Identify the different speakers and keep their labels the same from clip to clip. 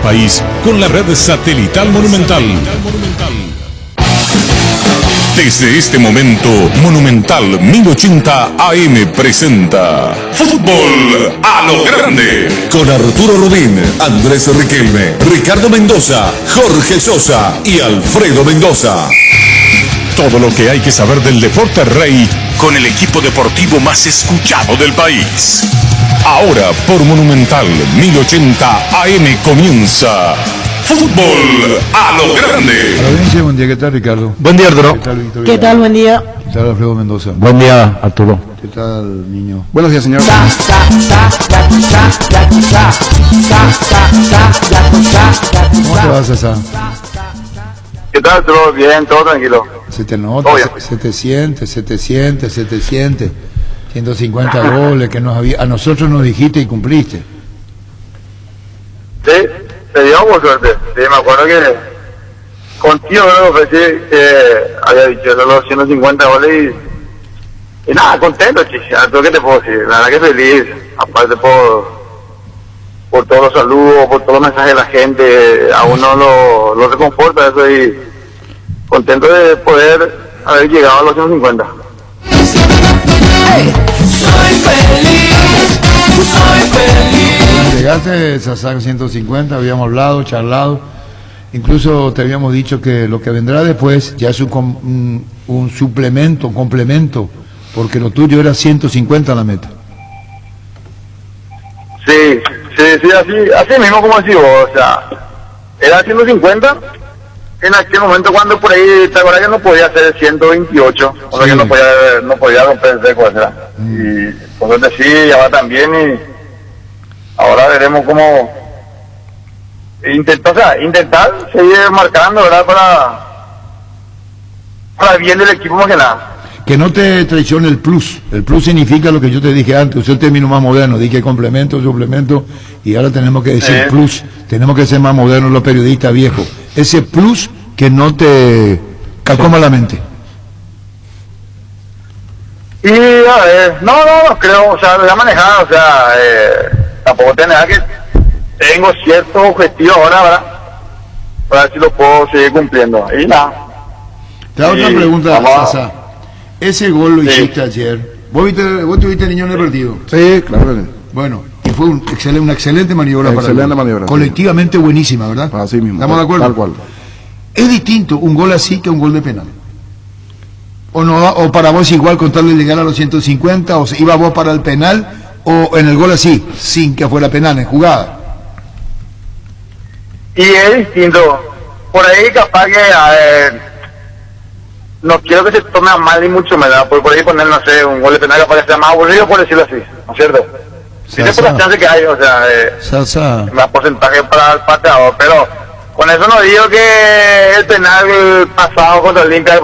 Speaker 1: país con la red satelital Monumental. Desde este momento, Monumental 1080 AM presenta Fútbol a lo Grande. Con Arturo Rubín, Andrés Riquelme, Ricardo Mendoza, Jorge Sosa y Alfredo Mendoza. Todo lo que hay que saber del deporte rey con el equipo deportivo más escuchado del país. Ahora por Monumental 1080 AM comienza Fútbol a lo Grande.
Speaker 2: Buen día, ¿qué tal, Ricardo?
Speaker 3: Buen día, Arturo.
Speaker 2: ¿Qué tal, Víctor?
Speaker 4: ¿Qué tal? Buen día.
Speaker 2: ¿Qué tal, Alfredo Mendoza?
Speaker 3: Buen día, Arturo.
Speaker 2: ¿Qué tal, niño?
Speaker 3: Buenos días, señor.
Speaker 2: ¿Cómo te vas, César?
Speaker 5: ¿Qué tal? ¿Todo bien? ¿Todo tranquilo?
Speaker 2: Se te nota, se te siente. 150 goles que a nosotros nos dijiste y cumpliste.
Speaker 5: Sí, te dio por suerte. Sí, me acuerdo que contigo me ofrecí que había dicho solo 150 goles y nada, contento, chicha. ¿Tú qué te puedo decir? La verdad que feliz. Aparte por todos los saludos, por todos los mensajes de la gente, a uno lo reconforta eso y contento de poder haber llegado a los 150.
Speaker 6: Soy feliz.
Speaker 2: Llegaste, Sasá, 150, habíamos hablado, charlado, incluso te habíamos dicho que lo que vendrá después ya es un suplemento, un complemento, porque lo tuyo era 150 la meta.
Speaker 5: Sí, así mismo como decís vos, o sea, era 150 en aquel momento cuando por ahí, ¿te acuerdas que no podía hacer 128? O sea,
Speaker 2: Sí.
Speaker 5: que no podía romper el récord, ¿verdad? Y por eso sí, ya va también y ahora veremos cómo intentar seguir marcando, ¿verdad? Para bien del equipo más que nada.
Speaker 2: Que no te traicione el plus. El plus significa lo que yo te dije antes, usé el término más moderno, dije complemento, suplemento, y ahora tenemos que decir plus. Tenemos que ser más modernos los periodistas viejos. Ese plus que no te calcoma la mente.
Speaker 5: Y a ver, no creo, o sea, lo voy a manejar, o sea, tampoco tener que tengo ciertos objetivos ahora, ¿verdad? Para ver si lo puedo seguir cumpliendo. Y nada.
Speaker 2: Te hago otra pregunta,
Speaker 5: vamos.
Speaker 2: Sasa. Ese gol lo
Speaker 5: Sí.
Speaker 2: hiciste ayer. ¿Vos tuviste niño en el partido?
Speaker 3: Sí, claro.
Speaker 2: Bueno, y fue una excelente maniobra para el
Speaker 3: Excelente
Speaker 2: gol.
Speaker 3: maniobra,
Speaker 2: Colectivamente buenísima, ¿verdad?
Speaker 3: Así mismo.
Speaker 2: ¿Estamos de acuerdo?
Speaker 3: Tal cual.
Speaker 2: ¿Es distinto un gol así que un gol de penal? ¿O no? ¿O para vos igual contarle llegar a los 150? ¿O iba vos para el penal? ¿O en el gol así, sin que fuera penal, en jugada?
Speaker 5: Y es distinto. Por ahí capaz que, no quiero que se tome a mal ni mucho me da, por ahí poner, no sé, un gol de penal capaz que sea más aburrido, por decirlo así, ¿no es cierto? Dice por las chances que hay, o sea,
Speaker 2: Sasa,
Speaker 5: más porcentaje para el pateador, pero con eso no digo que el penal pasado contra el Olimpia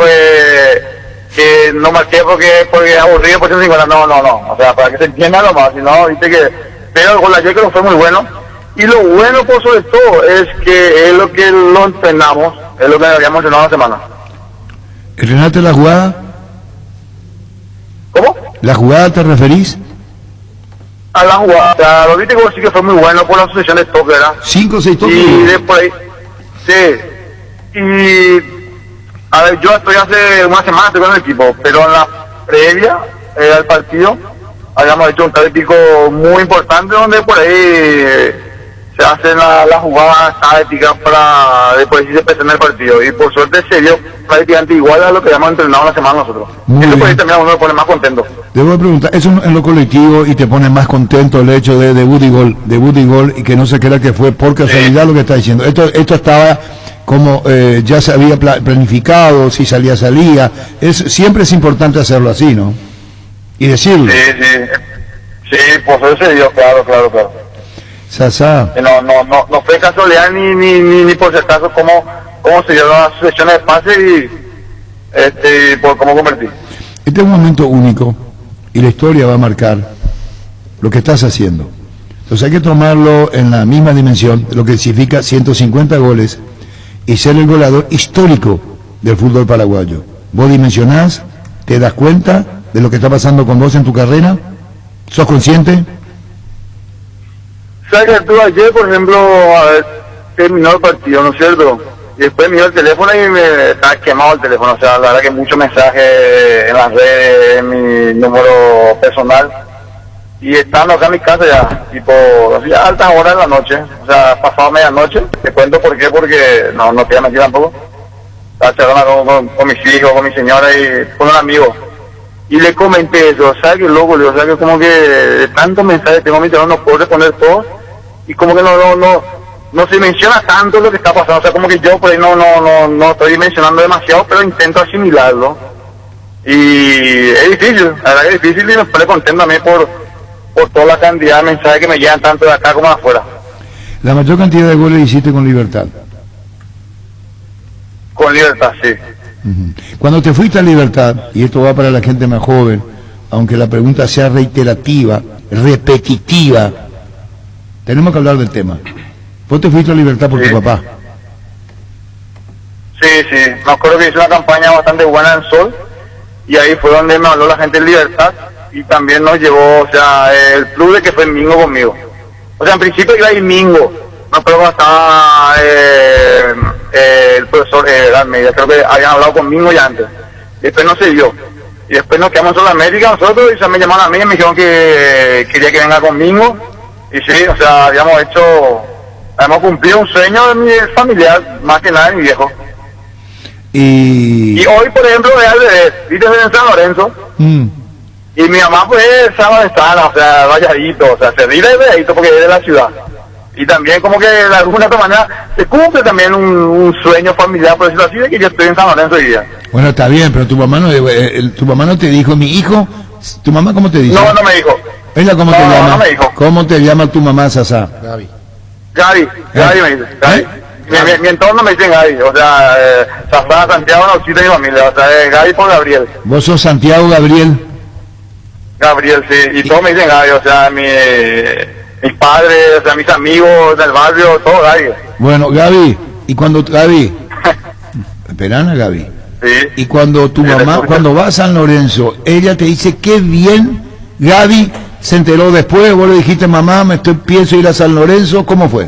Speaker 5: que no marqué porque es aburrido por 150, no, o sea, para que se entienda nomás, si no, viste que, pero el gol ayer que no fue muy bueno, y lo bueno por sobre todo es que es lo que lo entrenamos, es lo que habíamos entrenado la semana.
Speaker 2: ¿entrenaste la jugada?
Speaker 5: ¿Cómo?
Speaker 2: ¿La jugada te referís?
Speaker 5: A la jugada, o sea, lo viste que sí que fue muy bueno por la sucesión de toques, ¿verdad?
Speaker 2: 5 o 6 toques.
Speaker 5: Y después ahí, sí, y a ver, yo estoy hace una semana estoy con el equipo, pero en la previa al partido habíamos hecho un táctico muy importante donde por ahí se hacen las jugadas tácticas para después si se presenta el partido y por suerte se dio prácticamente igual a lo que habíamos entrenado la semana nosotros.
Speaker 2: Muy
Speaker 5: Eso por ahí
Speaker 2: bien.
Speaker 5: también a uno lo pone más contento.
Speaker 2: Debo de preguntar, eso en lo colectivo y te pone más contento el hecho de debut y gol y que no se crea que fue por casualidad lo que está diciendo. Esto estaba como ya se había planificado, si salía. Siempre es importante hacerlo así, ¿no? Y decirlo.
Speaker 5: Sí, pues eso se dio, claro.
Speaker 2: Sasá,
Speaker 5: Que no fue casualidad ni por si acaso cómo se dio la sucesión de pase y por cómo convertir.
Speaker 2: este es un momento único y la historia va a marcar lo que estás haciendo. Entonces hay que tomarlo en la misma dimensión, lo que significa 150 goles y ser el goleador histórico del fútbol paraguayo. ¿Vos dimensionás? ¿Te das cuenta de lo que está pasando con vos en tu carrera? ¿Sos consciente?
Speaker 5: ¿Sabes que tú ayer, por ejemplo, a ver, terminó el partido, ¿no es cierto? Y después miró el teléfono y me estaba quemado el teléfono, o sea, la verdad que muchos mensajes en las redes, en mi número personal. Y estando acá en mi casa ya, tipo, así a altas horas de la noche, o sea, pasado medianoche. Te cuento por qué, porque no te voy a mentir tampoco. Estaba charlando con mis hijos, con mi señora y con un amigo. Y le comenté eso, ¿sabes qué loco? Le digo, ¿sabes que como que de tantos mensajes tengo en mi teléfono no puedo responder todos? Y como que no se menciona tanto lo que está pasando, o sea, como que yo por ahí no estoy mencionando demasiado, pero intento asimilarlo. Y es difícil, la verdad que es difícil, y me pone contento a mí por toda la cantidad de mensajes que me llegan tanto de acá como de afuera.
Speaker 2: La mayor cantidad de goles hiciste con Libertad.
Speaker 5: Con Libertad, sí.
Speaker 2: Cuando te fuiste a Libertad, y esto va para la gente más joven, aunque la pregunta sea reiterativa, repetitiva, tenemos que hablar del tema. Vos te fuiste a Libertad por
Speaker 5: Sí.
Speaker 2: tu papá.
Speaker 5: Sí, me acuerdo que hice una campaña bastante buena en Sol, y ahí fue donde me habló la gente de Libertad, y también nos llevó, o sea, el club de que fue Mingo conmigo. O sea, en principio iba a ir Mingo, no, pero cuando estaba el profesor Almeida, creo que habían hablado con Mingo ya antes. Después no se dio. Y después nos quedamos en Sudamérica nosotros, y se me llamaron a mí y me dijeron que quería que venga conmigo. Y sí, o sea, habíamos cumplido un sueño de mi familiar, más que nada de mi viejo.
Speaker 2: Y
Speaker 5: Y hoy, por ejemplo, es al revés, viste, soy en San Lorenzo, y mi mamá pues es salvadoresana, o sea, Valladito, o sea, se ríe de Valladito porque es de la ciudad. Y también como que de alguna otra manera se cumple también un sueño familiar, por decirlo así, de que yo estoy en San Lorenzo hoy día.
Speaker 2: bueno, está bien, pero tu mamá no te dijo, mi hijo, ¿tu mamá cómo te dice?
Speaker 5: No me dijo.
Speaker 2: ¿Ella cómo te
Speaker 5: No,
Speaker 2: llama?
Speaker 5: no me dijo.
Speaker 2: ¿Cómo te llama tu mamá, Sasá?
Speaker 5: Gaby me dice, Gaby. Mi entorno me dicen Gaby, o sea, Zafra, Santiago, no existe mi familia, o sea, es Gaby por Gabriel.
Speaker 2: ¿Vos sos Santiago Gabriel?
Speaker 5: Gabriel, sí, y todos me dicen Gaby, o sea, mis padres, o sea, mis amigos del barrio, todo Gaby.
Speaker 2: Bueno, Gaby, Gaby, esperana Gaby,
Speaker 5: Sí.
Speaker 2: y cuando tu
Speaker 5: Sí,
Speaker 2: mamá,
Speaker 5: escucho.
Speaker 2: cuando va a San Lorenzo, ella te dice, qué bien, Gaby se enteró después, vos le dijiste, mamá, pienso ir a San Lorenzo, ¿cómo fue?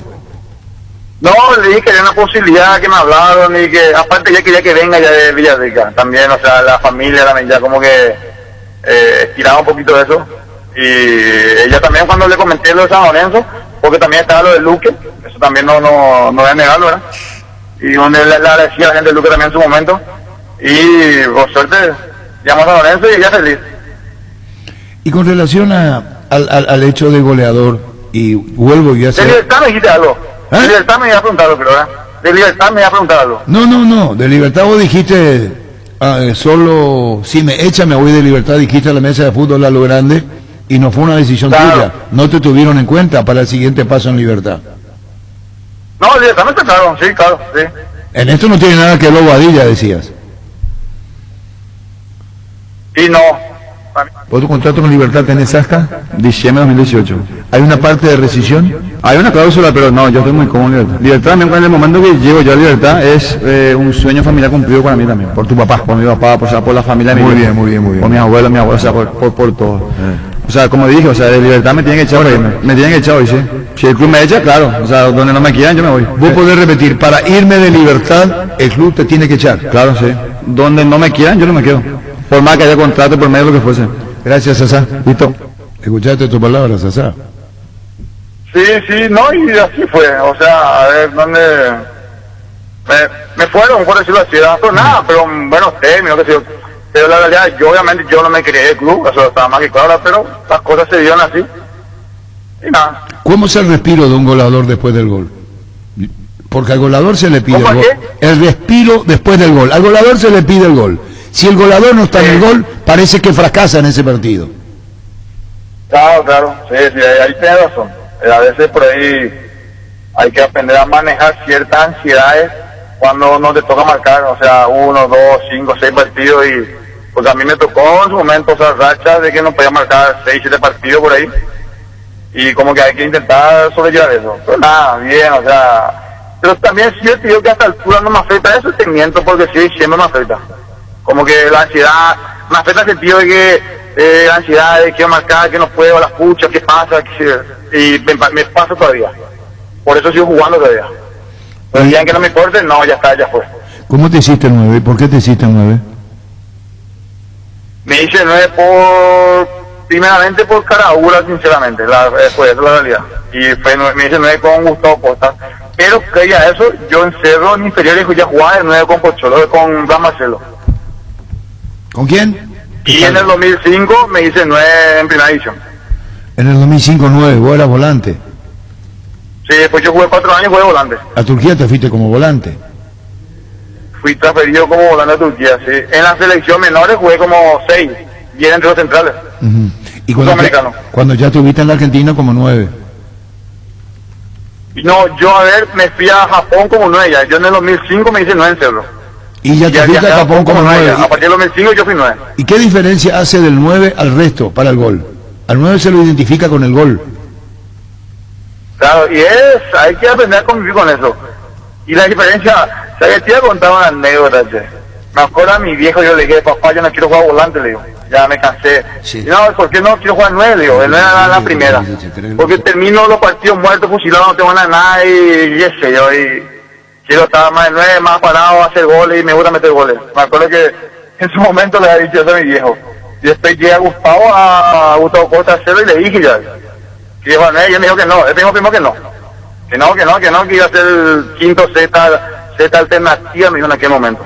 Speaker 5: No, le dije que había una posibilidad, que me hablaron, y que aparte ya quería que venga ya de Villarrica, también, o sea, la familia también ya como que estiraba un poquito de eso. Y ella también, cuando le comenté lo de San Lorenzo, porque también estaba lo de Luque, eso también no voy a negarlo, ¿verdad? Y donde le agradecía a la gente de Luque también en su momento, y por suerte llamó a San Lorenzo y ella feliz.
Speaker 2: Y con relación al hecho de goleador, y vuelvo ya
Speaker 5: De Libertad me dijiste algo,
Speaker 2: ¿Eh?
Speaker 5: de Libertad me iba a preguntar algo, creo, ¿verdad? De Libertad me iba a preguntar algo.
Speaker 2: No, de Libertad vos dijiste, solo si me echa me voy de Libertad, dijiste a la mesa de fútbol a lo grande, y no fue una decisión
Speaker 5: Claro.
Speaker 2: tuya, no te tuvieron en cuenta para el siguiente paso en Libertad.
Speaker 5: No, de Libertad me claro, sí, claro, sí.
Speaker 2: En esto no tiene nada que ver Bobadilla, decías.
Speaker 5: Y no.
Speaker 2: ¿Vos tu contrato con Libertad tenés hasta diciembre de 2018? ¿Hay una parte de rescisión?
Speaker 3: Hay una cláusula, pero no, yo estoy muy cómodo en Libertad. Libertad también, en el momento que llego yo a Libertad, es un sueño familiar cumplido para mí también.
Speaker 2: Por tu papá.
Speaker 3: Por mi papá, por la familia de mi
Speaker 2: Muy
Speaker 3: viejo.
Speaker 2: bien, muy bien, muy bien.
Speaker 3: Por mis abuelos, o sea, por todo. O sea, como dije, o sea, de Libertad me tienen que echar, me tienen que echar hoy, sí. Si el club me echa, claro, o sea, donde no me quieran, yo me voy.
Speaker 2: Vos podés repetir, para irme de Libertad, el club te tiene que echar.
Speaker 3: Claro, sí. Donde no me quieran, yo no me quedo. Por más que haya contrato, por medio de lo que fuese.
Speaker 2: Gracias, Sasá.
Speaker 3: Listo.
Speaker 2: ¿Escuchaste tu palabra, Sasá?
Speaker 5: Sí, no, y así fue, o sea, a ver, donde me fueron, por decirlo así, pero nada, pero bueno, término, que sé yo, pero la realidad, yo obviamente yo no me quería del club, eso estaba más que claro, pero las cosas se dieron así, y nada.
Speaker 2: ¿Cómo es el respiro de un goleador después del gol? Porque al goleador se le pide el
Speaker 5: ¿Cómo
Speaker 2: gol.
Speaker 5: qué?
Speaker 2: El respiro después del gol. Al goleador se le pide el gol. Si el goleador no está en el gol, parece que fracasa en ese partido.
Speaker 5: Claro, sí, ahí tienes razón, a veces por ahí hay que aprender a manejar ciertas ansiedades cuando no te toca marcar, o sea, 1, 2, 5, 6 partidos, y pues a mí me tocó en su momento, o sea, rachas de que no podía marcar 6, 7 partidos por ahí, y como que hay que intentar sobrellevar eso, pero nada, bien, o sea, pero también sí te digo que a esta altura no me afecta eso, te miento, porque sí, siempre me afecta, como que la ansiedad, me afecta el sentido de que la ansiedad de quiero marcar, que no puedo, las puchas, qué pasa, y me pasa todavía, por eso sigo jugando todavía. Pero el día en que no me corte, no, ya está, ya fue.
Speaker 2: ¿Cómo te hiciste 9? ¿Por qué te hiciste 9?
Speaker 5: Me hice 9 primeramente por caradura, sinceramente, fue esa la realidad. Y me hice 9 con Gustavo Costa. Pero que ya eso, yo en Cerro, en inferiores, ya jugaba de 9 con Pocholo, con Blas Marcelo.
Speaker 2: ¿Con quién?
Speaker 5: Y en el 2005 me hice 9 en primera división.
Speaker 2: En el 2005 9, vos eras volante.
Speaker 5: Sí, pues yo jugué 4 años, jugué volante.
Speaker 2: A Turquía te fuiste como volante.
Speaker 5: Fui transferido como volante a Turquía, sí. En la selección menores jugué como 6, y era entre los centrales.
Speaker 2: Uh-huh. Y
Speaker 5: Sudamericano.
Speaker 2: cuando ya estuviste en la Argentina como 9.
Speaker 5: No, yo me fui a Japón como 9 ya. Yo en el 2005 me hice 9 en Cerro.
Speaker 2: Y ya te fuiste a Japón como 9.
Speaker 5: A partir del 2005 yo fui 9.
Speaker 2: ¿Y qué diferencia hace del 9 al resto para el gol? Al 9 se lo identifica con el gol.
Speaker 5: Claro, y hay que aprender a convivir con eso. Y la diferencia, ¿sabes? Te iba a contar una anécdota, che. Me acuerdo a mi viejo, yo le dije, papá, yo no quiero jugar volante, le digo. Ya me cansé. Sí. Y no, ¿por qué no quiero jugar 9? Le digo, él no era la primera. Porque termino los partidos muertos, fusilados, no tengo nada, y ese yo, y quiero estar más de 9, más parado, hacer goles, y me gusta meter goles. Me acuerdo que en su momento le había dicho eso a mi viejo. Y después llegué a Gustavo Costa a hacerlo y le dije ya. Que iba a 9, y él me dijo que no, él me dijo primero que no. Que iba a ser el quinto Z alternativa, me dijo en aquel momento.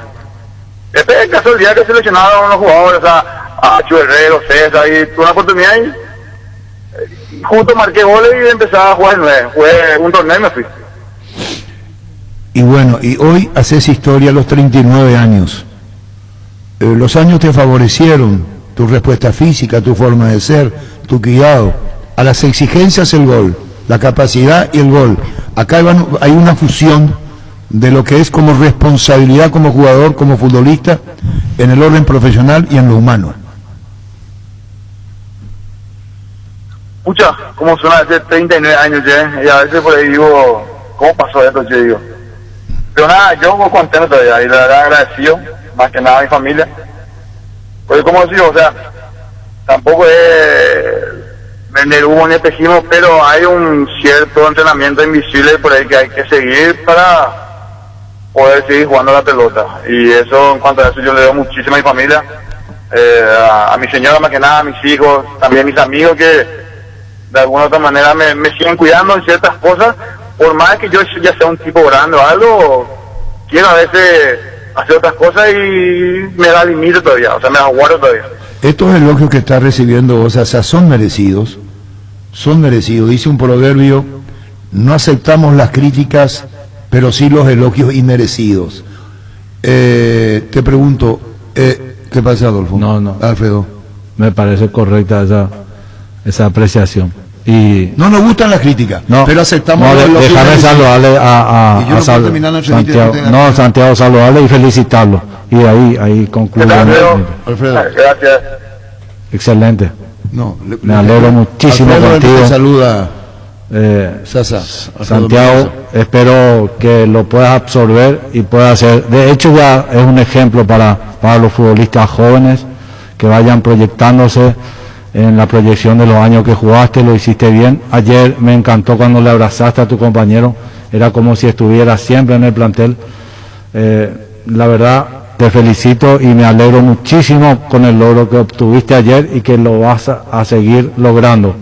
Speaker 5: Este es el caso del día que seleccionaron a unos jugadores, a Chuerrero, César, y tuve una oportunidad y justo marqué goles y empecé a jugar el 9. Jugué un torneo y me fui.
Speaker 2: Y bueno, y hoy haces historia a los 39 años. Los años te favorecieron, tu respuesta física, tu forma de ser, tu cuidado. A las exigencias el gol, la capacidad y el gol. Acá hay una fusión de lo que es como responsabilidad como jugador, como futbolista, en el orden profesional y en lo humano.
Speaker 5: Pucha, ¿cómo suena hace 39 años ya? Y a veces por ahí digo, ¿cómo pasó esto? Yo digo. Pero nada, yo muy contento todavía y la verdad agradecido, más que nada a mi familia. Porque como digo, o sea, tampoco es vender humo ni espejismo, pero hay un cierto entrenamiento invisible por ahí que hay que seguir para poder seguir jugando la pelota. Y eso, en cuanto a eso, yo le doy muchísimo a mi familia, a mi señora más que nada, a mis hijos, también a mis amigos que de alguna u otra manera me siguen cuidando en ciertas cosas. Por más que yo ya sea un tipo grande o algo, quiero a veces hacer otras cosas y me da límite todavía, o sea, me da guardo todavía.
Speaker 2: Estos elogios que estás recibiendo vos, o sea, son merecidos, dice un proverbio, no aceptamos las críticas, pero sí los elogios inmerecidos. Te pregunto, ¿qué pasa, Adolfo?
Speaker 4: No.
Speaker 2: Alfredo.
Speaker 4: Me parece correcta esa apreciación. Y
Speaker 2: no nos gustan las críticas, pero aceptamos
Speaker 4: los elogios. Déjame saludarle a Santiago, saludarle y felicitarlo. Y ahí concluyo.
Speaker 2: Alfredo.
Speaker 5: Gracias.
Speaker 4: Excelente.
Speaker 2: No,
Speaker 4: me alegro muchísimo
Speaker 2: Alfredo
Speaker 4: contigo.
Speaker 2: Te saluda.
Speaker 4: Sasa, Santiago, espero que lo puedas absorber y puedas hacer. De hecho, ya es un ejemplo para los futbolistas jóvenes que vayan proyectándose en la proyección de los años que jugaste. Lo hiciste bien. Ayer me encantó cuando le abrazaste a tu compañero. Era como si estuviera siempre en el plantel. La verdad, te felicito y me alegro muchísimo con el logro que obtuviste ayer y que lo vas a seguir logrando.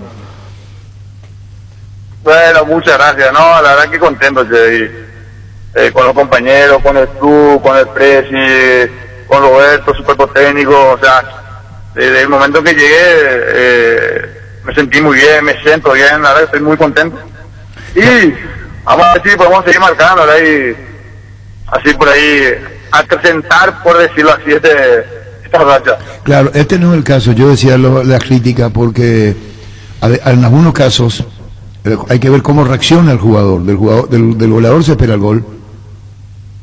Speaker 5: Bueno, muchas gracias, no, la verdad que contento, con los compañeros, con el club, con el presi, con Roberto, su cuerpo técnico, o sea, desde el momento que llegué, me sentí muy bien, me siento bien, la verdad estoy muy contento. Y vamos a ver si podemos seguir marcando, ¿verdad? Y así por ahí, acrecentar, por decirlo así, esta racha.
Speaker 2: Claro, este no es el caso, yo decía la crítica porque en algunos casos hay que ver cómo reacciona el jugador. Del goleador se espera el gol.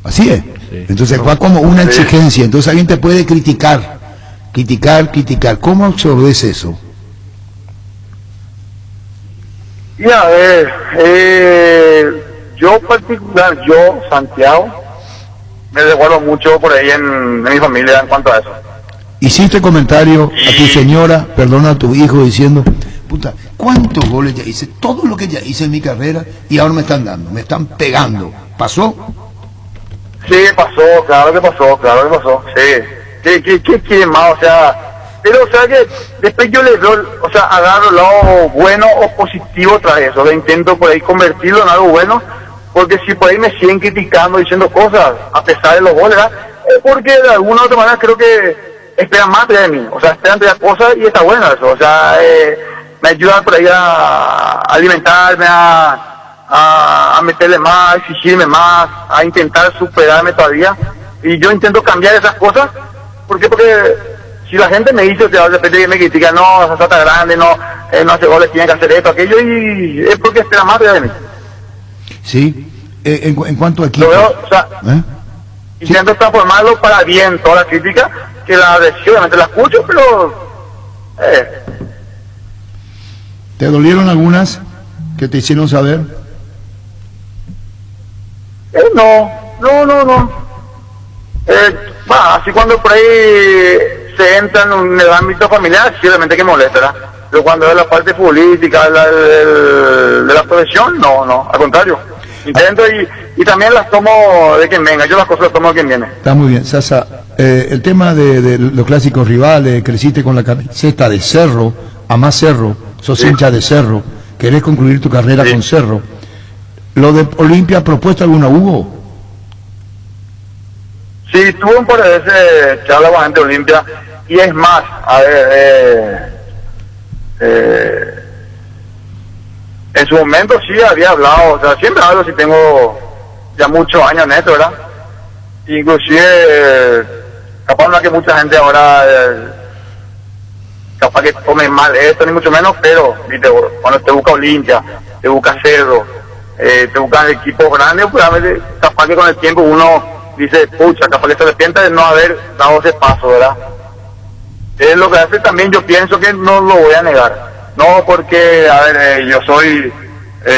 Speaker 2: Así es. Sí. Entonces va como una exigencia. Entonces alguien te puede criticar. ¿Cómo absorbes eso?
Speaker 5: Y a ver, yo particular, Santiago, me recuerdo mucho por ahí en mi familia en cuanto a eso.
Speaker 2: Hiciste comentario a tu señora, perdona a tu hijo, diciendo, puta, ¿cuántos goles ya hice? Todo lo que ya hice en mi carrera y ahora me están dando, me están pegando. ¿Pasó?
Speaker 5: Sí, pasó, claro que pasó, sí. ¿Qué quiere más? O sea, pero o sea que después yo le doy, o sea, agarro el lado bueno o positivo tras eso, le intento por ahí convertirlo en algo bueno, porque si por ahí me siguen criticando, diciendo cosas, a pesar de los goles, ¿verdad? Es porque de alguna u otra manera creo que esperan más de mí, o sea, esperan de cosas y está bueno eso, o sea, me ayudan por ahí a alimentarme, a meterle más, a exigirme más, a intentar superarme todavía, y yo intento cambiar esas cosas. ¿Por qué? Porque si la gente me dice, o sea, de repente me critica, no, Sasa está grande, no hace goles, tiene que hacer esto, aquello, y es porque espera más de mí.
Speaker 2: Sí. En cuanto a equipo.
Speaker 5: Lo veo, o sea, intento transformarlo para bien, toda la crítica, que la agresión, obviamente la escucho, pero...
Speaker 2: ¿Te dolieron algunas que te hicieron saber?
Speaker 5: No. Así cuando por ahí se entra en el ámbito familiar, sí, obviamente que molesta, ¿verdad? Pero cuando es la parte política, de la profesión, no, al contrario. Intento y también las tomo de quien venga, yo las cosas las tomo de quien viene.
Speaker 2: Está muy bien, Sasa. El tema de los clásicos rivales, creciste con la camiseta de Cerro, amás Cerro, sos hincha de Cerro, querés concluir tu carrera con Cerro. ¿Lo de Olimpia, propuesta alguna hubo?
Speaker 5: Sí, tuve un par de veces charla con gente de Olimpia, y es más, a ver, en su momento sí había hablado, o sea, siempre hablo si tengo ya muchos años en esto, ¿verdad? Inclusive, capaz no es que mucha gente ahora, capaz que tome mal esto, ni mucho menos, pero, viste, cuando te busca Olimpia, te busca Cerro, te buscan equipos grandes, pues a veces, capaz que con el tiempo uno dice, pucha, capaz que se arrepienta de no haber dado ese paso, ¿verdad? Es lo que hace también, yo pienso que no lo voy a negar. No porque, a ver, yo soy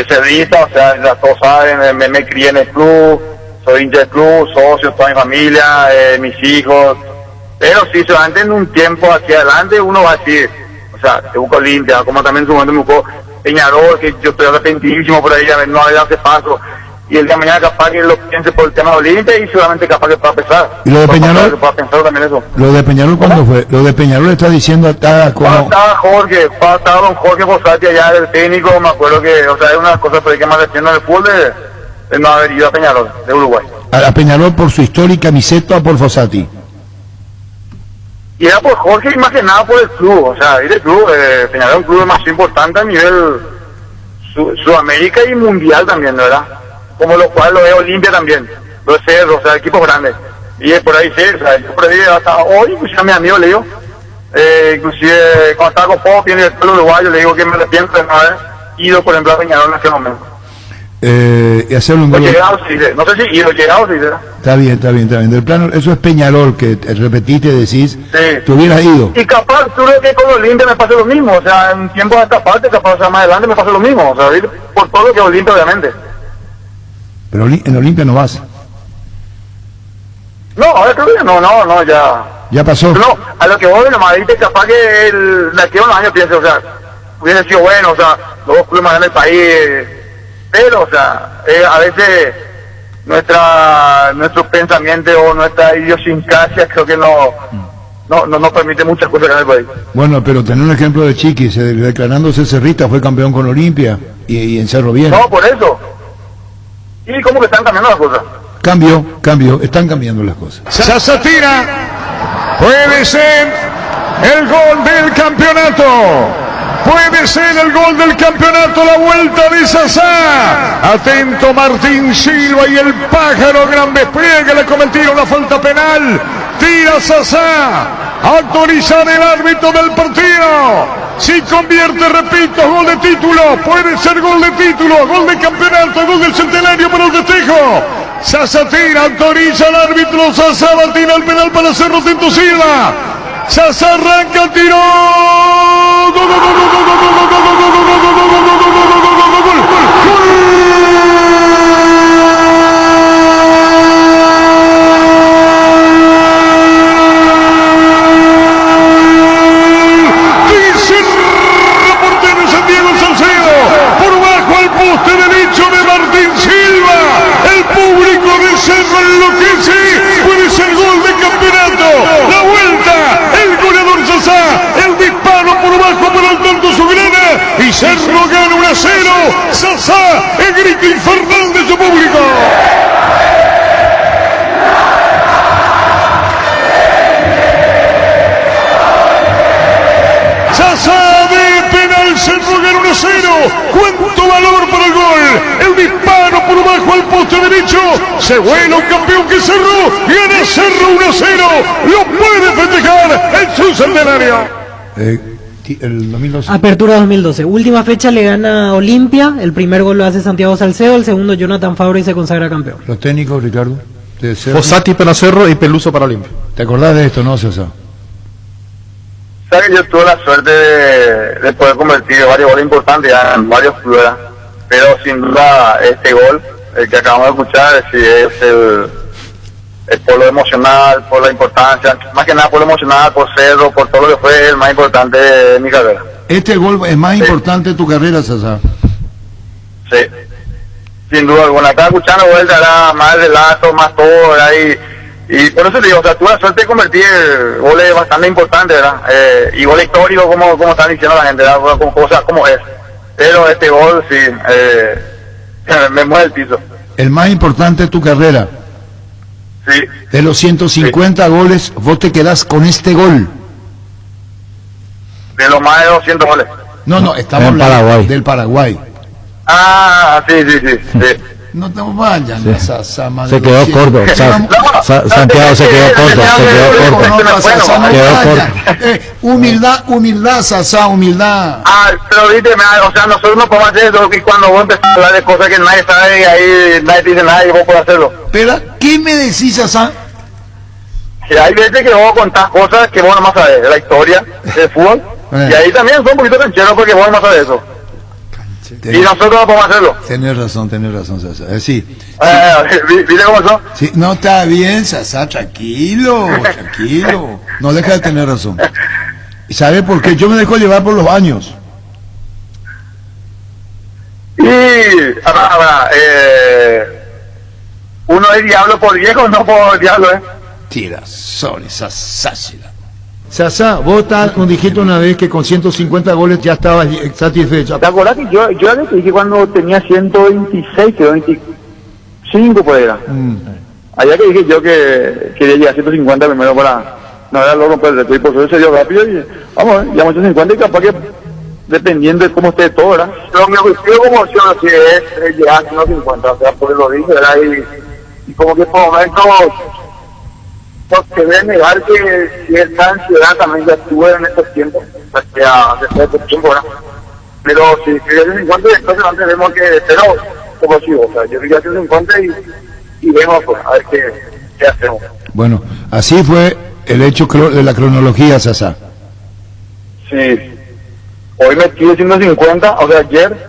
Speaker 5: cerrista, o sea, ya todos saben, me crié en el club, soy hincha del club, socio, toda mi familia, mis hijos. Pero sí, solamente en un tiempo hacia adelante uno va a decir, o sea, te busco Olimpia, como también en su momento me buscó Peñarol, que yo estoy arrepentidísimo por ahí, a ver, no haber dado ese paso. Y el día de mañana capaz que lo piense por el tema de Olimpia y seguramente capaz que pueda pensar.
Speaker 2: ¿Y lo de Peñarol?
Speaker 5: Pueda pensar también eso.
Speaker 2: ¿Lo de Peñarol cuándo fue? Lo de Peñarol está diciendo acá como...
Speaker 5: Cuando estaba don Jorge Fossati allá del técnico, me acuerdo que, o sea, hay unas cosas por ahí que me arrepiento en el fútbol de no haber ido a Peñarol, de Uruguay.
Speaker 2: A Peñarol por su histórica camiseta o por Fossati.
Speaker 5: Y era por Jorge y más que nada por el club, o sea, ir el club, Peñarol es un club más importante a nivel Sudamérica y mundial también, ¿verdad? Como lo cual lo veo Olimpia también, lo de Cerro, o sea, equipos grandes. Y por ahí sí, o sea, yo por ahí hasta hoy, inclusive a mi amigo le digo, inclusive cuando estaba con Popi en el pueblo uruguayo, le digo que me arrepiento de no haber ido, por ejemplo, a Peñarol en aquel momento.
Speaker 2: Y hacerle un gol.
Speaker 5: Llegado, sí, no sé si ido, llegado, sí, ¿verdad?
Speaker 2: Está bien. Del plano, eso es Peñarol, que repetiste, decís, te hubieras ido.
Speaker 5: Y capaz, tú ves que con Olimpia me pasa lo mismo, o sea, en tiempos de esta parte, capaz, o sea, más adelante me pasa lo mismo, o sea, ir por todo lo que Olimpia, obviamente.
Speaker 2: Pero en Olimpia no vas.
Speaker 5: No, ahora creo que no, ya.
Speaker 2: Ya pasó.
Speaker 5: No, a lo que voy, nomás dice capaz que de aquí a unos años piense, o sea, hubiese sido bueno, o sea, los dos clubes más grandes del país, pero, o sea, a veces nuestro pensamiento o nuestra idiosincrasia creo que no permite muchas cosas en el país.
Speaker 2: Bueno, pero tener un ejemplo de Chiquis, declarándose cerrista, fue campeón con Olimpia y en Cerro bien.
Speaker 5: No, por eso. Y como que están cambiando las cosas.
Speaker 2: Cambio, están cambiando las cosas.
Speaker 1: Sasa tira. Puede ser el gol del campeonato. Puede ser el gol del campeonato, la vuelta de Sasa. Atento Martín Silva y el pájaro gran despliegue, le cometieron una falta penal. Tira Sasa. Autorizar el árbitro del partido. Si convierte, repito, gol de título. Puede ser gol de título, gol de campeonato, gol del centenario para el festejo. Sasa tira, autoriza el árbitro. Sasa batina el penal para Cerro Tinto Silva. Sasa arranca, tiró. ¡Gol, gol, gol, gol, gol, gol, gol, gol, gol, gol, gol, gol, gol, gol, enloquece, puede ser gol de campeonato, la vuelta, el goleador Sasá, el disparo por abajo para el tanto Soberana, y Cerro gana 1-0, Sasá, el grito infernal de su público. Sasá de penal, Cerro gana 1-0. ¿Cuánto valor para el gol? El disparo por abajo al poste derecho. Se vuela un campeón que Cerro. Gana Cerro 1-0. Lo puede festejar en su centenario.
Speaker 2: El 2012.
Speaker 7: Apertura 2012. Última fecha le gana Olimpia. El primer gol lo hace Santiago Salcedo. El segundo Jonathan Fabro y se consagra campeón.
Speaker 2: Los técnicos, Ricardo. De Cerro.
Speaker 8: Fossati para Cerro y Peluso para Olimpia.
Speaker 2: ¿Te acordás de esto, no, César?
Speaker 5: Sabes que yo tuve la suerte de poder convertir varios goles importantes ya en varios clubes, pero sin duda este gol, el que acabamos de escuchar, sí, es por lo emocional, por la importancia, más que nada por lo emocional, por Cerro, por todo lo que fue el más importante de mi carrera.
Speaker 2: Este gol es más importante de tu carrera, César.
Speaker 5: Sí, sin duda alguna. Estaba escuchando vuelta, era más relato, más todo, ¿verdad? Y por eso te digo, o sea, tuve la suerte de convertir goles bastante importantes, ¿verdad? Y goles históricos, como están diciendo la gente, ¿verdad? Como cosas como es. Pero este gol, sí, me mueve el piso.
Speaker 2: El más importante de tu carrera.
Speaker 5: Sí.
Speaker 2: De los 150 goles, vos te quedás con este gol.
Speaker 5: De los más de 200 goles.
Speaker 2: No, estamos
Speaker 4: En
Speaker 2: hablando
Speaker 4: Paraguay.
Speaker 2: del Paraguay.
Speaker 5: Ah, sí.
Speaker 2: No te vayan, Sasá, madre.
Speaker 4: Se quedó corto. Santiago se quedó corto.
Speaker 2: Humildad, Sasá, humildad.
Speaker 5: Ah, pero viste, o sea, nosotros no podemos hacer eso, que cuando vos empezás a hablar de cosas que nadie sabe, ahí nadie te dice nada y vos podés hacerlo.
Speaker 2: Pero, ¿qué me decís, Sasá?
Speaker 5: Y hay veces que vos contás cosas que vos no más sabés, de la historia del fútbol, y ahí también son un poquito cancheros porque vos no más sabés eso. Y nosotros no podemos hacerlo.
Speaker 2: Tenés razón, Sasá. Sí.
Speaker 5: ¿Viste cómo son?
Speaker 2: Sí, no está bien, Sasá, tranquilo. No deja de tener razón. ¿Y sabe por qué? Yo me dejo llevar por los años.
Speaker 5: Y uno es diablo por viejo, no por diablo,
Speaker 2: Tirazones, Sasá. Sasá, vos nos dijiste una vez que con 150 goles ya estabas satisfecho.
Speaker 5: ¿Te acordás que yo te dije cuando tenía 126, que 25 pues era? Allá que dije yo que quería llegar a 150 primero para no era logro pues el reto, y por eso se dio rápido y vamos a ver, llegamos a 150 y capaz que dependiendo de cómo esté todo, ¿verdad? Pero mi objetivo como opción así es llegar a 150, o sea, porque lo dije, ¿verdad? Y como que por momentos no se debe negar que cierta ansiedad también ya estuve en estos tiempos, después de estos tiempos, ¿verdad? Pero si quería 150 y después antes vemos que, pero como sigo, o sea, yo quería 150 y vemos pues, a ver qué hacemos.
Speaker 2: Bueno, así fue el hecho de la cronología, Sasá.
Speaker 5: Sí, hoy me estoy 150, o sea, ayer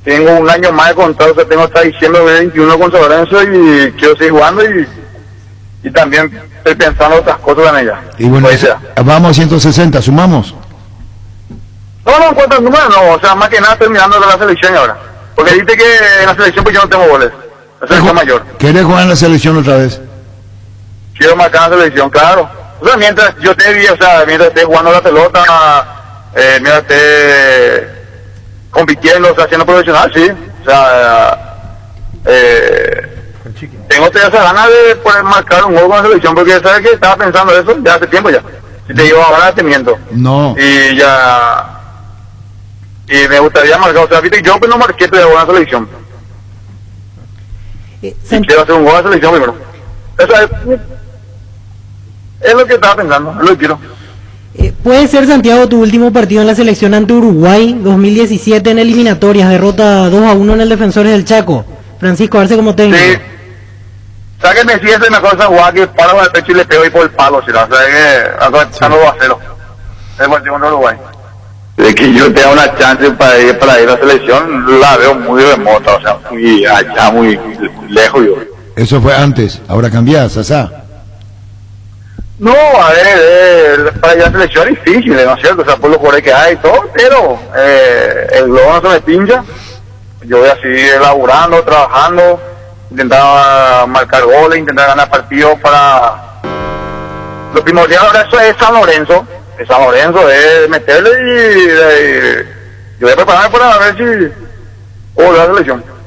Speaker 5: tengo un año más de contrato, o sea, tengo hasta diciembre de 21 con San Lorenzo y quiero seguir jugando y también estoy pensando otras cosas en ella.
Speaker 2: Y bueno,
Speaker 5: Pues,
Speaker 2: vamos a 160, ¿sumamos?
Speaker 5: No, en cuanto al número no, o sea, más que nada terminando de la selección ahora. Porque dice que en la selección pues yo no tengo goles, la selección mayor.
Speaker 2: ¿Querés jugar en la selección otra vez?
Speaker 5: Quiero marcar en la selección, claro. O sea, mientras yo esté, o sea, mientras esté jugando la pelota, mientras esté compitiendo, o sea, siendo profesional, sí. O sea, tengo esa ganas de poder marcar un gol con la selección, porque sabes que estaba pensando eso ya hace tiempo ya. Si te digo ahora te miento.
Speaker 2: No.
Speaker 5: Y me gustaría marcar, o sea, viste, yo pues no marqué todavía con la selección. Y quiero hacer un gol a la selección primero. Eso es lo que estaba pensando, es lo que quiero.
Speaker 7: ¿Puede ser, Santiago, tu último partido en la selección ante Uruguay, 2017 en eliminatorias, derrota 2-1 en el Defensores del Chaco? Francisco Arce como técnico.
Speaker 5: Sí. ¿Sabes que me sigue esa mejor esa jugada que paro con el pecho y le pego ahí por el palo? ¿Sí? O sea, que no lo va a hacerlo. El partido contra Uruguay. De que yo tenga una chance para ir a la selección, la veo muy remota, o sea, muy allá, muy lejos yo.
Speaker 2: Eso fue antes, ahora cambiás, Sasá.
Speaker 5: No, a ver, para ir a la selección es difícil, ¿no es cierto? O sea, por los jugadores que hay y todo, pero el globo no se me pincha. Yo voy a seguir elaborando, trabajando intentaba marcar goles, intentaba ganar partidos para... Lo primordial ahora eso es San Lorenzo, es meterle y yo voy a prepararme para ver si puedo la selección.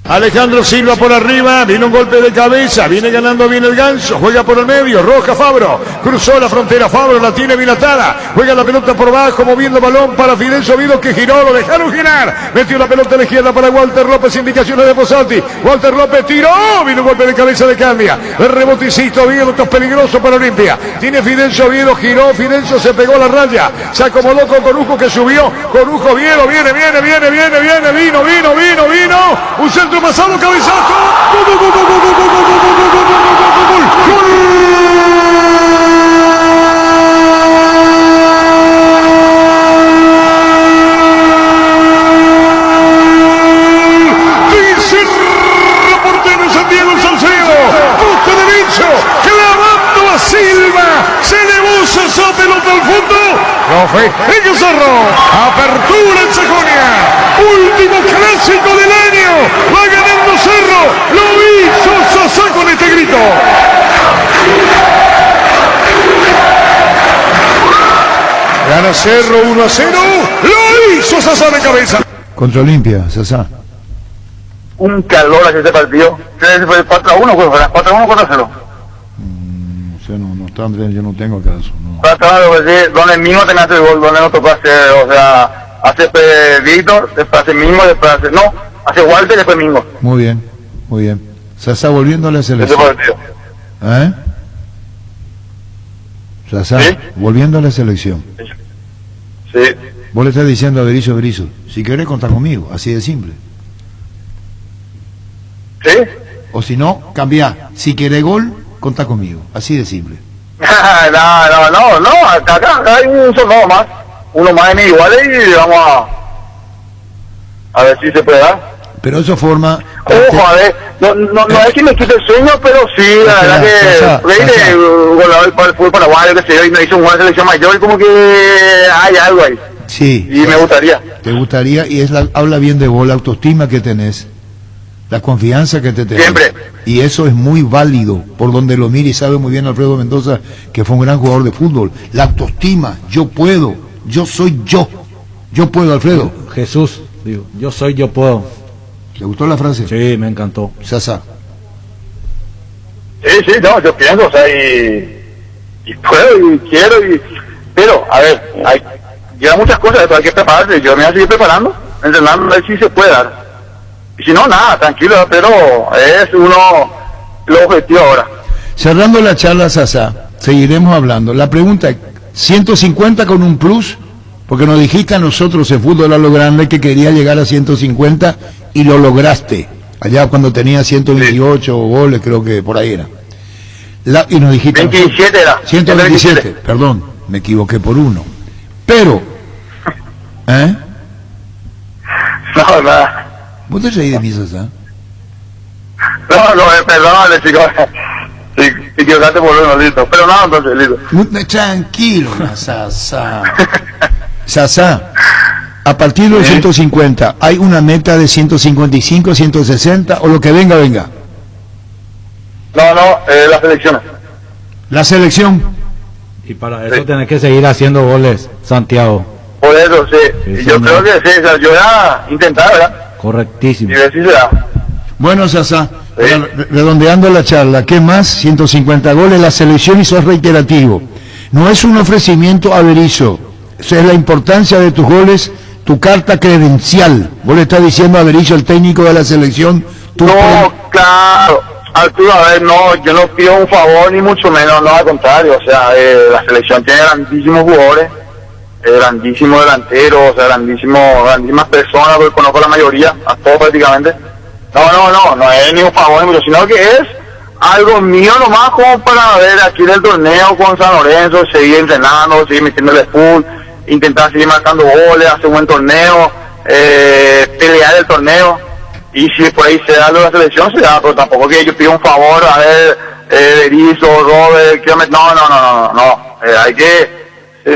Speaker 9: Alejandro Silva por arriba, viene un golpe de cabeza, viene ganando bien el Ganso, juega por el medio, Roja Fabro, cruzó la frontera, Fabro la tiene bien atada, juega la pelota por abajo, moviendo balón para Fidencio Oviedo que giró, lo dejaron girar, metió la pelota a la izquierda para Walter López, indicaciones de Fossati, Walter López tiró, viene un golpe de cabeza de Cambia, el rebotecito Oviedo, esto es peligroso para Olimpia, tiene Fidencio Oviedo, giró, Fidencio se pegó a la raya, se acomodó con Corujo que subió, Corujo Oviedo, viene, vino, un centro pasado, cabezazo, dice el reportero Santiago Salcedo, poste derecho, clavando a Silva, se elevó esa pelota al fondo, lo festeja Cerro, apertura en Sajonia, último clásico del año, va ganando Cerro, lo hizo Sasá con este grito. Gana Cerro 1-0, lo hizo Sasá de cabeza.
Speaker 2: Contra Olimpia, Sasá.
Speaker 5: Un calor hacia ese partido, fue 4-1, fue 4-1, 4-0.
Speaker 2: O sea, no está, yo no tengo caso. No.
Speaker 5: 4-1, pues, donde mismo tenías el gol, donde no tocó hacer, o sea, hace Víctor, después hace Mingo, después hace, no, hace Walter, después Mingo.
Speaker 2: Muy bien. Sasá volviendo a la
Speaker 5: Ese
Speaker 2: selección.
Speaker 5: partido.
Speaker 2: ¿Eh? Sasá,
Speaker 5: ¿Sí?
Speaker 2: volviendo a la selección.
Speaker 5: Sí.
Speaker 2: Vos le estás diciendo a Berizzo, si querés contar conmigo, así de simple.
Speaker 5: ¿Sí?
Speaker 2: O si no, cambia. Si querés gol, contá conmigo, así de simple.
Speaker 5: no, acá hay un solo más, uno más en iguales y vamos a ver si se puede dar.
Speaker 2: Pero eso forma...
Speaker 5: Ojo, a ver, no es que me quite el sueño, pero sí, la verdad que Freire, goleador del fútbol paraguayo, que se dio y me hizo una selección mayor y como que hay algo ahí.
Speaker 2: Sí.
Speaker 5: Y me gustaría.
Speaker 2: Te gustaría, y habla bien de vos, la autoestima que tenés, la confianza que te tenés.
Speaker 5: Siempre.
Speaker 2: Y eso es muy válido, por donde lo mire, y sabe muy bien Alfredo Mendoza, que fue un gran jugador de fútbol. La autoestima, yo puedo, yo soy yo puedo, Alfredo.
Speaker 4: Jesús, digo, yo soy, yo puedo.
Speaker 2: ¿Le gustó la frase?
Speaker 4: Sí, me encantó.
Speaker 2: Sasá.
Speaker 5: Sí, no, yo pienso, o sea, y puedo, y quiero, pero, a ver, lleva muchas cosas, hay que prepararse, yo me voy a seguir preparando, entrenando, a ver si se puede dar. Y si no, nada, tranquilo, pero es el objetivo ahora.
Speaker 2: Cerrando la charla, Sasá, seguiremos hablando. La pregunta es, 150 con un plus, porque nos dijiste a nosotros en Fútbol a lo Grande que quería llegar a 150 y lo lograste, allá cuando tenía 128 goles, creo que por ahí era. Y nos dijiste...
Speaker 5: 27 era.
Speaker 2: 127, perdón, me equivoqué por uno. Pero,
Speaker 5: No, nada.
Speaker 2: ¿Vos te reís de mí, Sasá?
Speaker 5: No, perdón, chicos. Si equivocaste por uno, listo. Pero no, entonces, listo.
Speaker 2: Tranquilo, Sasá. Sasá, a partir de los 150, ¿hay una meta de 155, 160 o lo que venga, venga?
Speaker 5: No, las elecciones.
Speaker 2: La selección.
Speaker 4: Y para eso tenés que seguir haciendo goles, Santiago.
Speaker 5: Por eso, sí.
Speaker 4: Sí,
Speaker 5: Yo
Speaker 4: señor.
Speaker 5: creo que sí, o sea, yo voy a intentar, ¿verdad?
Speaker 4: Correctísimo.
Speaker 5: Y ver si se da.
Speaker 2: Bueno, Sasá,
Speaker 5: Sí.
Speaker 2: redondeando la charla, ¿qué más? 150 goles, la selección y sos reiterativo. No es un ofrecimiento a Berizzo, esa es la importancia de tus goles, tu carta credencial. Vos le estás diciendo a Berizzo, el técnico de la selección,
Speaker 5: No, claro. Arturo, a ver, no, yo no pido un favor ni mucho menos, no, al contrario. O sea, la selección tiene grandísimos jugadores, grandísimos delanteros, o sea, grandísimas personas, porque conozco la mayoría, a todos prácticamente. No es ni un favor ni mucho, sino que es algo mío nomás como para ver aquí del torneo con San Lorenzo, seguir entrenando, seguir metiéndole full, intentar seguir marcando goles, hacer un buen torneo, pelear el torneo, y si por ahí se da lo de la selección, se da, pero tampoco que yo pido un favor, a ver, Berizzo, Robert,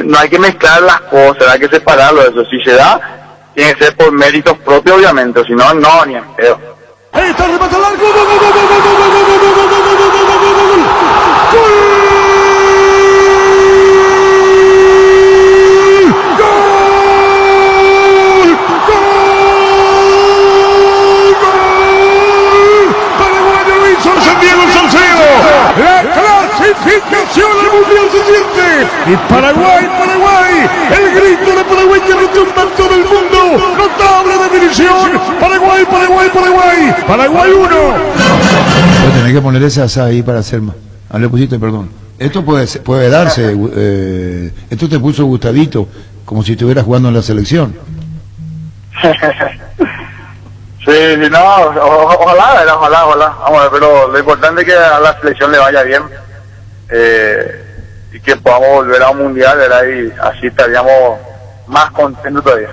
Speaker 5: no hay que mezclar las cosas, hay que separarlo de eso. Si se da, tiene que ser por méritos propios, obviamente, si no, ni en pedo.
Speaker 9: Ahí está, remata al arco. ¡Gol, gol, gol, gol, gol, gol, gol, gol, gol, gol, gol, gol, gol, gol, gol, gol! La clasificación al mundial se siente. Y Paraguay, el grito de Paraguay que retumba en todo el mundo. Notable definición. Paraguay. Paraguay 1.
Speaker 2: Pues tenés que poner esa asa ahí para hacer más. Ah, le pusiste, perdón. Esto puede darse. Esto te puso Gustavito, como si estuvieras jugando en la selección.
Speaker 5: Sí, no, ojalá. Vamos a ver, pero lo importante es que a la selección le vaya bien y que podamos volver a un mundial, ¿verdad? Y así estaríamos más contentos todavía.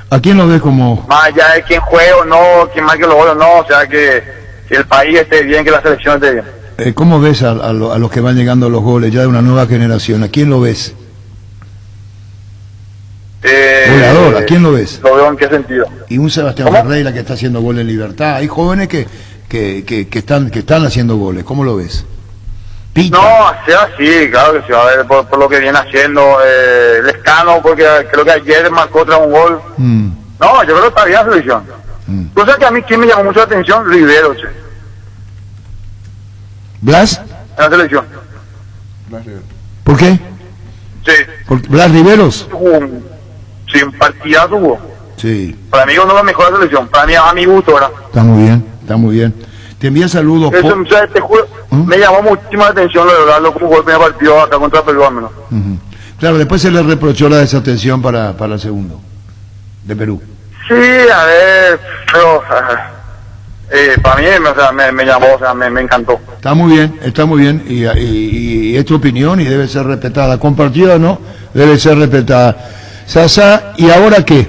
Speaker 2: ¿A quién lo ves como...?
Speaker 5: Más allá de quién juega o no, quién marque los goles o no, o sea, que el país esté bien, que la selección esté bien.
Speaker 2: ¿Cómo ves a los que van llegando los goles ya de una nueva generación? ¿A quién lo ves? Goleador, ¿a quién lo ves?
Speaker 5: ¿Lo veo en qué sentido?
Speaker 2: Y un Sebastián Ferreira que está haciendo goles en Libertad. Hay jóvenes que están haciendo goles. ¿Cómo lo ves? Pita.
Speaker 5: No, sea así, claro que sí, a ver, por lo que viene haciendo Lescano, porque creo que ayer marcó otra un gol. No, yo creo que está bien la selección. Tú sabes que a mí quien me llamó mucho la atención, Rivero, che.
Speaker 2: ¿Blas?
Speaker 5: En la selección.
Speaker 2: ¿Por qué?
Speaker 5: Sí.
Speaker 2: ¿Por Blas Riveros?
Speaker 5: Sí, un partidazo hubo.
Speaker 2: Sí.
Speaker 5: Para mí uno de los mejores de la selección, para mí a mi gusto, ¿verdad?
Speaker 2: Está muy bien. Te envía saludos.
Speaker 5: Eso, o sea, te juro, me llamó muchísimo la atención, la verdad, lo que jugó el primer partido acá contra Perú, al menos.
Speaker 2: Claro, después se le reprochó la desatención para el segundo, de Perú.
Speaker 5: Sí, a ver, pero para mí, o sea, me llamó, o sea, me encantó.
Speaker 2: Está muy bien, y es tu opinión y debe ser respetada. Compartida o no, debe ser respetada. Sasa, ¿y ahora qué?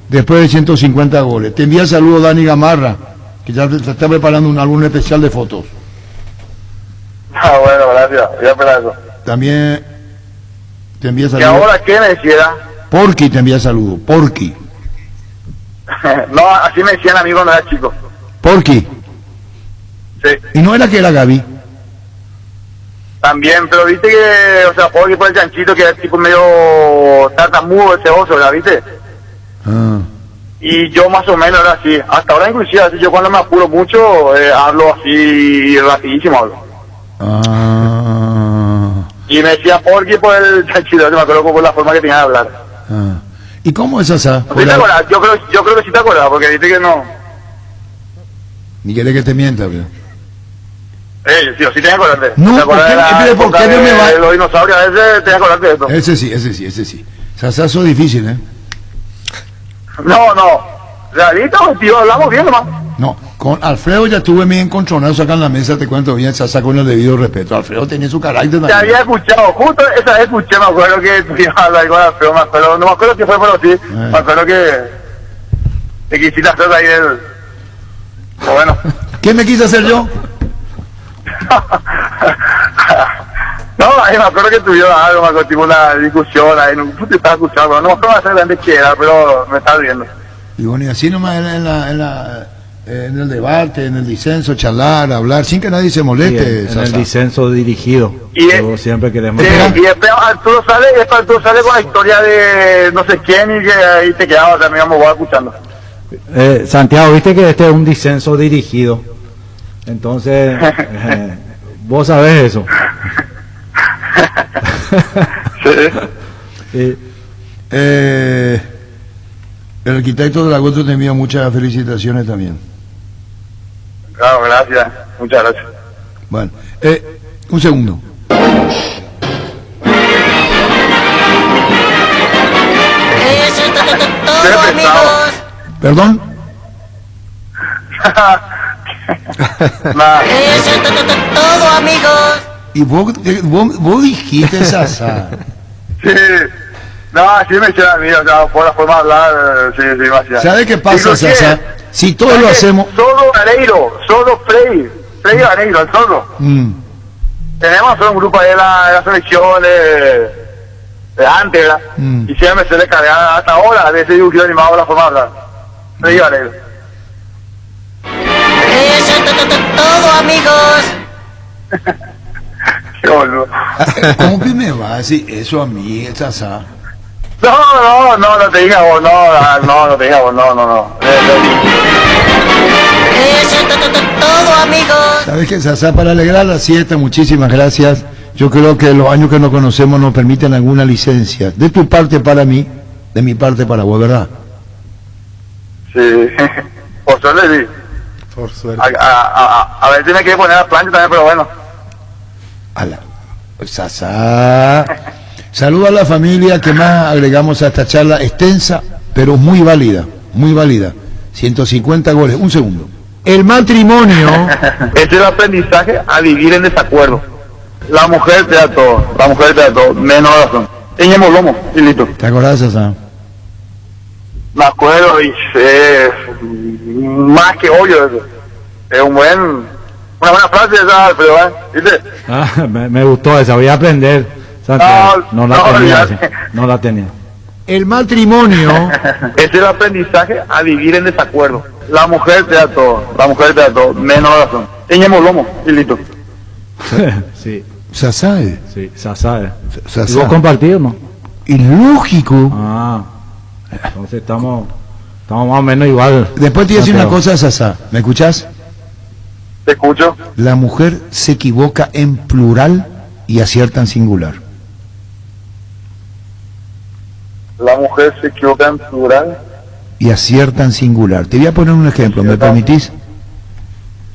Speaker 2: Después de 150 goles. Te envía saludos Dani Gamarra, que ya te está preparando un álbum especial de fotos.
Speaker 5: Ah, bueno, gracias, voy a esperar eso.
Speaker 2: También te envía
Speaker 5: ¿Y
Speaker 2: saludos.
Speaker 5: ahora qué me hiciera?
Speaker 2: Porky te envía saludos, Porky.
Speaker 5: No, así me decían a mí cuando era chico.
Speaker 2: Porky.
Speaker 5: Sí.
Speaker 2: ¿Y no era que era Gaby?
Speaker 5: También, pero viste que, o sea, Jorge por el chanchito, que es tipo medio tartamudo, ese oso, ¿verdad? ¿Viste?
Speaker 2: Ah.
Speaker 5: Y yo más o menos era así. Hasta ahora inclusive, así, yo cuando me apuro mucho, hablo así rapidísimo, hablo.
Speaker 2: Ah.
Speaker 5: Y me decía Jorge por el chanchito, yo me acuerdo por la forma que tenía de hablar.
Speaker 2: Ah. ¿Y cómo es Sasa?
Speaker 5: ¿No te acuerdas? Yo creo que sí te acuerdas, porque viste que no.
Speaker 2: Ni quiere que te mienta, pero...
Speaker 5: Sí te acuerdas.
Speaker 2: No,
Speaker 5: ¿te acuerdas de la
Speaker 2: ¿por qué
Speaker 5: época
Speaker 2: no me va?
Speaker 5: de los dinosaurios? A veces te acuerdas de eso.
Speaker 2: Ese sí. Sasa, eso es difícil, ¿eh?
Speaker 5: No. Realista, tío, hablamos bien nomás.
Speaker 2: No, con Alfredo ya estuve bien encontronados acá en la mesa, te cuento bien, Sasa, con el debido respeto. Alfredo tenía su carácter
Speaker 5: Te
Speaker 2: también.
Speaker 5: había escuchado, justo esa vez escuché, me acuerdo que tú ibas a hablar con Alfredo, no me acuerdo qué fue, pero sí, me acuerdo que quisiste hacer ahí el... Bueno.
Speaker 2: ¿Qué me quise hacer yo?
Speaker 5: No, ahí me acuerdo que tuvieron algo, me acuerdo, tipo una discusión ahí, no te estaba escuchando, no me acuerdo hacer grande que era, pero me estás viendo.
Speaker 2: Y bueno, y así nomás en el debate, en el disenso, charlar, hablar, sin que nadie se moleste.
Speaker 4: Sí, en el disenso dirigido.
Speaker 5: Y
Speaker 4: Luego siempre queremos...
Speaker 5: Sí, y después Arturo sale con la historia de no sé quién y que ahí te quedabas, también me voy escuchando.
Speaker 4: Santiago, viste que este es un disenso dirigido. Entonces, vos sabés eso.
Speaker 5: Sí.
Speaker 2: El arquitecto de la Goto te envía muchas felicitaciones también.
Speaker 5: Claro, gracias, muchas gracias.
Speaker 2: Bueno, un segundo.
Speaker 6: Eso es todo, amigos.
Speaker 2: ¿Perdón?
Speaker 6: Eso es todo, amigos.
Speaker 2: Y vos dijiste, Sasa.
Speaker 5: Sí. No, así me echan a mí, o sea, por la forma de hablar, sí, me hacía.
Speaker 2: ¿Sabe qué pasa,
Speaker 5: Inclusive,
Speaker 2: Sasa? Si todos lo hacemos...
Speaker 5: Solo Vareiro, solo Frey Vareiro, el solo. Tenemos solo un grupo ahí en la selección de antes, ¿verdad? Y siempre se le carga hasta ahora, de ese dibujito animado la forma de hablar. Frey Vareiro.
Speaker 6: Eso todo, amigos.
Speaker 5: Qué boludo.
Speaker 2: ¿Cómo que me va a decir eso a mí, Sasa?
Speaker 5: No te digas vos, no te digas vos, no.
Speaker 6: Eso es todo, amigos.
Speaker 2: ¿Sabes qué, Sasa? Para alegrar la siesta, muchísimas gracias. Yo creo que los años que nos conocemos nos permiten alguna licencia. De tu parte para mí, de mi parte para vos, ¿verdad?
Speaker 5: Sí, por suerte sí.
Speaker 8: Por suerte.
Speaker 5: A ver, tiene que poner la plancha también, pero bueno.
Speaker 2: Sasa. Saluda a la familia, que más agregamos a esta charla extensa, pero muy válida, muy válida. 150 goles, un segundo. El matrimonio.
Speaker 5: Es el aprendizaje a vivir en desacuerdo. La mujer te da todo, menos razón. Teníamos lomo y listo.
Speaker 2: ¿Te acordás, Sasa?
Speaker 5: Me acuerdo y más que obvio eso. Es una buena frase esa, Alfredo, ¿viste?
Speaker 4: Me gustó esa, voy a aprender. Santiago. No la tenía.
Speaker 2: El matrimonio.
Speaker 5: Es el aprendizaje a vivir en desacuerdo. La mujer te da todo, menos razón. Teníamos lomo y listo.
Speaker 4: Sí.
Speaker 2: Sasa.
Speaker 4: Sí, Sasa.
Speaker 2: Sasa.
Speaker 4: ¿Y vos compartido, no?
Speaker 2: Ilógico.
Speaker 4: Entonces estamos más o menos igual.
Speaker 2: Después te voy a decir una cosa, Sasa. ¿Me escuchás?
Speaker 5: Te escucho.
Speaker 2: La mujer se equivoca en plural y acierta en singular.
Speaker 5: La mujer se equivoca en plural
Speaker 2: y acierta en singular. Te voy a poner un ejemplo, ¿me permitís?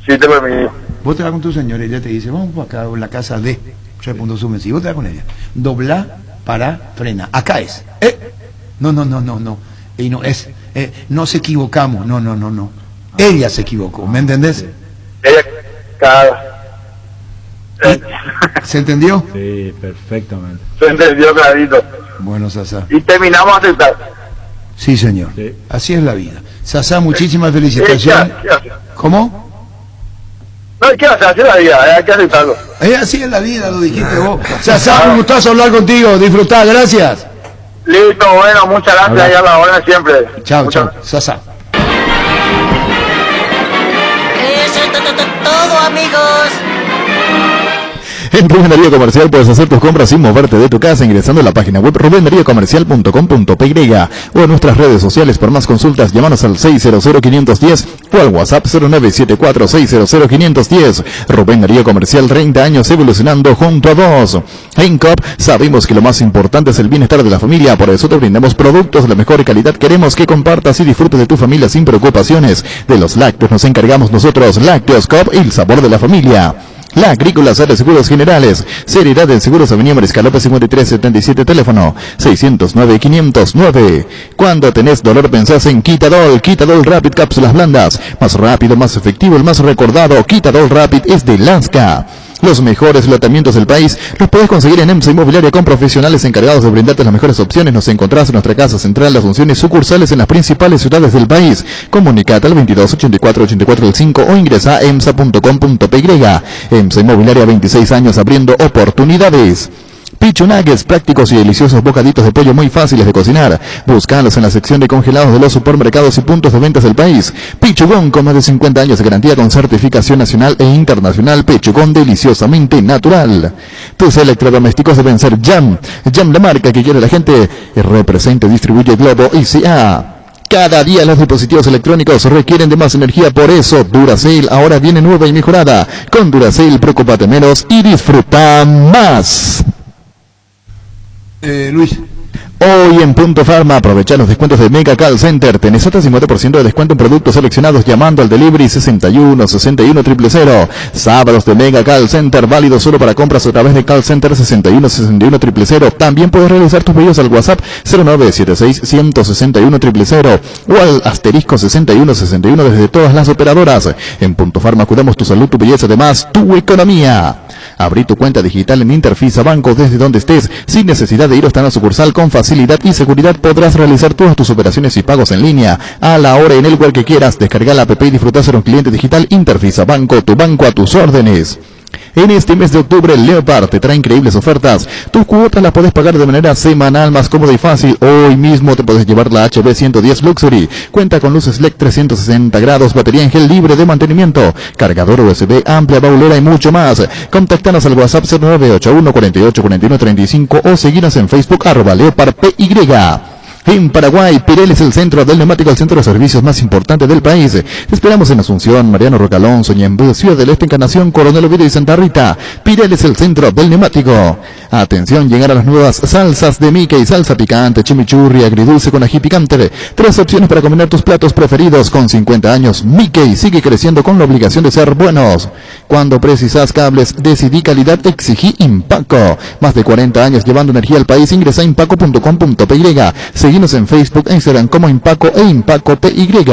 Speaker 5: Sí, te permito.
Speaker 2: Vos te vas con tu señora y ella te dice, vamos acá en la casa de... Yo le pongo su mensaje, vos te vas con ella. Dobla, para, frena. Acá es. No. Y no es. Nos equivocamos. No. Ella se equivocó, ¿me entendés? ¿Se entendió?
Speaker 4: Sí, perfectamente.
Speaker 5: Se entendió clarito.
Speaker 2: Bueno, Sasa.
Speaker 5: Y terminamos a aceptar.
Speaker 2: Sí, señor.
Speaker 4: Sí.
Speaker 2: Así es la vida. Sasa, muchísimas felicitaciones.
Speaker 5: ¿Qué hace?
Speaker 2: ¿Cómo?
Speaker 5: No, ¿qué hace? Así es la vida, hay que aceptarlo.
Speaker 2: Así es la vida, lo dijiste vos. Sasa, un gustazo hablar contigo. Disfrutá, gracias.
Speaker 5: Listo, bueno, muchas gracias y a la hora siempre.
Speaker 2: Chao. Sasa.
Speaker 6: Eso es todo, amigos.
Speaker 1: En Rubén Darío Comercial puedes hacer tus compras sin moverte de tu casa ingresando a la página web rubendariocomercial.com.py o en nuestras redes sociales. Por más consultas, llámanos al 600-510 o al WhatsApp 0974-600-510. Rubén Darío Comercial, 30 años evolucionando junto a vos. En COP sabemos que lo más importante es el bienestar de la familia, por eso te brindamos productos de la mejor calidad. Queremos que compartas y disfrutes de tu familia sin preocupaciones. De los lácteos nos encargamos nosotros. Lácteos COP, el sabor de la familia. La Agrícola Sala Seguros Generales, Seriedad en Seguros Avenida Mariscal López 5377, teléfono 609-509. Cuando tenés dolor pensás en Quitadol Rapid Cápsulas Blandas, más rápido, más efectivo, el más recordado. Quitadol Rapid es de Lanska. Los mejores tratamientos del país los podés conseguir en EMSA Inmobiliaria con profesionales encargados de brindarte las mejores opciones. Nos encontrás en nuestra casa central, las funciones sucursales en las principales ciudades del país. Comunicate al 22 84 84 5 o ingresa a emsa.com.py. EMSA Inmobiliaria, 26 años abriendo oportunidades. Pichu Nuggets, prácticos y deliciosos bocaditos de pollo muy fáciles de cocinar. Búscalos en la sección de congelados de los supermercados y puntos de ventas del país. Pichugón, con más de 50 años de garantía con certificación nacional e internacional. Pichugón, deliciosamente natural. Tus electrodomésticos deben ser Jam. Jam, la marca que quiere la gente. Representa y distribuye Globo ICA. Cada día los dispositivos electrónicos requieren de más energía, por eso Duracell ahora viene nueva y mejorada. Con Duracell, preocúpate menos y disfruta más.
Speaker 2: Luis.
Speaker 1: Hoy en Punto Farma, aprovecha los descuentos de Mega Call Center. Tenés hasta 50% de descuento en productos seleccionados llamando al delivery 61 61 000. Sábados de Mega Call Center, válido solo para compras a través de Call Center 61 61 000. También puedes realizar tus pedidos al WhatsApp 0976 161 000 o al asterisco 61 61 desde todas las operadoras. En Punto Farma cuidamos tu salud, tu belleza, además tu economía. Abrí tu cuenta digital en Interfisa Banco desde donde estés, sin necesidad de ir hasta una sucursal. Con facilidad y seguridad podrás realizar todas tus operaciones y pagos en línea, a la hora y en el lugar que quieras. Descarga la app y disfruta ser un cliente digital. Interfisa Banco, tu banco a tus órdenes.
Speaker 10: En este mes de octubre, Leopard te trae increíbles ofertas. Tus cuotas las puedes pagar de manera semanal, más cómoda y fácil. Hoy mismo te puedes llevar la HB 110 Luxury. Cuenta con luces LED 360 grados, batería en gel libre de mantenimiento, cargador USB, amplia baulera y mucho más. Contáctanos al WhatsApp 0981 48 41 35 o seguinos en Facebook @LeopardPY. En Paraguay, Pirelli es el centro del neumático, el centro de servicios más importante del país. Te esperamos en Asunción, Mariano Roca Alonso, Ñemby, Ciudad del Este, Encarnación, Coronel Oviedo y Santa Rita. Pirelli es el centro del neumático. Atención, llegar a las nuevas salsas de Mickey, salsa picante, chimichurri, agridulce con ají picante. 3 opciones para combinar tus platos preferidos. Con 50 años, Mickey sigue creciendo con la obligación de ser buenos. Cuando precisas cables, decidí calidad, exigí Impaco. Más de 40 años llevando energía al país. Ingresa a impaco.com.py. Seguimos en Facebook e Instagram como Impaco e Impaco PY.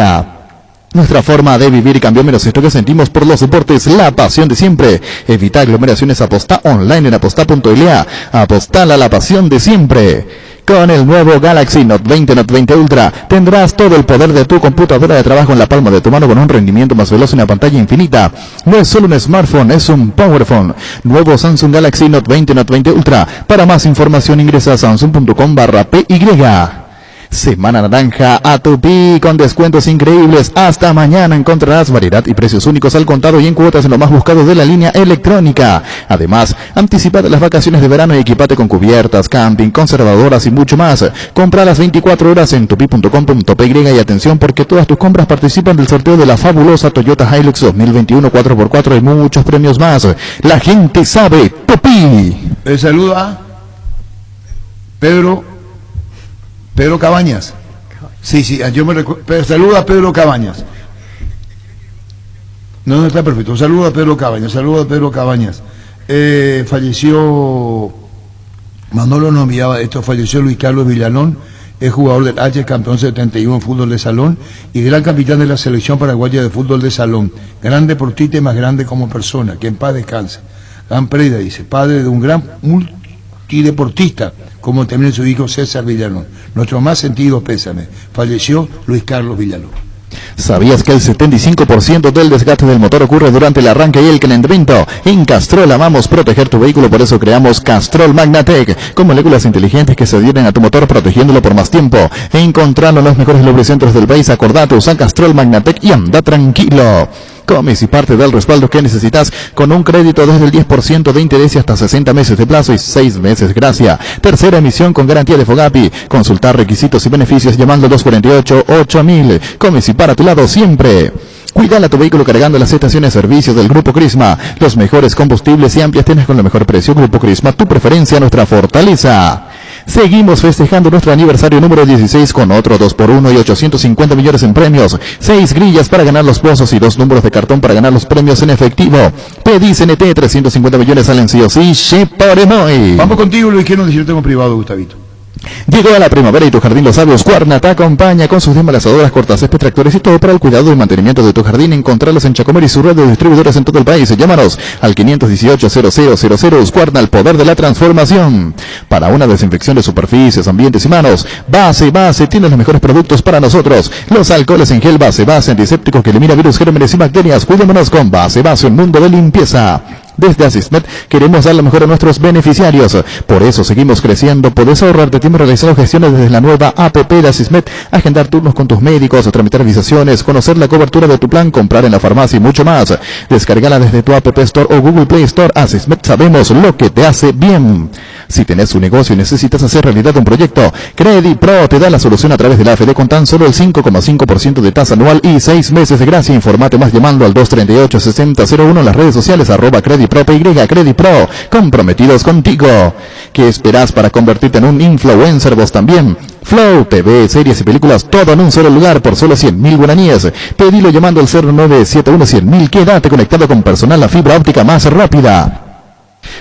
Speaker 10: Nuestra forma de vivir cambió, menos esto que sentimos por los deportes, la pasión de siempre. Evita aglomeraciones, apostá online en apostá.la. Apostala la pasión de siempre. Con el nuevo Galaxy Note 20, Note 20 Ultra, tendrás todo el poder de tu computadora de trabajo en la palma de tu mano con un rendimiento más veloz y una pantalla infinita. No es solo un smartphone, es un powerphone. Nuevo Samsung Galaxy Note 20, Note 20 Ultra. Para más información ingresa a samsung.com/PY. Semana naranja a Tupi con descuentos increíbles. Hasta mañana encontrarás variedad y precios únicos al contado y en cuotas en lo más buscado de la línea electrónica. Además, anticipa las vacaciones de verano y equipate con cubiertas, camping, conservadoras y mucho más. Compra las 24 horas en tupi.com.py y atención porque todas tus compras participan del sorteo de la fabulosa Toyota Hilux 2021 4x4 y muchos premios más. La gente sabe, Tupi.
Speaker 2: Saludo a Pedro Cabañas. Sí, yo me recuerdo. Saluda a Pedro Cabañas. No, está perfecto. Un saludo a Pedro Cabañas. Falleció, Manolo nos enviaba esto, falleció Luis Carlos Villalón, es jugador del H, campeón 71 en fútbol de salón y gran capitán de la selección paraguaya de fútbol de salón. Gran deportista y más grande como persona, que en paz descanse. Gran Preda dice, padre de un gran multideportista, como también su hijo César Villalón. Nuestro más sentido pésame. Falleció Luis Carlos Villalón.
Speaker 10: ¿Sabías que el 75% del desgaste del motor ocurre durante el arranque y el calentamiento? En Castrol amamos proteger tu vehículo, por eso creamos Castrol Magnatec, con moléculas inteligentes que se adhieren a tu motor protegiéndolo por más tiempo. Encontralo en los mejores lubricentros del país. Acordate, usa Castrol Magnatec y anda tranquilo. Comes y parte del respaldo que necesitas con un crédito desde el 10% de interés y hasta 60 meses de plazo y 6 meses gracia. Tercera emisión con garantía de Fogapi. Consultar requisitos y beneficios llamando al 248-8000. Comes y para a tu lado siempre. Cuidala tu vehículo cargando las estaciones de servicio del Grupo Crisma. Los mejores combustibles y amplias tiendas con el mejor precio. Grupo Crisma, tu preferencia, nuestra fortaleza. Seguimos festejando nuestro aniversario número 16 con otro 2x1 y 850 millones en premios. 6 grillas para ganar los pozos y 2 números de cartón para ganar los premios en efectivo. Pedí CNT, 350 millones salen sí o sí. Sheparemoy.
Speaker 2: Vamos contigo, Luis, que no yo tengo privado, Gustavito.
Speaker 10: Llegó a la primavera y tu jardín lo sabe. Husqvarna te acompaña con sus desmalazadoras, cortacésped, tractores y todo para el cuidado y mantenimiento de tu jardín. Encontrarlos en Chacomer y su red de distribuidores en todo el país. Llámanos al 518-0000. Husqvarna, el poder de la transformación. Para una desinfección de superficies, ambientes y manos, Base tiene los mejores productos para nosotros. Los alcoholes en gel Base, antiséptico que elimina virus, gérmenes y bacterias. Cuidémonos con Base, un mundo de limpieza. Desde Asismet queremos dar lo mejor a nuestros beneficiarios. Por eso seguimos creciendo. Podés ahorrarte tiempo realizando gestiones desde la nueva APP de Asismet, agendar turnos con tus médicos, tramitar visaciones, conocer la cobertura de tu plan, comprar en la farmacia y mucho más. Descárgala desde tu App Store o Google Play Store. Asismet, sabemos lo que te hace bien. Si tenés un negocio y necesitas hacer realidad un proyecto, CrediPro te da la solución a través de la AFD con tan solo el 5,5% de tasa anual y 6 meses de gracia. Informate más llamando al 238-6001 en las redes sociales @CrediPro PY. CrediPro, comprometidos contigo. ¿Qué esperás para convertirte en un influencer vos también? Flow, TV, series y películas, todo en un solo lugar por solo 100.000 guaraníes. Pedilo llamando al 0971-100.000. Quédate conectado con personal a fibra óptica más rápida.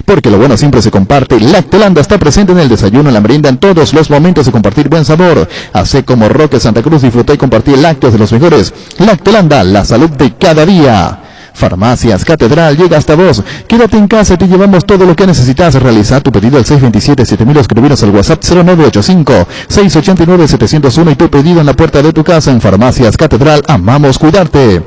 Speaker 10: Porque lo bueno siempre se comparte. Lactolanda está presente en el desayuno, en la merienda, en todos los momentos de compartir buen sabor. Hace como Roque Santa Cruz, disfruta y compartir lácteos de los mejores. Lactolanda, la salud de cada día. Farmacias Catedral llega hasta vos. Quédate en casa y te llevamos todo lo que necesitas. Realiza tu pedido al 627-7000 o escribiros al WhatsApp 0985-689-701 y tu pedido en la puerta de tu casa. En Farmacias Catedral amamos cuidarte.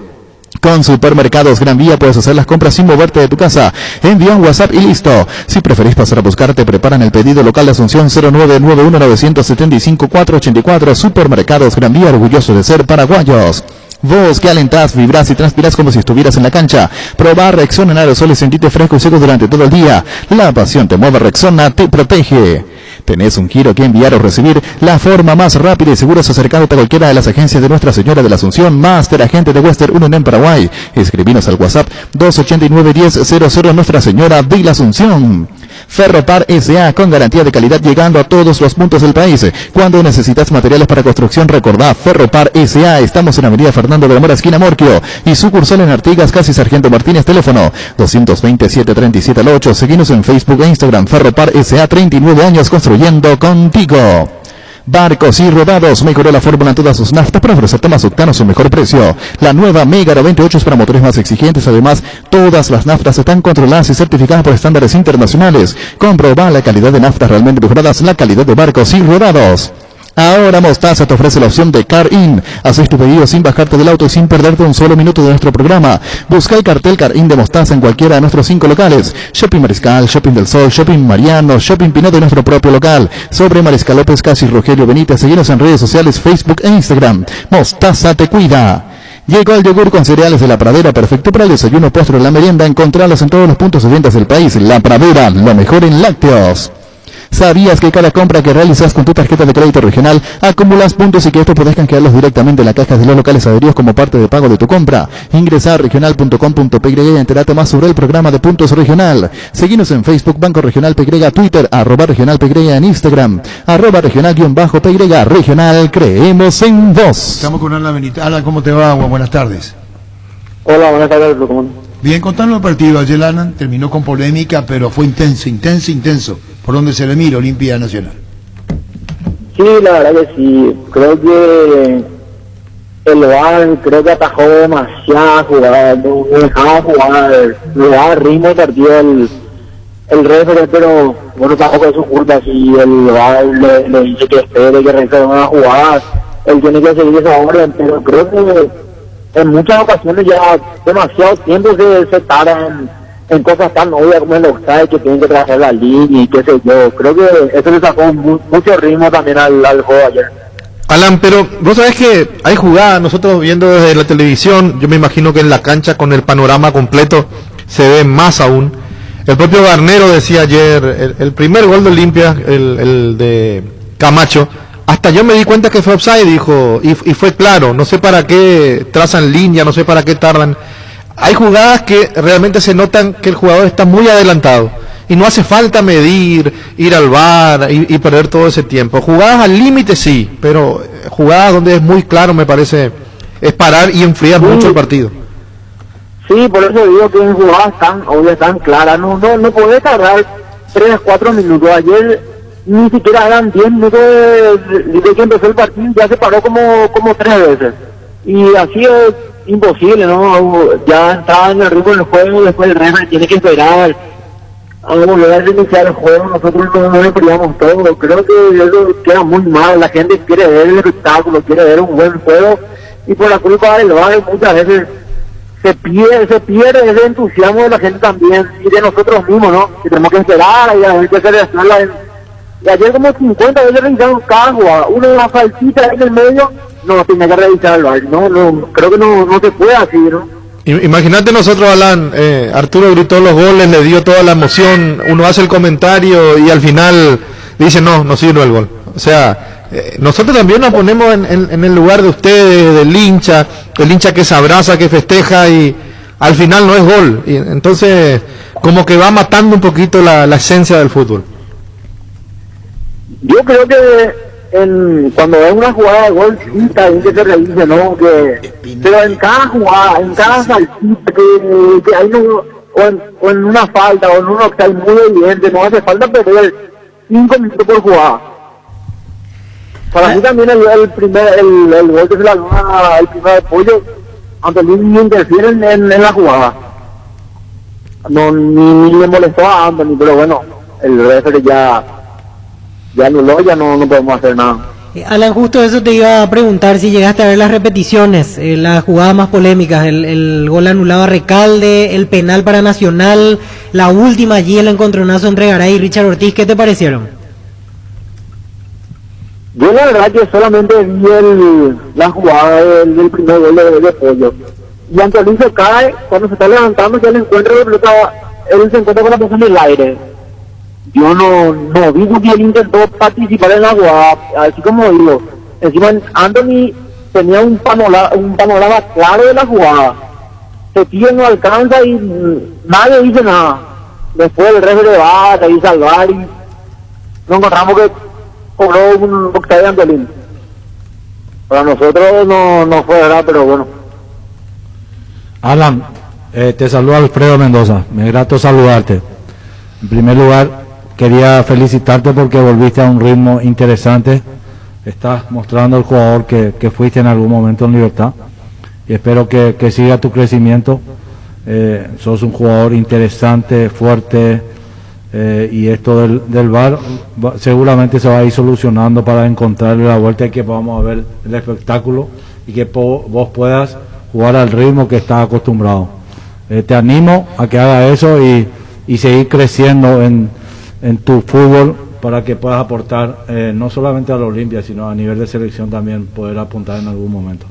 Speaker 10: Con Supermercados Gran Vía puedes hacer las compras sin moverte de tu casa. Envía un WhatsApp y listo. Si preferís pasar a buscar, te preparan el pedido local de Asunción 0991-975-484. Supermercados Gran Vía, orgulloso de ser paraguayos. Vos que alentás, vibrás y transpirás como si estuvieras en la cancha. Probá Rexona en aerosol y sentite fresco y seco durante todo el día. La pasión te mueve, Rexona te protege. ¿Tenés un giro que enviar o recibir? La forma más rápida y segura es acercándote a cualquiera de las agencias de Nuestra Señora de la Asunción, Máster Agente de Western Union en Paraguay. Escribinos al WhatsApp 289-1000 Nuestra Señora de la Asunción. Ferropar S.A. con garantía de calidad llegando a todos los puntos del país. Cuando necesitas materiales para construcción, recordá Ferropar S.A. Estamos en Avenida Fernando de la Mora, esquina Morquio, y sucursal en Artigas, casi Sargento Martínez, teléfono 227-37-8. Seguinos en Facebook e Instagram. Ferropar S.A. 39 años construyendo contigo. Barcos y Rodados mejoró la fórmula en todas sus naftas para ofrecerte más octanos a un mejor precio. La nueva Mega 98 es para motores más exigentes. Además, todas las naftas están controladas y certificadas por estándares internacionales. Comproba la calidad de naftas realmente mejoradas, la calidad de Barcos y Rodados. Ahora Mostaza te ofrece la opción de Car In. Haces tu pedido sin bajarte del auto y sin perderte un solo minuto de nuestro programa. Busca el cartel Car In de Mostaza en cualquiera de nuestros 5 locales. Shopping Mariscal, Shopping del Sol, Shopping Mariano, Shopping Pinot de nuestro propio local. Sobre Mariscal López, casi Rogelio Benítez. Seguinos en redes sociales, Facebook e Instagram. Mostaza te cuida. Llegó el yogur con cereales de La Pradera, perfecto para el desayuno, postre o la merienda. Encontralos en todos los puntos de ventas del país. La Pradera, lo mejor en lácteos. ¿Sabías que cada compra que realizas con tu tarjeta de crédito regional acumulas puntos y que estos podés canjearlos directamente en la caja de los locales adheridos como parte de pago de tu compra? Ingresa a regional.com.py y entérate más sobre el programa de puntos regional. Seguinos en Facebook, Banco Regional PY, Twitter, @Regional PY, en Instagram, @Regional_PY. Regional, creemos en vos.
Speaker 2: Estamos con Ana Benítez. Ana, ¿cómo te va? Buenas tardes.
Speaker 5: Hola, buenas tardes, ¿cómo?
Speaker 2: Bien, contanos el partido. Ayer Ana terminó con polémica, pero fue intenso. ¿Por dónde se le mira Olimpia Nacional?
Speaker 5: Sí, la verdad que sí. Creo que el VAR creo que atajó demasiado jugadas, no dejaba jugar, no daba ritmo al partido el referee, pero bueno, tampoco es su culpa. Si el VAR le dice que espere, que revise una jugada, él tiene que seguir esa orden, pero creo que en muchas ocasiones ya demasiado tiempo se tarda en cosas tan obvias como el offside, que tienen que trabajar la línea y qué sé yo. Creo que eso le sacó mucho ritmo también al juego ayer.
Speaker 8: Alan, pero vos sabés que hay jugadas, nosotros viendo desde la televisión, yo me imagino que en la cancha con el panorama completo se ve más aún. El propio Garnero decía ayer, el primer gol de Olimpia, el de Camacho, hasta yo me di cuenta que fue offside, dijo, y fue claro, no sé para qué trazan línea, no sé para qué tardan. Hay jugadas que realmente se notan que el jugador está muy adelantado y no hace falta medir, ir al VAR y perder todo ese tiempo. Jugadas al límite sí, pero jugadas donde es muy claro, me parece, es parar y enfriar mucho el partido.
Speaker 5: Sí, por eso digo que en jugadas tan obvias, tan claras, no podés tardar 3-4 minutos. Ayer ni siquiera eran 10 minutos de que empezó el partido, ya se paró como 3 veces. Y así es imposible, ¿no? Ya entraba en el ritmo del juego, después el referee tiene que esperar a volver a reiniciar el juego. Nosotros no le perdíamos todo. Creo que eso queda muy mal. La gente quiere ver el espectáculo, quiere ver un buen juego, y por la culpa del VAR muchas veces se pierde ese entusiasmo de la gente también, y de nosotros mismos, ¿no? Que tenemos que esperar y a ver qué se resuelva. Y ayer como 50 veces revisaron cada jugada, una faltita en el medio, no tiene que revisar el VAR. No, creo que no se puede así, ¿no?
Speaker 8: Imagínate nosotros, Alan, Arturo gritó los goles, le dio toda la emoción, uno hace el comentario y al final dice no sirve el gol. O sea, nosotros también nos ponemos en el lugar de ustedes, del hincha, el hincha que se abraza, que festeja y al final no es gol. Y entonces como que va matando un poquito la esencia del fútbol.
Speaker 5: Yo creo que cuando hay una jugada de gol, sí está bien que se revise, ¿no? Pero en cada jugada, en cada saltita que hay o en una falta o en uno que hay muy evidente, no hace falta perder 5 minutos por jugada. Para mí también el gol que se la da, el primer apoyo, Antolín interfiere en la jugada. No, ni le molestó a Anthony, pero bueno, el referee ya anuló, ya no podemos hacer nada.
Speaker 7: Alan, justo eso te iba a preguntar, si llegaste a ver las repeticiones, las jugadas más polémicas, el gol anulado a Recalde, el penal para Nacional, la última allí, el encontronazo entre Garay y Richard Ortiz, ¿qué te parecieron?
Speaker 5: Yo la verdad que solamente vi la jugada del primer gol de Pollo. Y Antolín se cae, cuando se está levantando, ya le encuentra la pelota, él se encuentra con la pelota en el aire. Yo no vi que él intentó participar en la jugada, así como digo. Encima Anthony tenía un panorama claro de la jugada. Se tira, no alcanza y nadie dice nada. Después el resto le va a ir salvar y nos encontramos que cobró un boxeo de Antolín. Para nosotros no fue verdad, pero bueno.
Speaker 4: Alan, te saluda Alfredo Mendoza, me grato saludarte. En primer lugar, quería felicitarte porque volviste a un ritmo interesante. Estás mostrando al jugador que fuiste en algún momento en Libertad. Y espero que siga tu crecimiento. Sos un jugador interesante, fuerte. Y esto del VAR seguramente se va a ir solucionando para encontrarle la vuelta y que podamos ver el espectáculo y que vos puedas jugar al ritmo que estás acostumbrado. Te animo a que haga eso y seguir creciendo en tu fútbol para que puedas aportar no solamente a la Olimpia, sino a nivel de selección también poder apuntar en algún momento.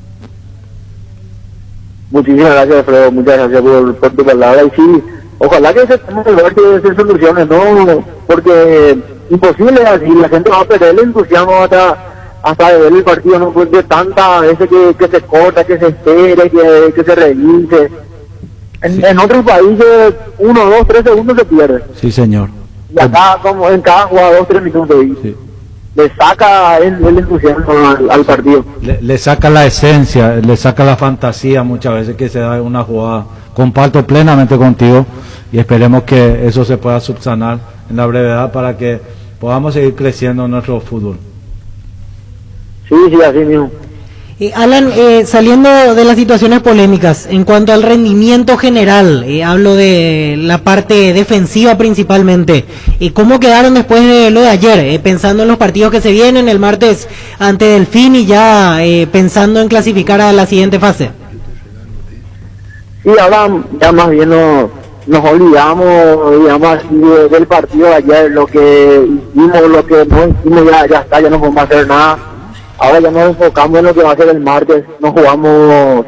Speaker 5: Muchísimas gracias, Alfredo, muchas gracias por tu palabra. Y sí, ojalá que se tenga el que se soluciones, ¿no? Porque imposible así, la gente va a perder el entusiasmo hasta de ver el partido, no pues de tanta veces que se corta, que se espere, que se revise. En otros países 1, 2, 3 segundos se pierde.
Speaker 4: Sí, señor.
Speaker 5: Y acá como en cada jugada 2, 3 minutos sí. Le saca el entusiasmo al partido.
Speaker 4: Le saca la esencia, le saca la fantasía muchas veces que se da una jugada. Comparto plenamente contigo y esperemos que eso se pueda subsanar en la brevedad para que podamos seguir creciendo en nuestro fútbol.
Speaker 5: Sí, así mismo.
Speaker 7: Alan, saliendo de las situaciones polémicas, en cuanto al rendimiento general, hablo de la parte defensiva principalmente, ¿cómo quedaron después de lo de ayer? Pensando en los partidos que se vienen el martes ante Delfín y ya pensando en clasificar a la siguiente fase.
Speaker 5: Sí, ahora ya más bien nos olvidamos, digamos así, del partido de ayer, lo que hicimos, lo que no hicimos, ya está, ya no podemos hacer nada. Ahora ya nos enfocamos en lo que va a ser el martes, nos jugamos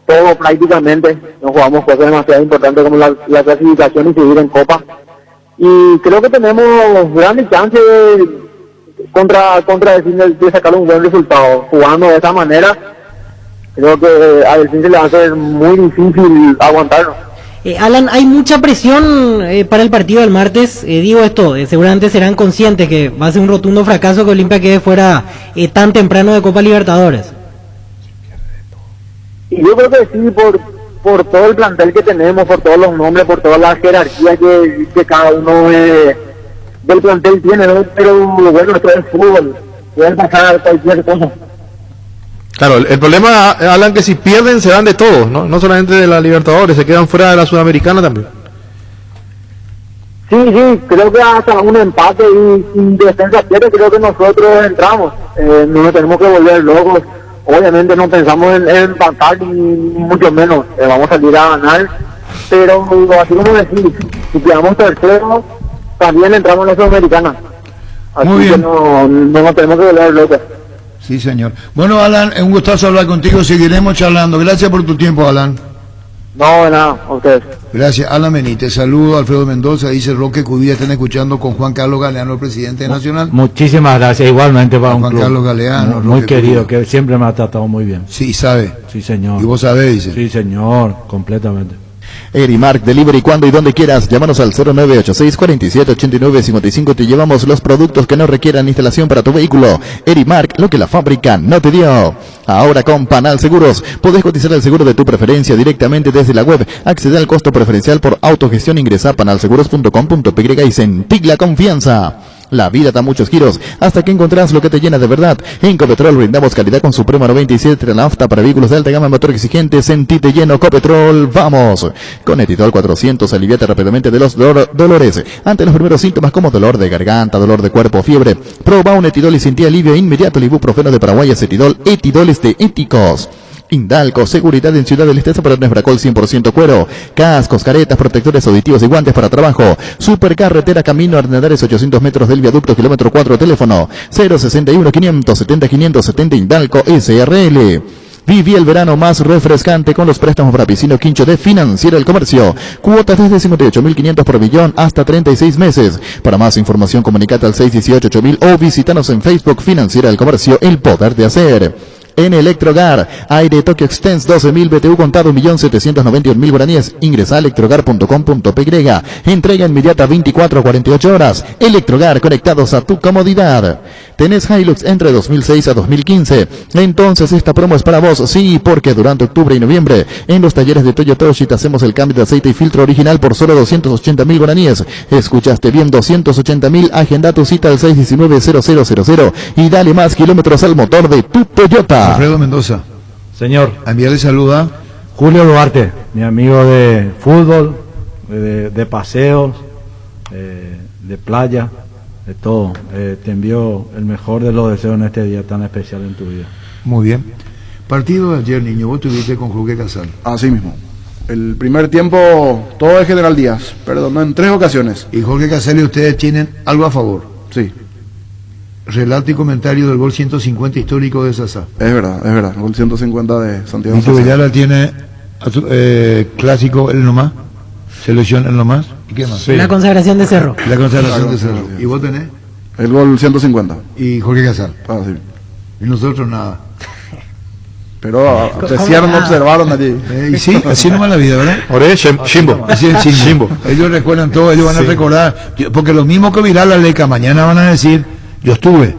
Speaker 5: todo prácticamente, nos jugamos cosas demasiado importantes como la clasificación y seguir en Copa. Y creo que tenemos grandes chances contra de sacar un buen resultado. Jugando de esa manera, creo que a Delfín se le va a hacer muy difícil aguantarlo.
Speaker 7: Alan, hay mucha presión para el partido del martes. Digo esto, seguramente serán conscientes que va a ser un rotundo fracaso que Olimpia quede fuera tan temprano de Copa Libertadores.
Speaker 5: Y yo creo que sí, por todo el plantel que tenemos, por todos los nombres, por toda la jerarquía que cada uno del plantel tiene, ¿no? Pero bueno, esto es fútbol, puede pasar cualquier cosa.
Speaker 8: Claro, el problema, Alan, que si pierden se dan de todos, no solamente de la Libertadores, se quedan fuera de la Sudamericana también.
Speaker 5: Sí, creo que hasta un empate y defensa pierde, creo que nosotros entramos. No nos tenemos que volver locos. Obviamente no pensamos en empatar ni mucho menos. Vamos a salir a ganar. Pero así como decir, si quedamos terceros, también entramos en la Sudamericana. Así
Speaker 2: Muy bien.
Speaker 5: que no nos tenemos que volver locos.
Speaker 2: Sí, señor. Bueno, Alan, es un gustazo hablar contigo. Seguiremos charlando. Gracias por tu tiempo, Alan.
Speaker 5: No, nada, a ustedes.
Speaker 2: Gracias, Alan Benítez. Saludo a Alfredo Mendoza. Dice Roque Cubilla, están escuchando con Juan Carlos Galeano, el presidente nacional.
Speaker 4: Muchísimas gracias, igualmente para un
Speaker 2: Juan
Speaker 4: club
Speaker 2: Carlos Galeano.
Speaker 4: muy
Speaker 2: Roque
Speaker 4: querido,
Speaker 2: Cubilla.
Speaker 4: que siempre me ha tratado muy bien.
Speaker 2: Sí, sabe.
Speaker 4: Sí, señor.
Speaker 2: Y vos sabés, dice.
Speaker 4: Sí, señor, completamente.
Speaker 10: Erimark Delivery cuando y donde quieras. Llámanos al 0986-4789-55. Te llevamos los productos que no requieran instalación para tu vehículo. Erimark, lo que la fábrica no te dio. Ahora con Panal Seguros. Podés cotizar el seguro de tu preferencia directamente desde la web. Accede al costo preferencial por autogestión. Ingresa a panalseguros.com.py y sentí la confianza. La vida da muchos giros hasta que encontrás lo que te llena de verdad. En Copetrol brindamos calidad con Suprema 97 de nafta para vehículos de alta gama, motor exigente. Sentite lleno, Copetrol, vamos. Con Etidol 400 aliviate rápidamente de los dolores ante los primeros síntomas como dolor de garganta, dolor de cuerpo, fiebre. Proba un Etidol y sentí alivio inmediato. El ibuprofeno de Paraguay es Etidol, Etidoles de Éticos. Indalco, seguridad en Ciudad del Este, zaparones Bracol 100% cuero, cascos, caretas, protectores auditivos y guantes para trabajo. Supercarretera Camino Arnadares, 800 metros del viaducto, kilómetro 4, teléfono 061 570 570 Indalco SRL. Viví el verano más refrescante con los préstamos para Piscino Quincho de Financiera del Comercio. Cuotas desde 58.500 por millón hasta 36 meses. Para más información, comunicate al 618-8000 o visítanos en Facebook Financiera del Comercio, el poder de hacer. En Electrogar, aire Tokyo Extens 12.000 BTU contado 1.791.000 guaraníes. Ingresa a electrogar.com.py. Entrega inmediata 24 a 48 horas. Electrogar, conectados a tu comodidad. ¿Tenés Hilux entre 2006 a 2015? Entonces esta promo es para vos, sí, porque durante octubre y noviembre en los talleres de Toyotoshi te hacemos el cambio de aceite y filtro original por solo 280.000 guaraníes. Escuchaste bien, 280.000. Agenda tu cita al 619-0000 y dale más kilómetros al motor de tu Toyota.
Speaker 2: Alfredo Mendoza.
Speaker 4: Señor.
Speaker 2: A enviarle saluda
Speaker 4: Julio Duarte, mi amigo de fútbol, de paseos, de playa, de todo. Te envío el mejor de los deseos en este día tan especial en tu vida.
Speaker 2: Muy bien. Partido de ayer, niño, vos estuviste con Jorge Casal.
Speaker 11: Así mismo. El primer tiempo, todo es General Díaz, perdón, en 3 ocasiones.
Speaker 2: Y Jorge Casal y ustedes tienen algo a favor.
Speaker 11: Sí.
Speaker 2: Relato y comentario del gol 150 histórico de Sasa.
Speaker 11: Es verdad, gol 150 de Santiago.
Speaker 2: ¿Y tu Villara tiene clásico él nomás? ¿Selección él nomás? ¿Y qué más?
Speaker 7: Sí. La consagración de Cerro.
Speaker 2: La consagración de Cerro. ¿Y vos tenés?
Speaker 11: El gol 150.
Speaker 2: ¿Y Jorge Casal?
Speaker 11: Ah, sí.
Speaker 2: Y nosotros nada.
Speaker 11: Pero apreciaron, observaron allí.
Speaker 2: Y sí, así nomás la vida, ¿verdad?
Speaker 8: Ore, Shimbo.
Speaker 2: Shimbo. Ellos recuerdan todo, ellos van a recordar. Porque lo mismo que Viral la Leca, mañana van a decir, yo estuve.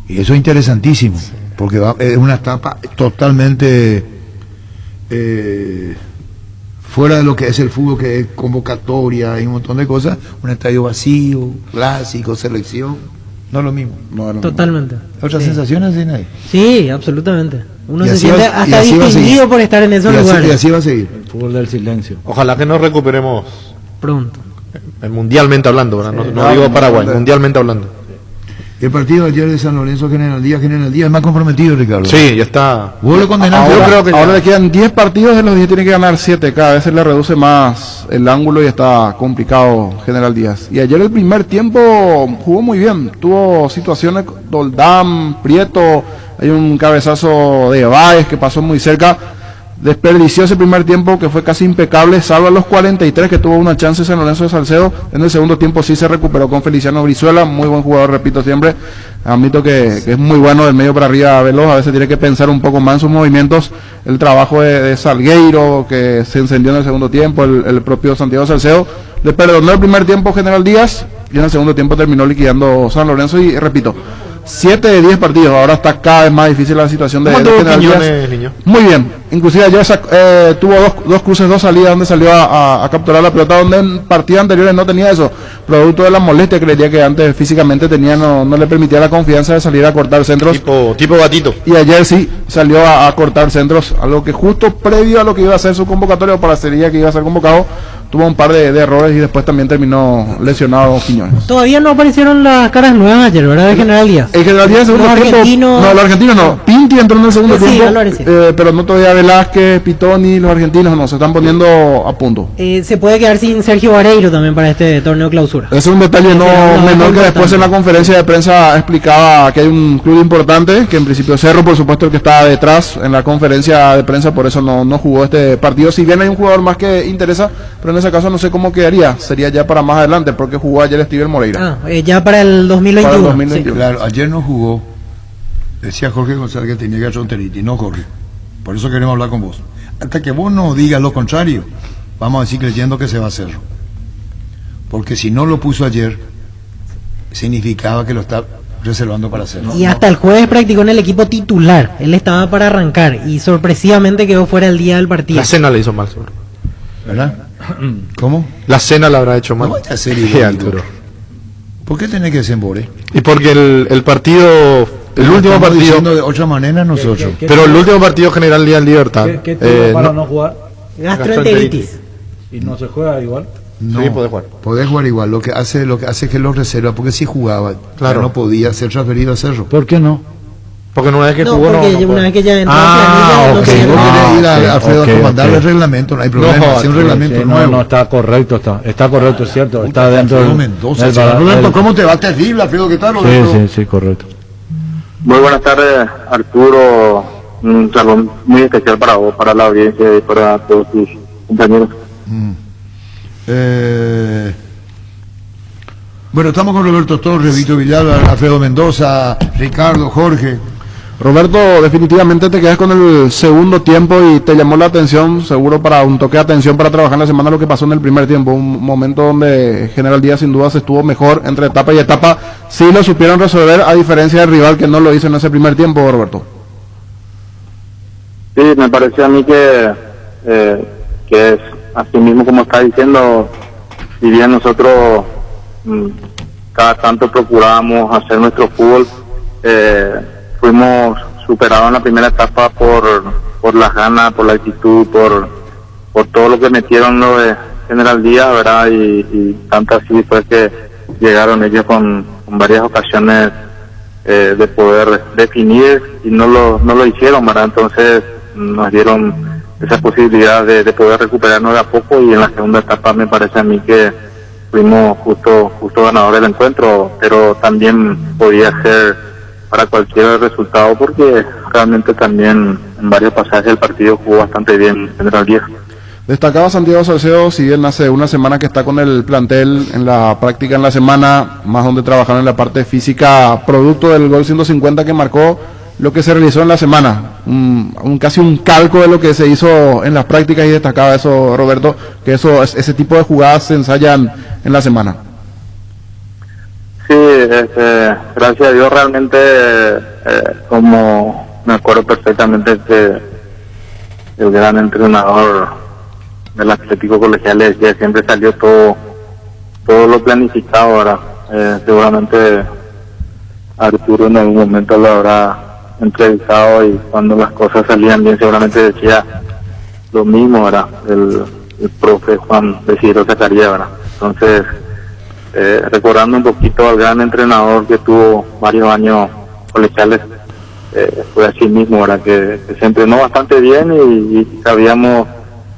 Speaker 2: Y eso es interesantísimo, porque es una etapa totalmente fuera de lo que es el fútbol, que es convocatoria y un montón de cosas. Un estadio vacío, clásico, selección. No es lo mismo.
Speaker 7: Totalmente.
Speaker 2: ¿Otras sensaciones tiene ahí?
Speaker 7: Sí, absolutamente. Uno
Speaker 2: Y
Speaker 7: se
Speaker 2: así
Speaker 7: siente
Speaker 2: va- y
Speaker 7: hasta
Speaker 2: así va a seguir.
Speaker 7: distinguido por estar en esos lugares.
Speaker 2: Y así va a seguir.
Speaker 4: El fútbol del silencio.
Speaker 8: Ojalá que nos recuperemos
Speaker 7: Pronto.
Speaker 8: mundialmente hablando, ¿verdad? No digo Paraguay, mundialmente hablando.
Speaker 2: El partido de ayer de San Lorenzo, General Díaz es más comprometido, Ricardo.
Speaker 8: Sí, ya está.
Speaker 2: ¿Vos lo condenaste?
Speaker 11: Ahora,
Speaker 8: Yo creo que ya.
Speaker 11: ahora le quedan 10 partidos, de los 10 tiene que ganar 7. Cada vez se le reduce más el ángulo y está complicado General Díaz. Y ayer el primer tiempo jugó muy bien. Tuvo situaciones, Doldán, Prieto, hay un cabezazo de Báez que pasó muy cerca. Desperdició ese primer tiempo que fue casi impecable, salvo a los 43 que tuvo una chance San Lorenzo de Salcedo. En el segundo tiempo sí se recuperó con Feliciano Brizuela, muy buen jugador, repito siempre. Admito que es muy bueno del medio para arriba veloz, a veces tiene que pensar un poco más en sus movimientos. El trabajo de Salgueiro, que se encendió en el segundo tiempo, el propio Santiago Salcedo. Le perdonó el primer tiempo General Díaz y en el segundo tiempo terminó liquidando San Lorenzo y repito, 7 de 10 partidos, ahora está cada vez más difícil la situación de General Díaz.
Speaker 8: Niño?
Speaker 11: Muy bien, inclusive ayer tuvo dos cruces, 2 salidas donde salió a capturar la pelota, donde en partidos anteriores no tenía eso, producto de la molestia que le decía que antes físicamente tenía, no le permitía la confianza de salir a cortar centros.
Speaker 8: Tipo gatito.
Speaker 11: Y ayer sí salió a cortar centros, algo que justo previo a lo que iba a ser su convocatoria o para sería que iba a ser convocado, tuvo un par de errores y después también terminó lesionado Quiñones.
Speaker 7: Todavía no aparecieron las caras nuevas ayer, ¿verdad? De General Díaz.
Speaker 11: El General Díaz en el segundo tiempo. No, los argentinos no. Pinti entró en el segundo
Speaker 7: Sí,
Speaker 11: tiempo.
Speaker 7: Álvarez, sí.
Speaker 11: Pero no todavía Velázquez, Pitoni, los argentinos no, se están poniendo a punto.
Speaker 7: Se puede quedar sin Sergio Vareiro también para este torneo clausura.
Speaker 11: Es un detalle no menor que después en la conferencia de prensa explicaba que hay un club importante, que en principio Cerro, por supuesto, el que está detrás en la conferencia de prensa, por eso no jugó este partido. Si bien hay un jugador más que interesa, pero en ese caso no sé cómo quedaría. Sería ya para más adelante, porque jugó ayer Steven Moreira.
Speaker 7: Ya para el 2021.
Speaker 11: Para el 2021.
Speaker 7: Sí.
Speaker 2: Claro, ayer no jugó. Decía Jorge González que tenía gastroenteritis, no Jorge. Por eso queremos hablar con vos. Hasta que vos no digas lo contrario, vamos a decir creyendo que se va a hacer. Porque si no lo puso ayer, significaba que lo está reservando para hacerlo.
Speaker 7: Y hasta el jueves practicó en el equipo titular. Él estaba para arrancar y sorpresivamente quedó fuera el día del partido.
Speaker 8: La cena le hizo mal, seguro.
Speaker 2: ¿Verdad? ¿Cómo?
Speaker 8: La cena la habrá hecho mal.
Speaker 2: No vaya a ser
Speaker 8: Qué
Speaker 2: irónico.
Speaker 8: Arturo.
Speaker 2: ¿Por qué tenés que ser Embore?
Speaker 8: Y porque el partido, el último partido,
Speaker 2: diciendo de otra manera nosotros.
Speaker 8: pero el último partido General Día en Libertad.
Speaker 4: ¿Qué tuvo para no jugar?
Speaker 7: Gastroenteritis.
Speaker 4: ¿Y no se juega igual?
Speaker 2: No,
Speaker 8: Sí, podés jugar.
Speaker 2: Podés jugar igual. Lo que hace es que lo reserva, porque si jugaba,
Speaker 8: Claro.
Speaker 2: ya no podía ser transferido a Cerro.
Speaker 4: ¿Por qué no?
Speaker 8: Porque una vez que
Speaker 7: No,
Speaker 8: jugó
Speaker 7: porque
Speaker 8: no
Speaker 7: una
Speaker 8: puede.
Speaker 7: vez que ya entró
Speaker 4: Ah,
Speaker 7: en
Speaker 4: ok.
Speaker 7: planilla,
Speaker 2: Vos
Speaker 7: no
Speaker 2: querés ir a
Speaker 4: ok,
Speaker 2: Alfredo
Speaker 4: ok,
Speaker 2: a comandarle
Speaker 4: ok.
Speaker 2: el reglamento, no hay problema,
Speaker 8: No,
Speaker 2: hace un reglamento
Speaker 4: Sí,
Speaker 2: nuevo.
Speaker 4: no, está correcto, está correcto, es cierto. Está dentro
Speaker 2: Alfredo
Speaker 4: del...
Speaker 2: Mendoza,
Speaker 4: del-
Speaker 2: señor Roberto,
Speaker 4: del-
Speaker 2: ¿cómo te va? Terrible, Alfredo, ¿qué tal, Roberto?
Speaker 4: Sí, correcto.
Speaker 5: Muy buenas tardes, Arturo. Un saludo muy especial para vos, para la audiencia y para todos tus compañeros.
Speaker 2: Bueno, estamos con Roberto Torres, Víctor Villalba, Alfredo Mendoza, Ricardo, Jorge.
Speaker 11: Roberto, definitivamente te quedas con el segundo tiempo y te llamó la atención, seguro para un toque de atención para trabajar en la semana, lo que pasó en el primer tiempo, un momento donde General Díaz sin duda se estuvo mejor entre etapa y etapa, sí lo supieron resolver a diferencia del rival que no lo hizo en ese primer tiempo, Roberto.
Speaker 5: Sí, me parece a mí que es así mismo como está diciendo, si bien nosotros cada tanto procurábamos hacer nuestro fútbol, fuimos superados en la primera etapa por las ganas, por la actitud, por todo lo que metieron lo de General Díaz, ¿verdad? Y tanto así fue que llegaron ellos con varias ocasiones de poder definir y no lo hicieron, ¿verdad? Entonces nos dieron esa posibilidad de poder recuperarnos de a poco, y en la segunda etapa me parece a mí que fuimos justo ganadores del encuentro, pero también podía ser para cualquier resultado, porque realmente también en varios pasajes del partido jugó bastante bien General Díaz.
Speaker 11: Destacaba Santiago Salcedo, si bien hace una semana que está con el plantel en la práctica en la semana, más donde trabajaron en la parte física, producto del gol 150 que marcó, lo que se realizó en la semana, casi un calco de lo que se hizo en las prácticas, y destacaba eso, Roberto, que ese tipo de jugadas se ensayan en la semana.
Speaker 5: Sí, gracias a Dios realmente, como me acuerdo perfectamente que el gran entrenador del Atlético Colegial le decía, siempre salió todo lo planificado, ¿verdad? Seguramente Arturo en algún momento lo habrá entrevistado, y cuando las cosas salían bien seguramente decía lo mismo, ¿verdad? El profe Juan Desidero Zacarías, ¿verdad? Entonces, recordando un poquito al gran entrenador que tuvo varios años colegiales, fue así mismo, ¿verdad? Que se entrenó bastante bien, y sabíamos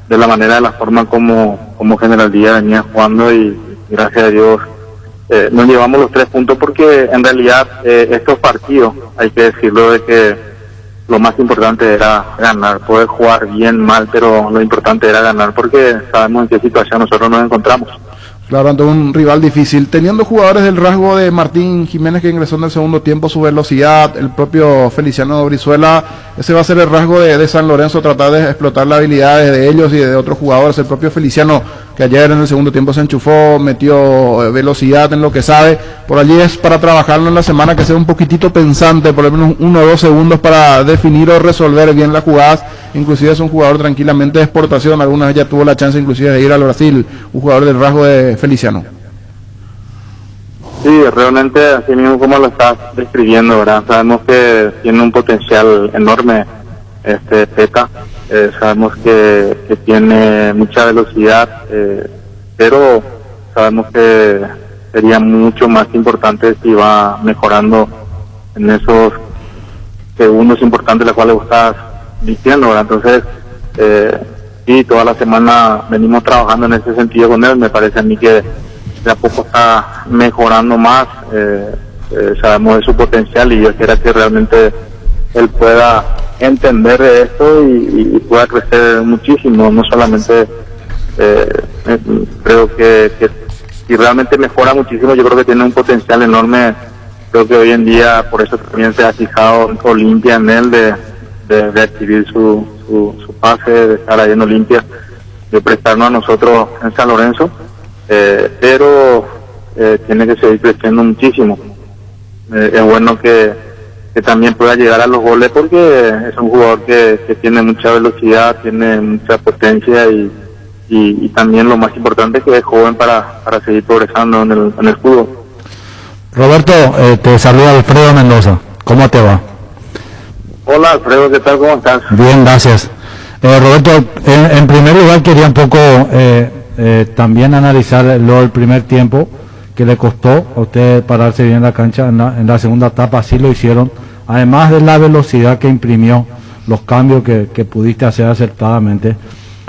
Speaker 5: de la manera, de la forma como General Díaz venía jugando, y gracias a Dios nos llevamos los 3 puntos, porque en realidad estos partidos, hay que decirlo, de que lo más importante era ganar, poder jugar bien, mal, pero lo importante era ganar, porque sabemos en qué situación nosotros nos encontramos.
Speaker 11: Claro, ante un rival difícil, teniendo jugadores del rasgo de Martín Jiménez, que ingresó en el segundo tiempo, su velocidad, el propio Feliciano Brizuela, ese va a ser el rasgo de San Lorenzo, tratar de explotar las habilidades de ellos y de otros jugadores. El propio Feliciano, que ayer en el segundo tiempo se enchufó, metió velocidad en lo que sabe, por allí es para trabajarlo en la semana, que sea un poquitito pensante, por lo menos 1 o 2 segundos para definir o resolver bien las jugadas. Inclusive es un jugador tranquilamente de exportación, algunas ya tuvo la chance inclusive de ir al Brasil, un jugador del rasgo de Feliciano.
Speaker 5: Sí, realmente así mismo como lo estás describiendo, ¿verdad? Sabemos que tiene un potencial enorme Peta, sabemos que tiene mucha velocidad, pero sabemos que sería mucho más importante si va mejorando en esos segundos importantes, los cuales vos estás diciendo, ¿verdad? Entonces, sí, toda la semana venimos trabajando en ese sentido con él. Me parece a mí que de a poco está mejorando más, sabemos de su potencial, y yo quiero que realmente él pueda entender de esto y pueda crecer muchísimo. No solamente creo que si realmente mejora muchísimo, yo creo que tiene un potencial enorme. Creo que hoy en día, por eso también se ha fijado Olimpia en él, de adquirir su pase, de estar ahí en Olimpia, de prestarnos a nosotros en San Lorenzo, pero tiene que seguir creciendo muchísimo. Es bueno que también pueda llegar a los goles, porque es un jugador que tiene mucha velocidad, tiene mucha potencia, y también lo más importante, que es joven para seguir progresando en el fútbol.
Speaker 4: Roberto, te saluda Alfredo Mendoza. ¿Cómo te va?
Speaker 5: Hola Alfredo, ¿qué tal? ¿Cómo estás?
Speaker 4: Bien, gracias. Roberto, en primer lugar quería un poco también analizar lo del primer tiempo que le costó a usted pararse bien en la cancha. En la segunda etapa sí lo hicieron, además de la velocidad que imprimió, los cambios que pudiste hacer acertadamente.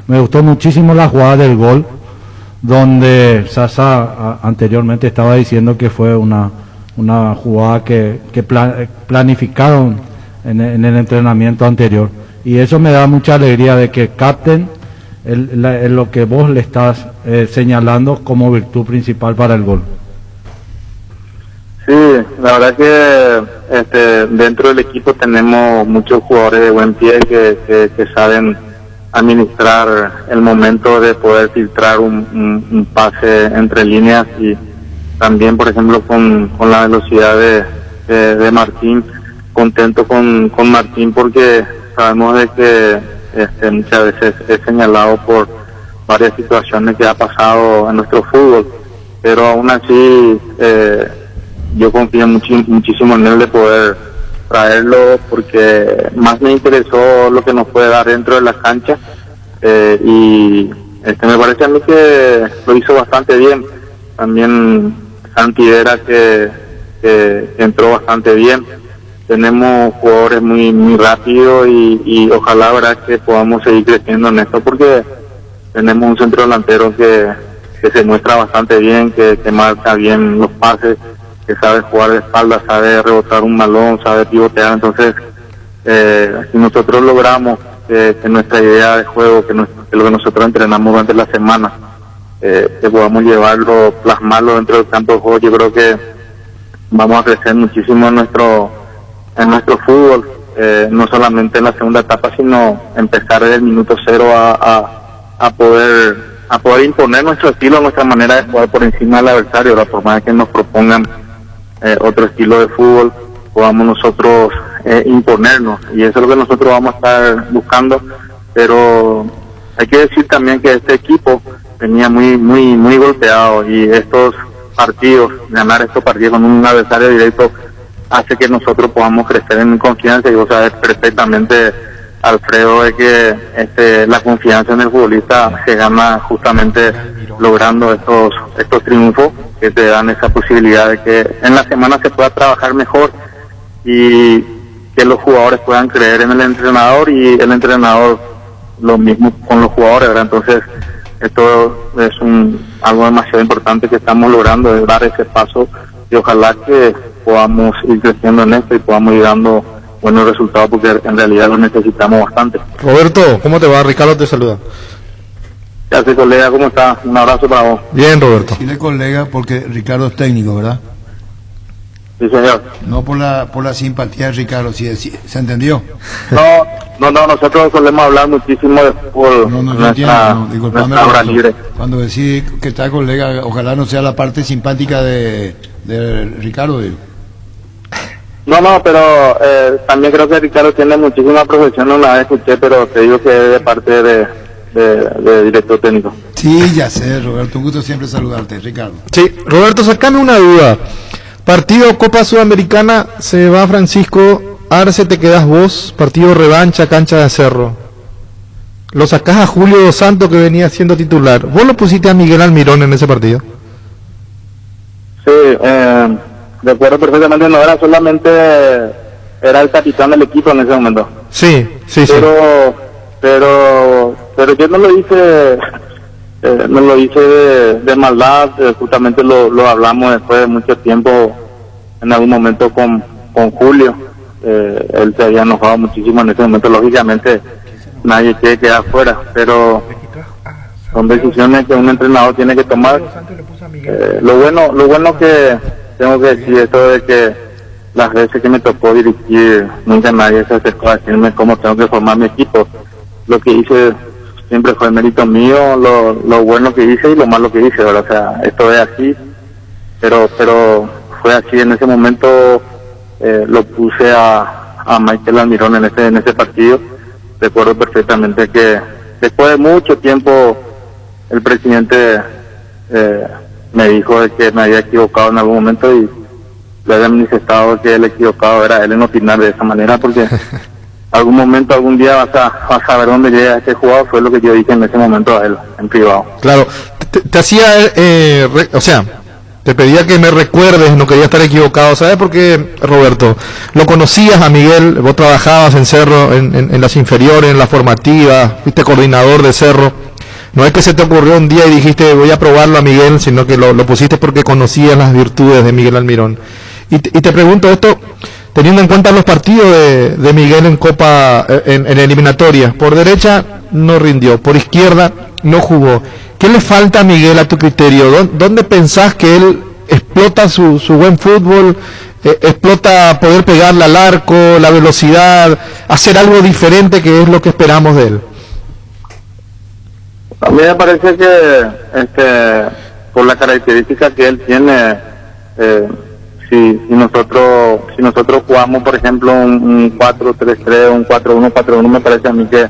Speaker 4: Me gustó muchísimo la jugada del gol, donde Sasa anteriormente estaba diciendo que fue una jugada que planificaron en el entrenamiento anterior, y eso me da mucha alegría de que capten lo que vos le estás señalando como virtud principal para el gol.
Speaker 5: Sí, la verdad que dentro del equipo tenemos muchos jugadores de buen pie que saben administrar el momento de poder filtrar un pase entre líneas, y también, por ejemplo, con la velocidad de Martín. Contento con Martín porque sabemos de que muchas veces es señalado por varias situaciones que ha pasado en nuestro fútbol, pero aún así yo confío muchísimo en él de poder traerlo, porque más me interesó lo que nos puede dar dentro de la cancha, y me parece a mí que lo hizo bastante bien. También Santi Vera que entró bastante bien. Tenemos jugadores muy rápidos y ojalá, verdad, que podamos seguir creciendo en esto, porque tenemos un centro delantero que se muestra bastante bien, que marca bien los pases, que sabe jugar de espalda, sabe rebotar un balón, sabe pivotear. Entonces, si nosotros logramos que nuestra idea de juego, que lo que nosotros entrenamos durante la semana, que podamos llevarlo, plasmarlo dentro del campo de juego, yo creo que vamos a crecer muchísimo en nuestro fútbol, no solamente en la segunda etapa, sino empezar desde el minuto cero a poder imponer nuestro estilo, nuestra manera de jugar por encima del adversario, por más que nos propongan otro estilo de fútbol, podamos nosotros imponernos, y eso es lo que nosotros vamos a estar buscando. Pero hay que decir también que este equipo venía muy golpeado, y estos partidos, ganar estos partidos con un adversario directo, hace que nosotros podamos crecer en confianza. Y vos sabés perfectamente, Alfredo, de que la confianza en el futbolista se gana justamente logrando estos triunfos que te dan esa posibilidad de que en la semana se pueda trabajar mejor y que los jugadores puedan creer en el entrenador, y el entrenador lo mismo con los jugadores, ¿verdad? Entonces esto es algo demasiado importante que estamos logrando, de dar ese paso, y ojalá que podamos ir creciendo en esto y podamos ir dando buenos resultados, porque en realidad lo necesitamos bastante.
Speaker 8: Roberto, ¿cómo te va? Ricardo te saluda.
Speaker 5: ¿Qué hace, colega? ¿Cómo estás? Un abrazo para vos.
Speaker 8: Bien, Roberto.
Speaker 2: Dile colega porque Ricardo es técnico, ¿verdad?
Speaker 5: Sí, señor.
Speaker 2: No por la simpatía de Ricardo, ¿se entendió?
Speaker 5: No, nosotros solemos hablar muchísimo de fútbol. Nuestra hora libre.
Speaker 2: Cuando decís que está colega, ojalá no sea la parte simpática de Ricardo.
Speaker 5: No, pero también creo que Ricardo tiene muchísima profesión, no la escuché, pero te digo que es de parte de director técnico.
Speaker 2: Sí, ya sé, Roberto, un gusto siempre saludarte, Ricardo.
Speaker 8: Sí, Roberto, sacame una duda. Partido Copa Sudamericana, se va Francisco Arce, te quedas vos, partido revancha, cancha de Cerro. Lo sacás a Julio Dos Santos, que venía siendo titular. ¿Vos lo pusiste a Miguel Almirón en ese partido?
Speaker 5: Sí, recuerdo perfectamente, no era solamente, era el capitán del equipo en ese momento.
Speaker 8: Sí.
Speaker 5: Pero yo no lo hice, de maldad, justamente lo hablamos después de mucho tiempo, en algún momento con Julio. Él se había enojado muchísimo en ese momento, lógicamente nadie quiere quedar fuera, pero son decisiones que un entrenador tiene que tomar. Lo bueno que tengo que decir, esto de que las veces que me tocó dirigir, nunca nadie se acercó a decirme cómo tengo que formar mi equipo. Lo que hice siempre fue mérito mío, lo bueno que hice y lo malo que hice, ¿verdad? O sea, esto es así, pero fue así. En ese momento lo puse a Michael Almirón en ese partido. Recuerdo perfectamente que después de mucho tiempo el presidente me dijo de que me había equivocado en algún momento, y le había manifestado que el equivocado era él en opinar de esa manera, porque algún momento, algún día vas a ver dónde llega este jugador. Fue lo que yo dije en ese momento a él, en privado.
Speaker 8: Claro, te hacía, o sea, te pedía que me recuerdes, no quería estar equivocado. ¿Sabes por qué, Roberto? Lo conocías a Miguel, vos trabajabas en Cerro, en las inferiores, en la formativa, fuiste coordinador de Cerro. No es que se te ocurrió un día y dijiste voy a probarlo a Miguel, sino que lo pusiste porque conocías las virtudes de Miguel Almirón. Y te pregunto esto, teniendo en cuenta los partidos de Miguel en Copa, en eliminatoria. Por derecha no rindió, por izquierda no jugó. ¿Qué le falta a Miguel a tu criterio? ¿Dónde pensás que él explota su buen fútbol, explota poder pegarle al arco, la velocidad, hacer algo diferente que es lo que esperamos de él?
Speaker 5: A mí me parece que por la característica que él tiene, si nosotros jugamos, por ejemplo, un 4-3-3, un 4-1-4-1, me parece a mí que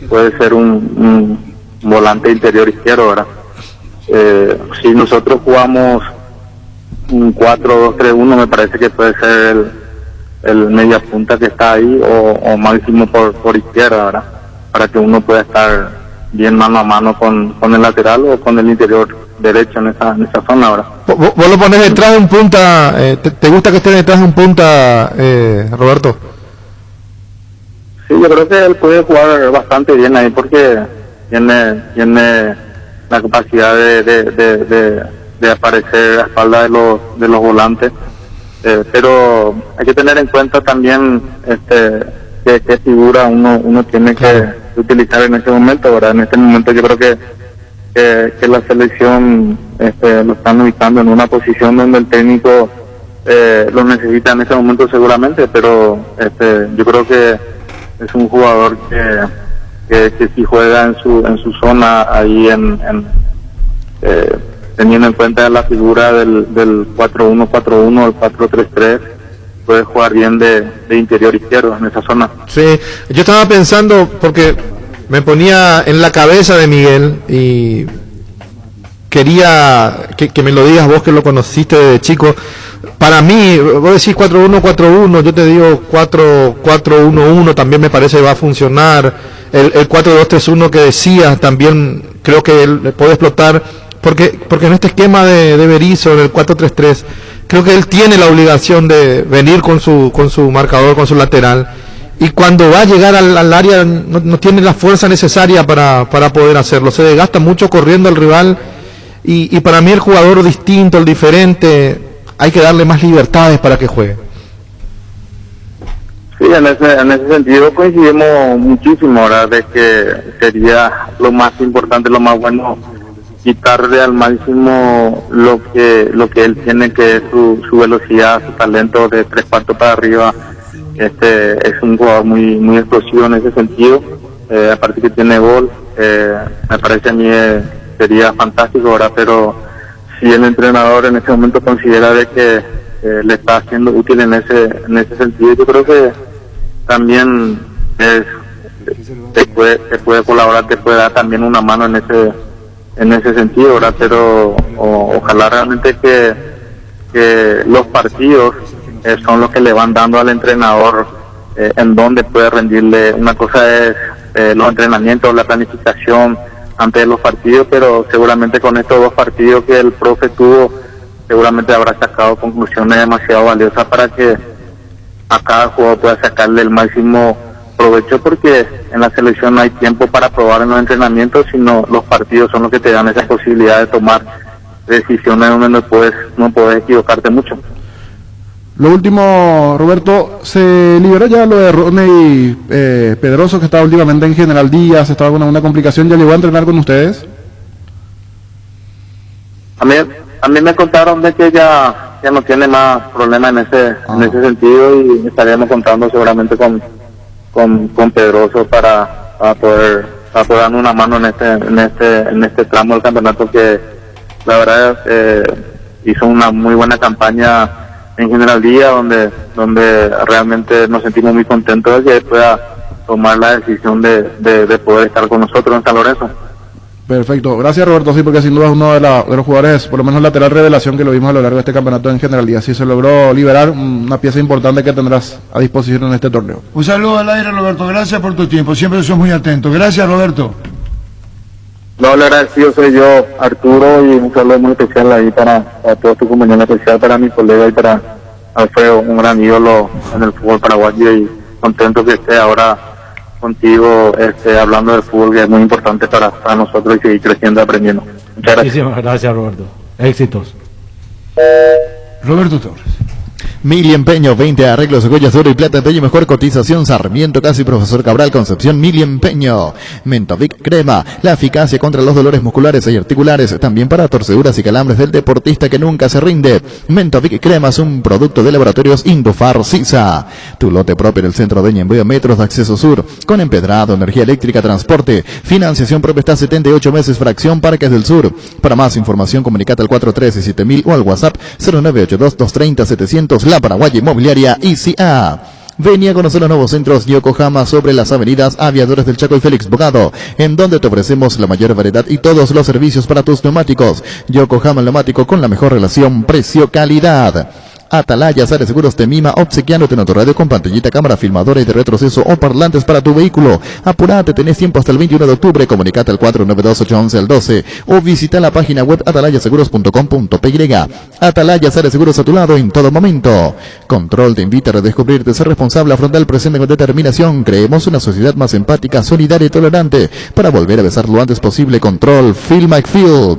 Speaker 5: puede ser un volante interior izquierdo, ¿verdad? Si nosotros jugamos un 4-2-3-1, me parece que puede ser el media punta que está ahí, o máximo por izquierda, ¿verdad? Para que uno pueda estar bien mano a mano con el lateral o con el interior derecho en esa zona, ¿verdad?
Speaker 8: ¿Vos lo pones detrás de un punta? ¿Te gusta que esté detrás de un punta, Roberto?
Speaker 5: Sí, yo creo que él puede jugar bastante bien ahí porque tiene la capacidad de aparecer a espalda de los volantes, pero hay que tener en cuenta también qué figura uno tiene que utilizar en ese momento, ¿verdad? En este momento yo creo que la selección lo están ubicando en una posición donde el técnico lo necesita en ese momento seguramente, pero yo creo que es un jugador que si juega en su zona ahí teniendo en cuenta la figura del 4-1-4-1, el 4-3-3, puede jugar bien de interior izquierdo en esa zona.
Speaker 8: Sí, yo estaba pensando, porque me ponía en la cabeza de Miguel y quería que me lo digas vos, que lo conociste desde chico. Para mí, vos decís 4-1-4-1, yo te digo 4-4-1-1, también me parece que va a funcionar. El 4-2-3-1 que decías también creo que él puede explotar, porque en este esquema de Berizzo, en el 4-3-3, creo que él tiene la obligación de venir con su marcador, con su lateral, y cuando va a llegar al área no tiene la fuerza necesaria para poder hacerlo, se desgasta mucho corriendo al rival, y para mí el jugador distinto, el diferente, hay que darle más libertades para que juegue.
Speaker 5: Sí, en ese sentido coincidimos muchísimo, ¿verdad? De que sería lo más importante, lo más bueno, quitarle al máximo lo que él tiene, que es su velocidad, su talento de 3/4 para arriba. Es un jugador muy explosivo en ese sentido, aparte que tiene gol, me parece a mí sería fantástico, ¿verdad? Pero si el entrenador en ese momento considera de que le está haciendo útil en ese sentido, yo creo que también te puede colaborar, te puede dar también una mano en ese sentido, ¿verdad? Pero ojalá realmente que los partidos son los que le van dando al entrenador en dónde puede rendirle. Una cosa es los entrenamientos, la planificación antes de los partidos, pero seguramente con estos 2 partidos que el profe tuvo, seguramente habrá sacado conclusiones demasiado valiosas para que a cada jugador pueda sacarle el máximo provecho, porque en la selección no hay tiempo para probar en los entrenamientos, sino los partidos son los que te dan esa posibilidad de tomar decisiones donde no puedes equivocarte mucho.
Speaker 11: Lo último, Roberto, se liberó ya lo de Rodney Pedroso, que estaba últimamente en General Díaz, estaba con una complicación, ¿ya llegó a entrenar con ustedes?
Speaker 5: A mí me contaron de que ya no tiene más problemas en ese sentido, y estaremos contando seguramente con Pedroso para poder darnos una mano en este tramo del campeonato, que la verdad hizo una muy buena campaña en General Díaz, donde realmente nos sentimos muy contentos de que pueda tomar la decisión de poder estar con nosotros en San Lorenzo.
Speaker 11: Perfecto, gracias Roberto, sí, porque sin duda es uno de los jugadores, por lo menos lateral revelación que lo vimos a lo largo de este campeonato en general, y así se logró liberar una pieza importante que tendrás a disposición en este torneo.
Speaker 2: Un saludo al aire, Roberto, gracias por tu tiempo, siempre sos muy atento. Gracias, Roberto.
Speaker 5: No, le agradecido soy yo, Arturo, y un saludo muy especial ahí para todos tus compañeros, especial para mi colega y para Alfredo, un gran ídolo en el fútbol paraguayo, y contento que esté ahora contigo hablando del fútbol, que es muy importante para nosotros, y seguir creciendo y aprendiendo. Muchas gracias.
Speaker 4: Muchísimas gracias, Roberto. Éxitos.
Speaker 2: Roberto Torres.
Speaker 10: Mili Empeño, 20 arreglos, joyas de oro y plata, empeño, mejor cotización, Sarmiento, casi Profesor Cabral, Concepción. Mili Empeño. Mentovic Crema, la eficacia contra los dolores musculares y articulares, también para torceduras y calambres del deportista que nunca se rinde. Mentovic Crema es un producto de laboratorios Indofar Sisa. Tu lote propio en el centro de Ñembueo, metros de acceso sur, con empedrado, energía eléctrica, transporte, financiación propia hasta 78 meses, fracción Parques del Sur. Para más información, comunicate al 413-7000 o al WhatsApp 0982-230-700. La Paraguaya Inmobiliaria ICA. Venía a conocer los nuevos centros Yokohama sobre las avenidas Aviadores del Chaco y Félix Bogado, en donde te ofrecemos la mayor variedad y todos los servicios para tus neumáticos. Yokohama Neumático, con la mejor relación precio-calidad. Atalaya Sare Seguros te mima obsequiándote en autorradio con pantallita, cámara, filmadora y de retroceso o parlantes para tu vehículo. Apurate, tenés tiempo hasta el 21 de octubre. Comunicate al 492-811-12 o visita la página web atalayaseguros.com.py. Atalaya Sare Seguros, a tu lado en todo momento. Control te invita a redescubrirte, ser responsable, afrontar el presente con determinación. Creemos una sociedad más empática, solidaria y tolerante para volver a besar lo antes posible. Control, Phil McPhil.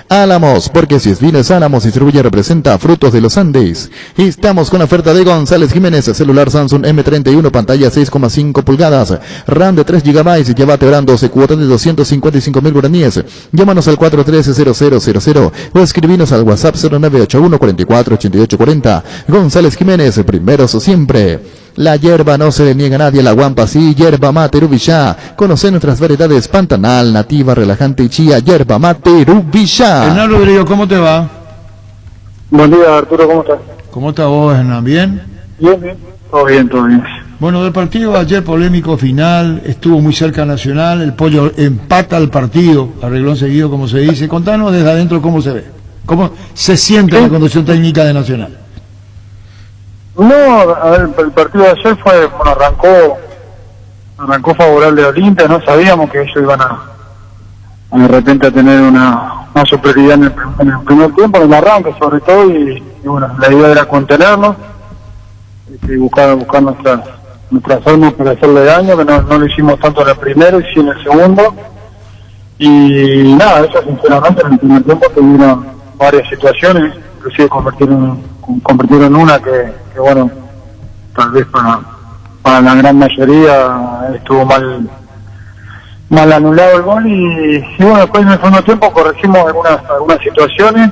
Speaker 10: Álamos, porque si es Vines Álamos, distribuye y representa Frutos de los Andes. Estamos con la oferta de González Jiménez, celular Samsung M31, pantalla 6,5 pulgadas, RAM de 3 GB, llévate ahora 12 cuotas de 255.000 guaraníes. Llámanos al 413-0000 o escribinos al WhatsApp 0981 44 88 40. González Jiménez, primeros siempre. La hierba no se le niega a nadie, la guampa sí, yerba mate Rubillá. Conoce nuestras variedades: Pantanal, Nativa, Relajante y Chía, yerba mate Rubillá.
Speaker 2: Hernán Rodrigo, ¿cómo te va?
Speaker 5: Buen día, Arturo, ¿cómo estás?
Speaker 2: ¿Cómo está vos, Hernán? ¿Bien?
Speaker 5: Bien. Todo bien, todo bien.
Speaker 2: Bueno, del partido ayer, polémico final, estuvo muy cerca Nacional, el Pollo empata el partido, arreglón seguido, como se dice. Contanos desde adentro cómo se ve, cómo se siente la conducción técnica de Nacional.
Speaker 5: No, a ver, el partido de ayer fue, bueno, arrancó favorable a Olimpia, no sabíamos que ellos iban a de repente a tener una superioridad en el primer tiempo, en el arranque sobre todo, y bueno, la idea era contenernos y buscar nuestras armas para hacerle daño, que no lo hicimos tanto en el primero y sí en el segundo, y nada, eso sinceramente en el primer tiempo tuvieron varias situaciones, inclusive convirtieron una que bueno, tal vez para la gran mayoría estuvo mal anulado el gol, y bueno, después en el segundo tiempo corregimos algunas situaciones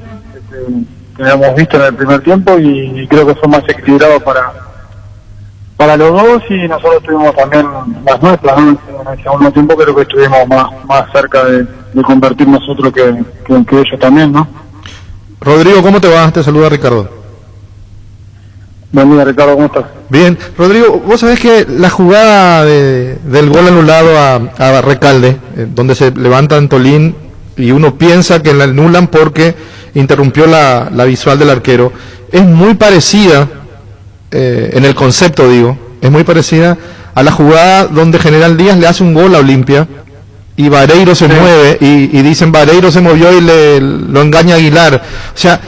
Speaker 5: que habíamos visto en el primer tiempo, y creo que fue más equilibrado para los dos, y nosotros tuvimos también las nuestras, ¿no? En el segundo tiempo creo que estuvimos más cerca de convertir nosotros que ellos también, ¿no?
Speaker 8: Rodrigo, ¿cómo te va? Te saluda Ricardo.
Speaker 5: Buen día, Ricardo, ¿cómo estás?
Speaker 8: Bien, Rodrigo, vos sabés que la jugada del gol anulado a Recalde, donde se levanta Antolín y uno piensa que la anulan porque interrumpió la visual del arquero, es muy parecida, en el concepto digo, es muy parecida a la jugada donde General Díaz le hace un gol a Olimpia y Vareiro se mueve y dicen Vareiro se movió y lo engaña Aguilar. O sea,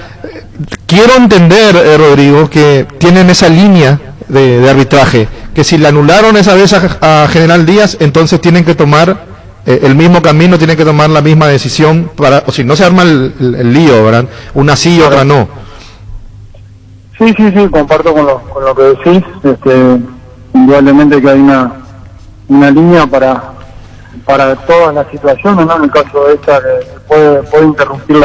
Speaker 8: quiero entender, Rodrigo, que tienen esa línea de arbitraje, que si le anularon esa vez a General Díaz, entonces tienen que tomar el mismo camino, tienen que tomar la misma decisión, o si no se arma el lío, ¿verdad? Una sí y otra no.
Speaker 5: Sí, comparto con lo que decís, indudablemente que hay una línea para todas las situaciones, ¿no? En el caso de esta, que puede interrumpir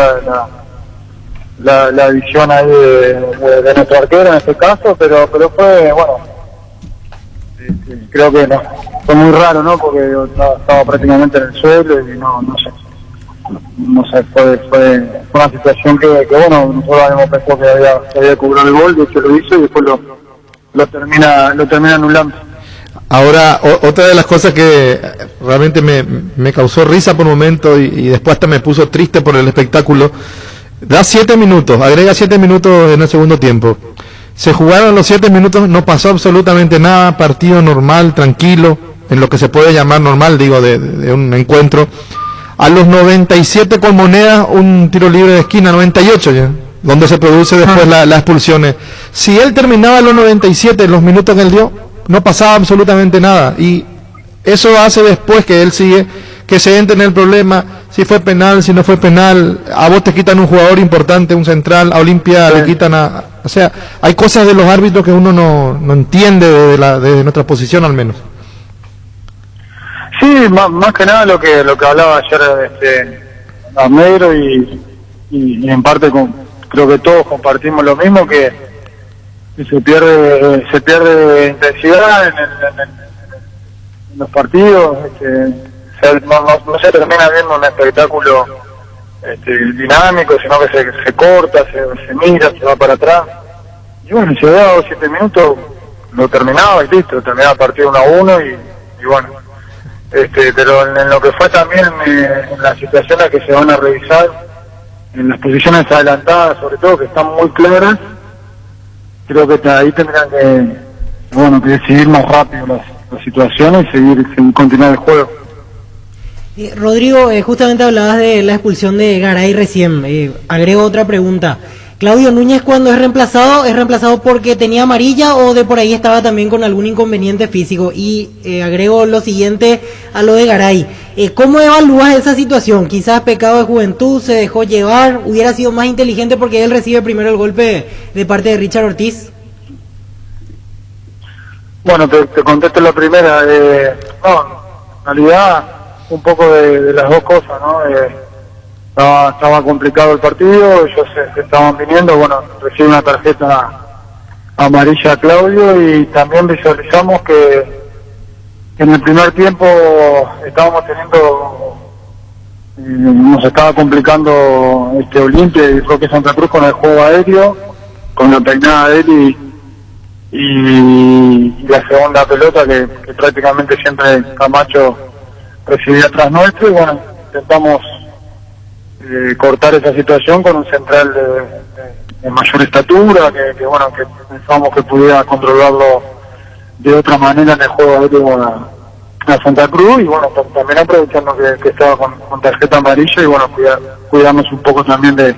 Speaker 5: la visión ahí de nuestro arquero en este caso, pero fue, bueno, creo que no, fue muy raro, ¿no? Porque yo estaba prácticamente en el suelo y no sé, fue una situación que bueno, nosotros habíamos pensado que había cobrado el gol, de hecho lo hizo y después lo termina anulando.
Speaker 8: Ahora, otra de las cosas que realmente me causó risa por un momento y después hasta me puso triste por el espectáculo, da 7 minutos, agrega 7 minutos en el segundo tiempo. Se jugaron los 7 minutos, no pasó absolutamente nada, partido normal, tranquilo, en lo que se puede llamar normal, digo, de un encuentro. A los 97 con moneda, un tiro libre de esquina, 98 ya, donde se produce después las expulsiones. Si él terminaba a los 97, los minutos que él dio, no pasaba absolutamente nada. Y eso hace después que él sigue, que se entre en el problema, si fue penal, si no fue penal. A vos te quitan un jugador importante, un central, a Olimpia le quitan a... O sea, hay cosas de los árbitros que uno no entiende desde nuestra posición al menos.
Speaker 5: Sí, más que nada lo que hablaba ayer Armero y en parte creo que todos compartimos lo mismo, que se pierde intensidad en los partidos, no se termina viendo un espectáculo dinámico, sino que se corta, se mira, se va para atrás. Y bueno, se da 7 minutos, lo terminaba y listo, terminaba el partido 1-1 y bueno. Pero en lo que fue también en las situaciones que se van a revisar, en las posiciones adelantadas sobre todo, que están muy claras, creo que ahí tendrán que decidir más rápido las situaciones y continuar el juego.
Speaker 7: Rodrigo, justamente hablabas de la expulsión de Garay recién. Agrego otra pregunta. Claudio Núñez, cuando es reemplazado porque tenía amarilla o de por ahí estaba también con algún inconveniente físico. Y agrego lo siguiente a lo de Garay. ¿Cómo evalúas esa situación? Quizás pecado de juventud, se dejó llevar, hubiera sido más inteligente porque él recibe primero el golpe de parte de Richard Ortiz.
Speaker 5: Bueno, te contesto la primera. En realidad, un poco de las dos cosas, ¿no? Estaba complicado el partido, ellos se estaban viniendo, bueno, recibe una tarjeta amarilla a Claudio y también visualizamos que en el primer tiempo estábamos nos estaba complicando Olimpia y Roque Santa Cruz con el juego aéreo, con la peinada de él y la segunda pelota que prácticamente siempre Camacho recibía atrás nuestro y bueno, intentamos cortar esa situación con un central de mayor estatura, que pensábamos que pudiera controlarlo de otra manera en el juego aéreo a Santa Cruz y bueno, también aprovechando que estaba con tarjeta amarilla y bueno, cuidamos un poco también de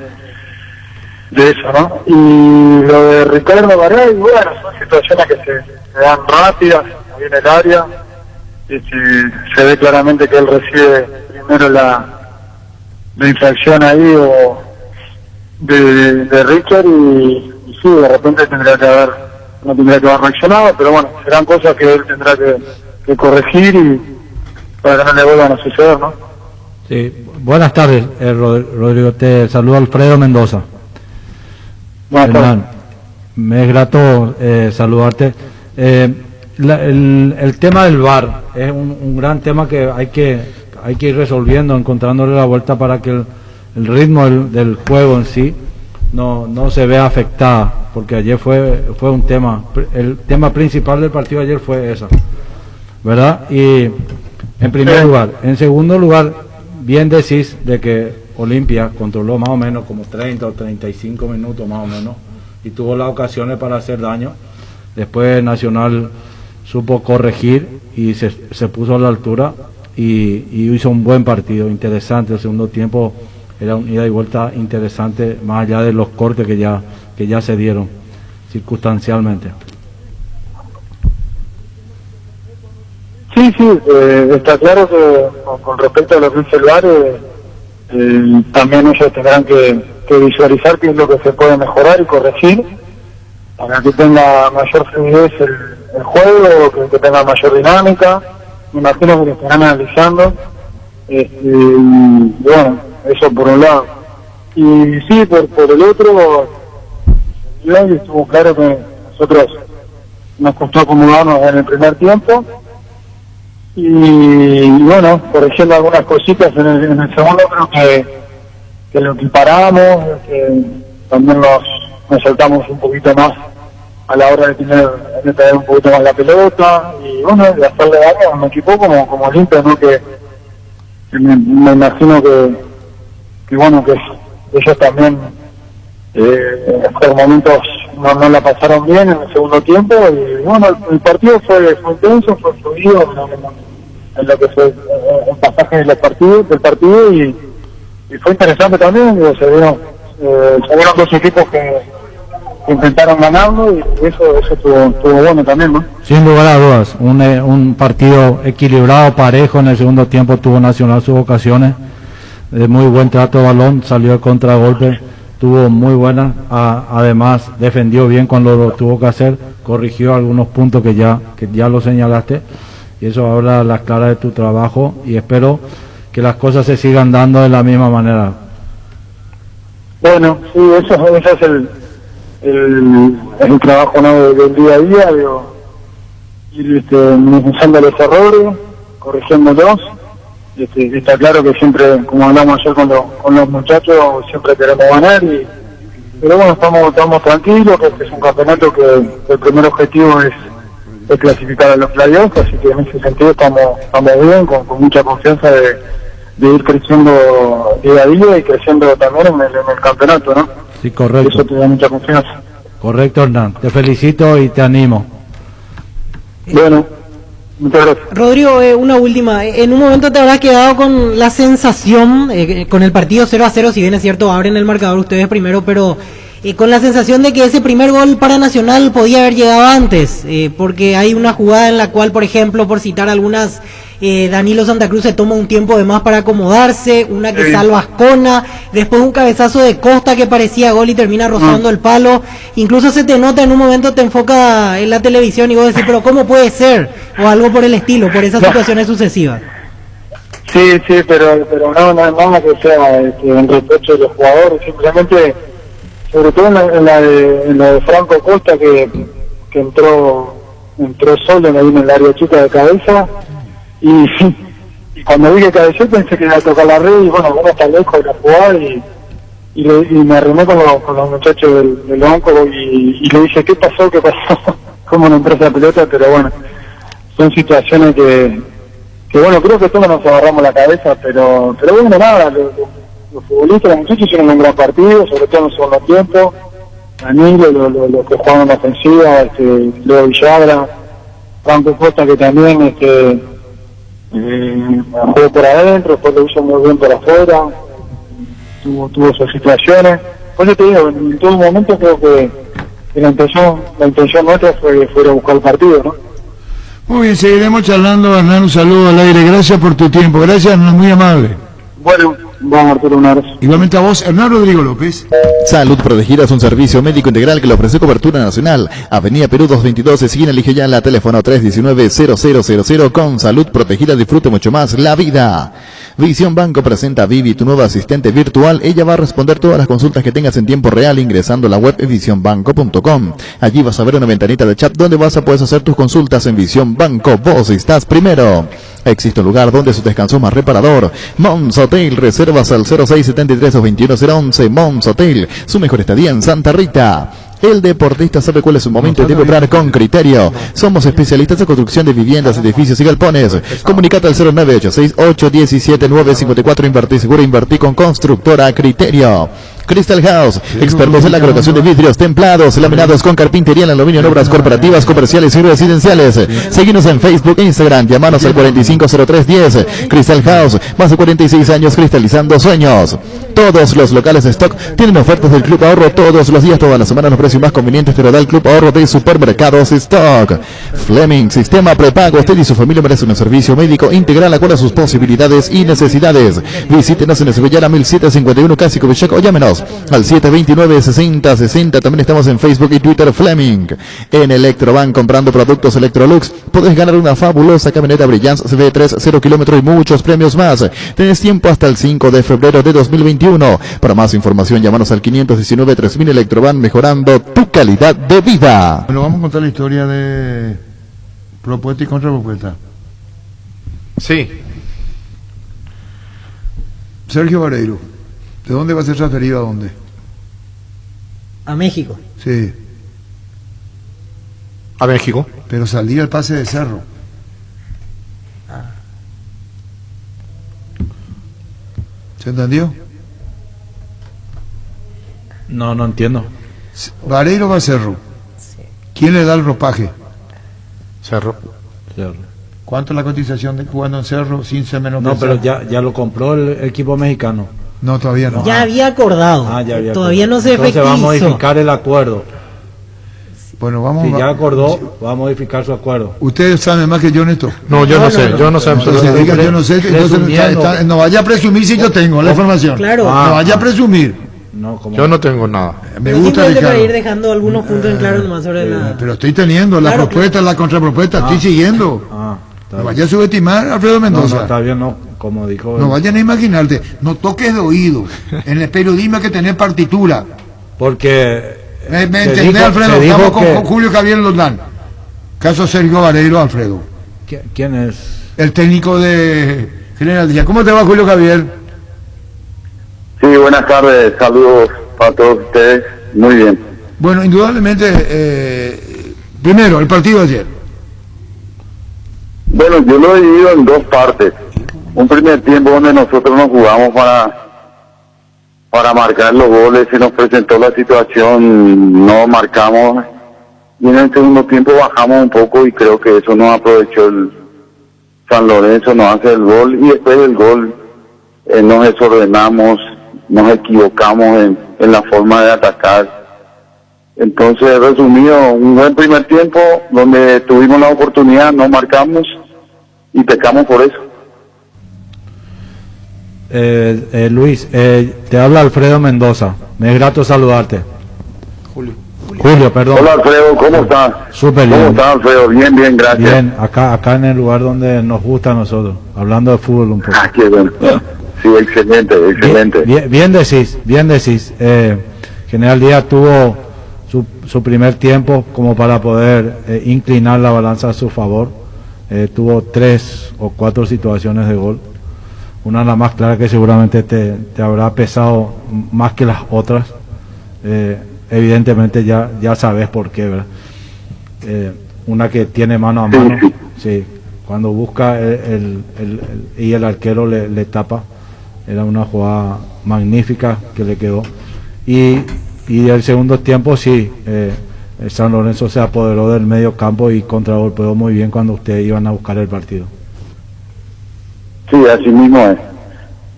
Speaker 5: eso, ¿no? Y lo de Ricardo Garay, bueno, son situaciones que se dan rápidas ahí en el área y se ve claramente que él recibe primero la infracción ahí o de Richard y sí, de repente no tendría que haber reaccionado, pero bueno, serán cosas que él tendrá que corregir y para que no le vuelvan a suceder, ¿no?
Speaker 4: Sí, buenas tardes, Rodrigo, te saluda Alfredo Mendoza.
Speaker 5: Buenas tardes.
Speaker 4: Me es grato saludarte. El tema del VAR es un gran tema que hay que ir resolviendo, encontrándole la vuelta para que el ritmo del juego en sí no se vea afectada, porque ayer fue un tema, el tema principal del partido ayer fue eso, ¿verdad? Y en primer lugar. En segundo lugar, bien decís de que Olimpia controló más o menos como 30 o 35 minutos más o menos y tuvo las ocasiones para hacer daño. Después Nacional supo corregir y se puso a la altura y hizo un buen partido, interesante. El segundo tiempo era un ida y vuelta interesante, más allá de los cortes que ya se dieron circunstancialmente.
Speaker 5: Sí, está claro que con respecto a lo que es el VAR, también ellos tendrán que visualizar qué es lo que se puede mejorar y corregir para que tenga mayor fluidez el juego, que tenga mayor dinámica. Me imagino que lo estarán analizando. Y bueno, eso por un lado. Y sí, por el otro, estuvo claro que nosotros nos costó acomodarnos en el primer tiempo. Y bueno, corrigiendo algunas cositas en el segundo, creo que lo equiparamos, que también nos saltamos un poquito más a la hora de tener de traer un poquito más la pelota y bueno, de hacerle daño a un equipo como Olimpia, ¿no? Que me imagino que bueno, que ellos también por momentos no la pasaron bien en el segundo tiempo y bueno, el partido fue intenso, fue fluido en lo que fue el pasaje del partido y fue interesante también. Digo, se vieron dos equipos que intentaron ganarlo y eso estuvo bueno también, ¿no?
Speaker 4: Sin lugar a dudas, un partido equilibrado, parejo. En el segundo tiempo tuvo Nacional sus ocasiones, de muy buen trato de balón, salió de contragolpe, tuvo muy buena, además defendió bien cuando lo tuvo que hacer, corrigió algunos puntos que ya lo señalaste, y eso habla a las claras de tu trabajo, y espero que las cosas se sigan dando de la misma manera.
Speaker 5: Bueno, sí, eso es el trabajo, ¿no? del día a día, digo, ir minimizando los errores, corrigiéndolos. Está claro que siempre, como hablamos ayer con los muchachos, siempre queremos ganar, pero bueno, estamos tranquilos, que es un campeonato que el primer objetivo es clasificar a los playoffs, así que en ese sentido estamos bien, con mucha confianza de ir creciendo día a día y creciendo también en el campeonato, ¿no?
Speaker 4: Sí, correcto.
Speaker 5: Eso te da mucha confianza.
Speaker 4: Correcto, Hernán. Te felicito y te animo.
Speaker 5: Bueno, muchas gracias.
Speaker 7: Rodrigo, una última. En un momento te habrás quedado con la sensación, con el partido 0-0, si bien es cierto, abren el marcador ustedes primero, pero con la sensación de que ese primer gol para Nacional podía haber llegado antes, porque hay una jugada en la cual, por ejemplo, por citar algunas, Danilo Santa Cruz se toma un tiempo de más para acomodarse, una que salva Ascona, después un cabezazo de Costa que parecía gol y termina rozando el palo, incluso se te nota en un momento, te enfoca en la televisión y vos decís, pero ¿cómo puede ser? O algo por el estilo, por esas situaciones sucesivas.
Speaker 5: Sí, pero no, nada que sea en reproche de los jugadores, simplemente, sobre todo en la de Franco Costa, que entró solo ahí en el área chica de cabeza, y cuando vi que cabeceó pensé que iba a tocar la red, y bueno, uno está lejos de la jugada, y me arrimé con los muchachos del banco, y le dije, ¿qué pasó? ¿Cómo no entró esa pelota? Pero bueno, son situaciones que bueno, creo que todos nos agarramos la cabeza, pero bueno, nada, los futbolistas, los muchachos hicieron un gran partido, sobre todo en el segundo tiempo. Danilo, los que jugaron en la ofensiva, Leo Villagra, Franco Costa, que también jugó por adentro, después lo hizo muy bien por afuera, tuvo sus situaciones. Por eso te digo, en todo momento creo que la intención nuestra fue ir a buscar el partido, ¿no?
Speaker 2: Muy bien, seguiremos charlando, Hernán, un saludo al aire, gracias por tu tiempo, gracias, Hernán, muy amable.
Speaker 5: Bueno, vamos Arturo, un abrazo.
Speaker 2: Igualmente a vos, Hernán Rodrigo López.
Speaker 10: Salud Protegida es un servicio médico integral que le ofrece cobertura nacional. Avenida Perú 222, esquina Elige Ya, teléfono 319-0000. Con Salud Protegida disfrute mucho más la vida. Visión Banco presenta a Vivi, tu nueva asistente virtual. Ella va a responder todas las consultas que tengas en tiempo real ingresando a la web visionbanco.com. Allí vas a ver una ventanita de chat donde vas a poder hacer tus consultas. En Visión Banco, vos estás primero. Existe un lugar donde su descanso más reparador. Mons Hotel, reservas al 0673-21011. Mons Hotel, su mejor estadía en Santa Rita. El deportista sabe cuál es su momento y debe obrar con criterio. Somos especialistas en construcción de viviendas, edificios y galpones. Comunicate al 0986-817-954. Invertí seguro, invertí con Constructora Criterio. Crystal House, expertos en la colocación de vidrios templados, laminados con carpintería en aluminio en obras corporativas, comerciales y residenciales. Seguinos en Facebook e Instagram, llamanos al 450310. Crystal House, más de 46 años cristalizando sueños. Todos los locales de stock tienen ofertas del Club Ahorro todos los días, todas las semanas, los precios más convenientes te lo da el Club Ahorro de Supermercados Stock. Fleming, sistema prepago. Usted y su familia merecen un servicio médico integral acorde a sus posibilidades y necesidades. Visítenos en Esbellana 1751, casi Covichec, o llámenos al 729-6060. También estamos en Facebook y Twitter. Fleming. En Electroban, comprando productos Electrolux, podés ganar una fabulosa camioneta Brilliance CV3 0 kilómetros y muchos premios más. Tenés tiempo hasta el 5 de febrero de 2021. Para más información, llámanos al 519-3000. Electroban, mejorando tu calidad de vida.
Speaker 2: Bueno, vamos a contar la historia de propuesta y contrapropuesta.
Speaker 8: Sí.
Speaker 2: Sergio Vareiro, ¿de dónde va a ser transferido a dónde?
Speaker 7: A México.
Speaker 2: Sí.
Speaker 8: a México.
Speaker 2: Pero salía el pase de Cerro. ¿Se entendió?
Speaker 4: No entiendo.
Speaker 2: Vareiro va a Cerro. ¿Quién le da el ropaje?
Speaker 8: Cerro.
Speaker 2: ¿Cuánto es la cotización de jugando en Cerro sin ser menos?
Speaker 4: No, pero ya lo compró el equipo mexicano.
Speaker 2: No, todavía no.
Speaker 7: Ya había acordado.
Speaker 4: Ya había
Speaker 7: Todavía
Speaker 4: acordado.
Speaker 7: no se
Speaker 4: Entonces va a
Speaker 7: efectivizó.
Speaker 4: modificar el acuerdo.
Speaker 2: Bueno, vamos.
Speaker 4: Si ya acordó, va a modificar su acuerdo.
Speaker 2: ¿Ustedes saben más que yo en esto?
Speaker 8: No, yo no sé
Speaker 2: Entonces,
Speaker 8: absolutamente.
Speaker 2: diga, yo no sé, entonces no vaya a presumir si yo tengo la información.
Speaker 7: Claro.
Speaker 2: No vaya a presumir.
Speaker 4: No, como
Speaker 8: Yo no tengo nada.
Speaker 2: Me
Speaker 7: Pero
Speaker 2: gusta,
Speaker 7: simplemente para
Speaker 2: Ricardo.
Speaker 7: ir dejando algunos puntos en claro nomás sobre la...
Speaker 2: Pero estoy teniendo la
Speaker 7: Claro,
Speaker 2: propuesta, la contrapropuesta, estoy siguiendo.
Speaker 4: está
Speaker 2: No
Speaker 4: bien.
Speaker 2: vaya a subestimar a Alfredo
Speaker 4: No,
Speaker 2: Mendoza.
Speaker 4: está bien, no, como dijo.
Speaker 2: No vayan a imaginarte, no toques de oído. En el periodismo hay que tener partitura.
Speaker 4: Porque
Speaker 2: ¿Me
Speaker 4: se
Speaker 2: entendés,
Speaker 4: dijo-
Speaker 2: Alfredo?
Speaker 4: se dijo
Speaker 2: Estamos
Speaker 4: que-
Speaker 2: con Julio Javier Londán. Caso Sergio Vareiro, Alfredo.
Speaker 4: ¿Quién es?
Speaker 2: El técnico de General Díaz. ¿Cómo te va, Julio Javier?
Speaker 5: Sí, buenas tardes, saludos para todos ustedes. Muy bien.
Speaker 2: Bueno, indudablemente, primero, el partido de ayer.
Speaker 5: Bueno, yo lo he dividido en dos partes. Un primer tiempo donde nosotros nos jugamos para marcar los goles, se nos presentó la situación, no marcamos, y en el segundo tiempo bajamos un poco y creo que eso nos aprovechó el San Lorenzo, nos hace el gol y después del gol nos desordenamos, nos equivocamos en la forma de atacar. Entonces, resumido, un buen primer tiempo donde tuvimos la oportunidad, no marcamos y pecamos por eso.
Speaker 4: Luis, te habla Alfredo Mendoza. Me es grato saludarte. Julio, perdón.
Speaker 5: Hola Alfredo, ¿cómo estás?
Speaker 4: Súper
Speaker 5: ¿Cómo
Speaker 4: bien.
Speaker 5: estás Alfredo? Bien, bien, gracias.
Speaker 4: Bien, acá en el lugar donde nos gusta a nosotros, hablando de fútbol un poco.
Speaker 5: Ah, qué bueno. Sí, excelente, excelente.
Speaker 4: Bien decís. General Díaz tuvo su primer tiempo como para poder inclinar la balanza a su favor. Tuvo 3 o 4 situaciones de gol. Una de las más claras que seguramente te habrá pesado más que las otras. Evidentemente ya sabes por qué, ¿verdad? Una que tiene mano a mano, sí, cuando busca y el arquero le tapa, era una jugada magnífica que le quedó. Y el segundo tiempo sí, San Lorenzo se apoderó del medio campo y contragolpeó muy bien cuando ustedes iban a buscar el partido.
Speaker 5: Sí, así mismo es.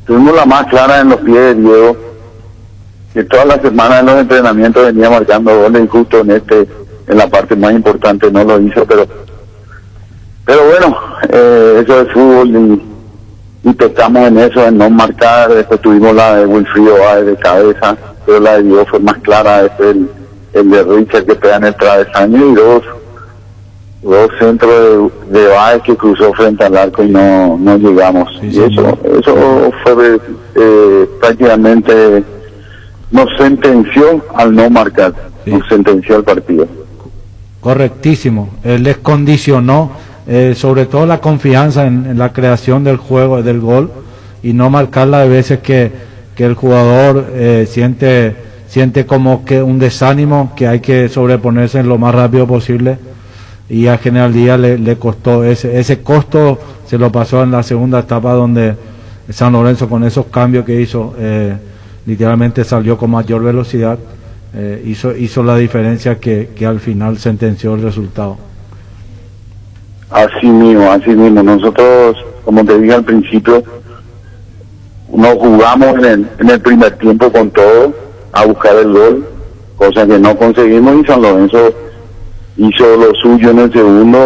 Speaker 5: Tuvimos la más clara en los pies de Diego, que todas las semanas en los entrenamientos venía marcando goles y justo en la parte más importante no lo hizo, pero bueno, eso es fútbol y tocamos en eso, en no marcar. Después tuvimos la de Wilfrido Báez de cabeza, pero la de Diego fue más clara. Después el de Richard que pega en el travesaño y dos centros de Báez que cruzó frente al arco y no llegamos.
Speaker 4: Sí,
Speaker 5: y
Speaker 4: sí,
Speaker 5: eso fue prácticamente nos sentenció al no marcar,
Speaker 4: Sí.
Speaker 5: nos sentenció al partido.
Speaker 4: Correctísimo. Les condicionó sobre todo la confianza en la creación del juego, del gol, y no marcarla de veces que el jugador siente como que un desánimo, que hay que sobreponerse lo más rápido posible, y a General Díaz le costó ese costo, se lo pasó en la segunda etapa donde San Lorenzo con esos cambios que hizo literalmente salió con mayor velocidad, hizo la diferencia que al final sentenció el resultado.
Speaker 5: Así mismo, nosotros, como te dije al principio, nos jugamos en el primer tiempo con todo a buscar el gol, cosa que no conseguimos, y San Lorenzo hizo lo suyo en el segundo,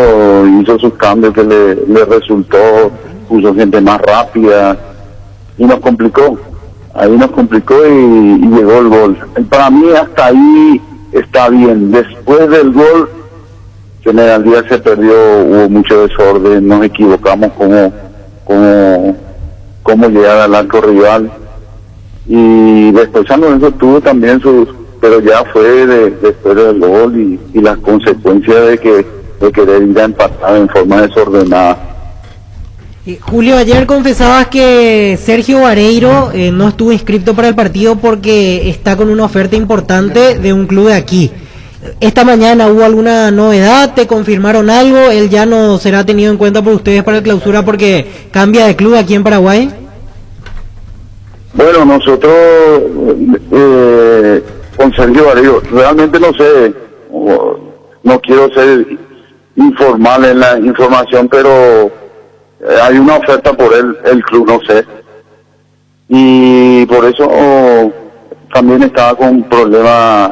Speaker 5: hizo sus cambios que le resultó, puso gente más rápida y nos complicó. Ahí nos complicó y llegó el gol. Y para mí hasta ahí está bien. Después del gol, General Díaz se perdió, hubo mucho desorden, nos equivocamos cómo llegar al arco rival. Y después San Lorenzo tuvo también pero ya fue después del gol y las consecuencias de querer ir a empatar en forma desordenada.
Speaker 7: Julio, ayer confesabas que Sergio Vareiro no estuvo inscrito para el partido porque está con una oferta importante de un club de aquí. Esta mañana hubo alguna novedad, te confirmaron algo, él ya no será tenido en cuenta por ustedes para el clausura porque cambia de club aquí en Paraguay.
Speaker 5: Bueno, nosotros con Sergio Vareiro, realmente no sé, no quiero ser informal en la información, pero hay una oferta por el club, no sé. Y por eso también estaba con problemas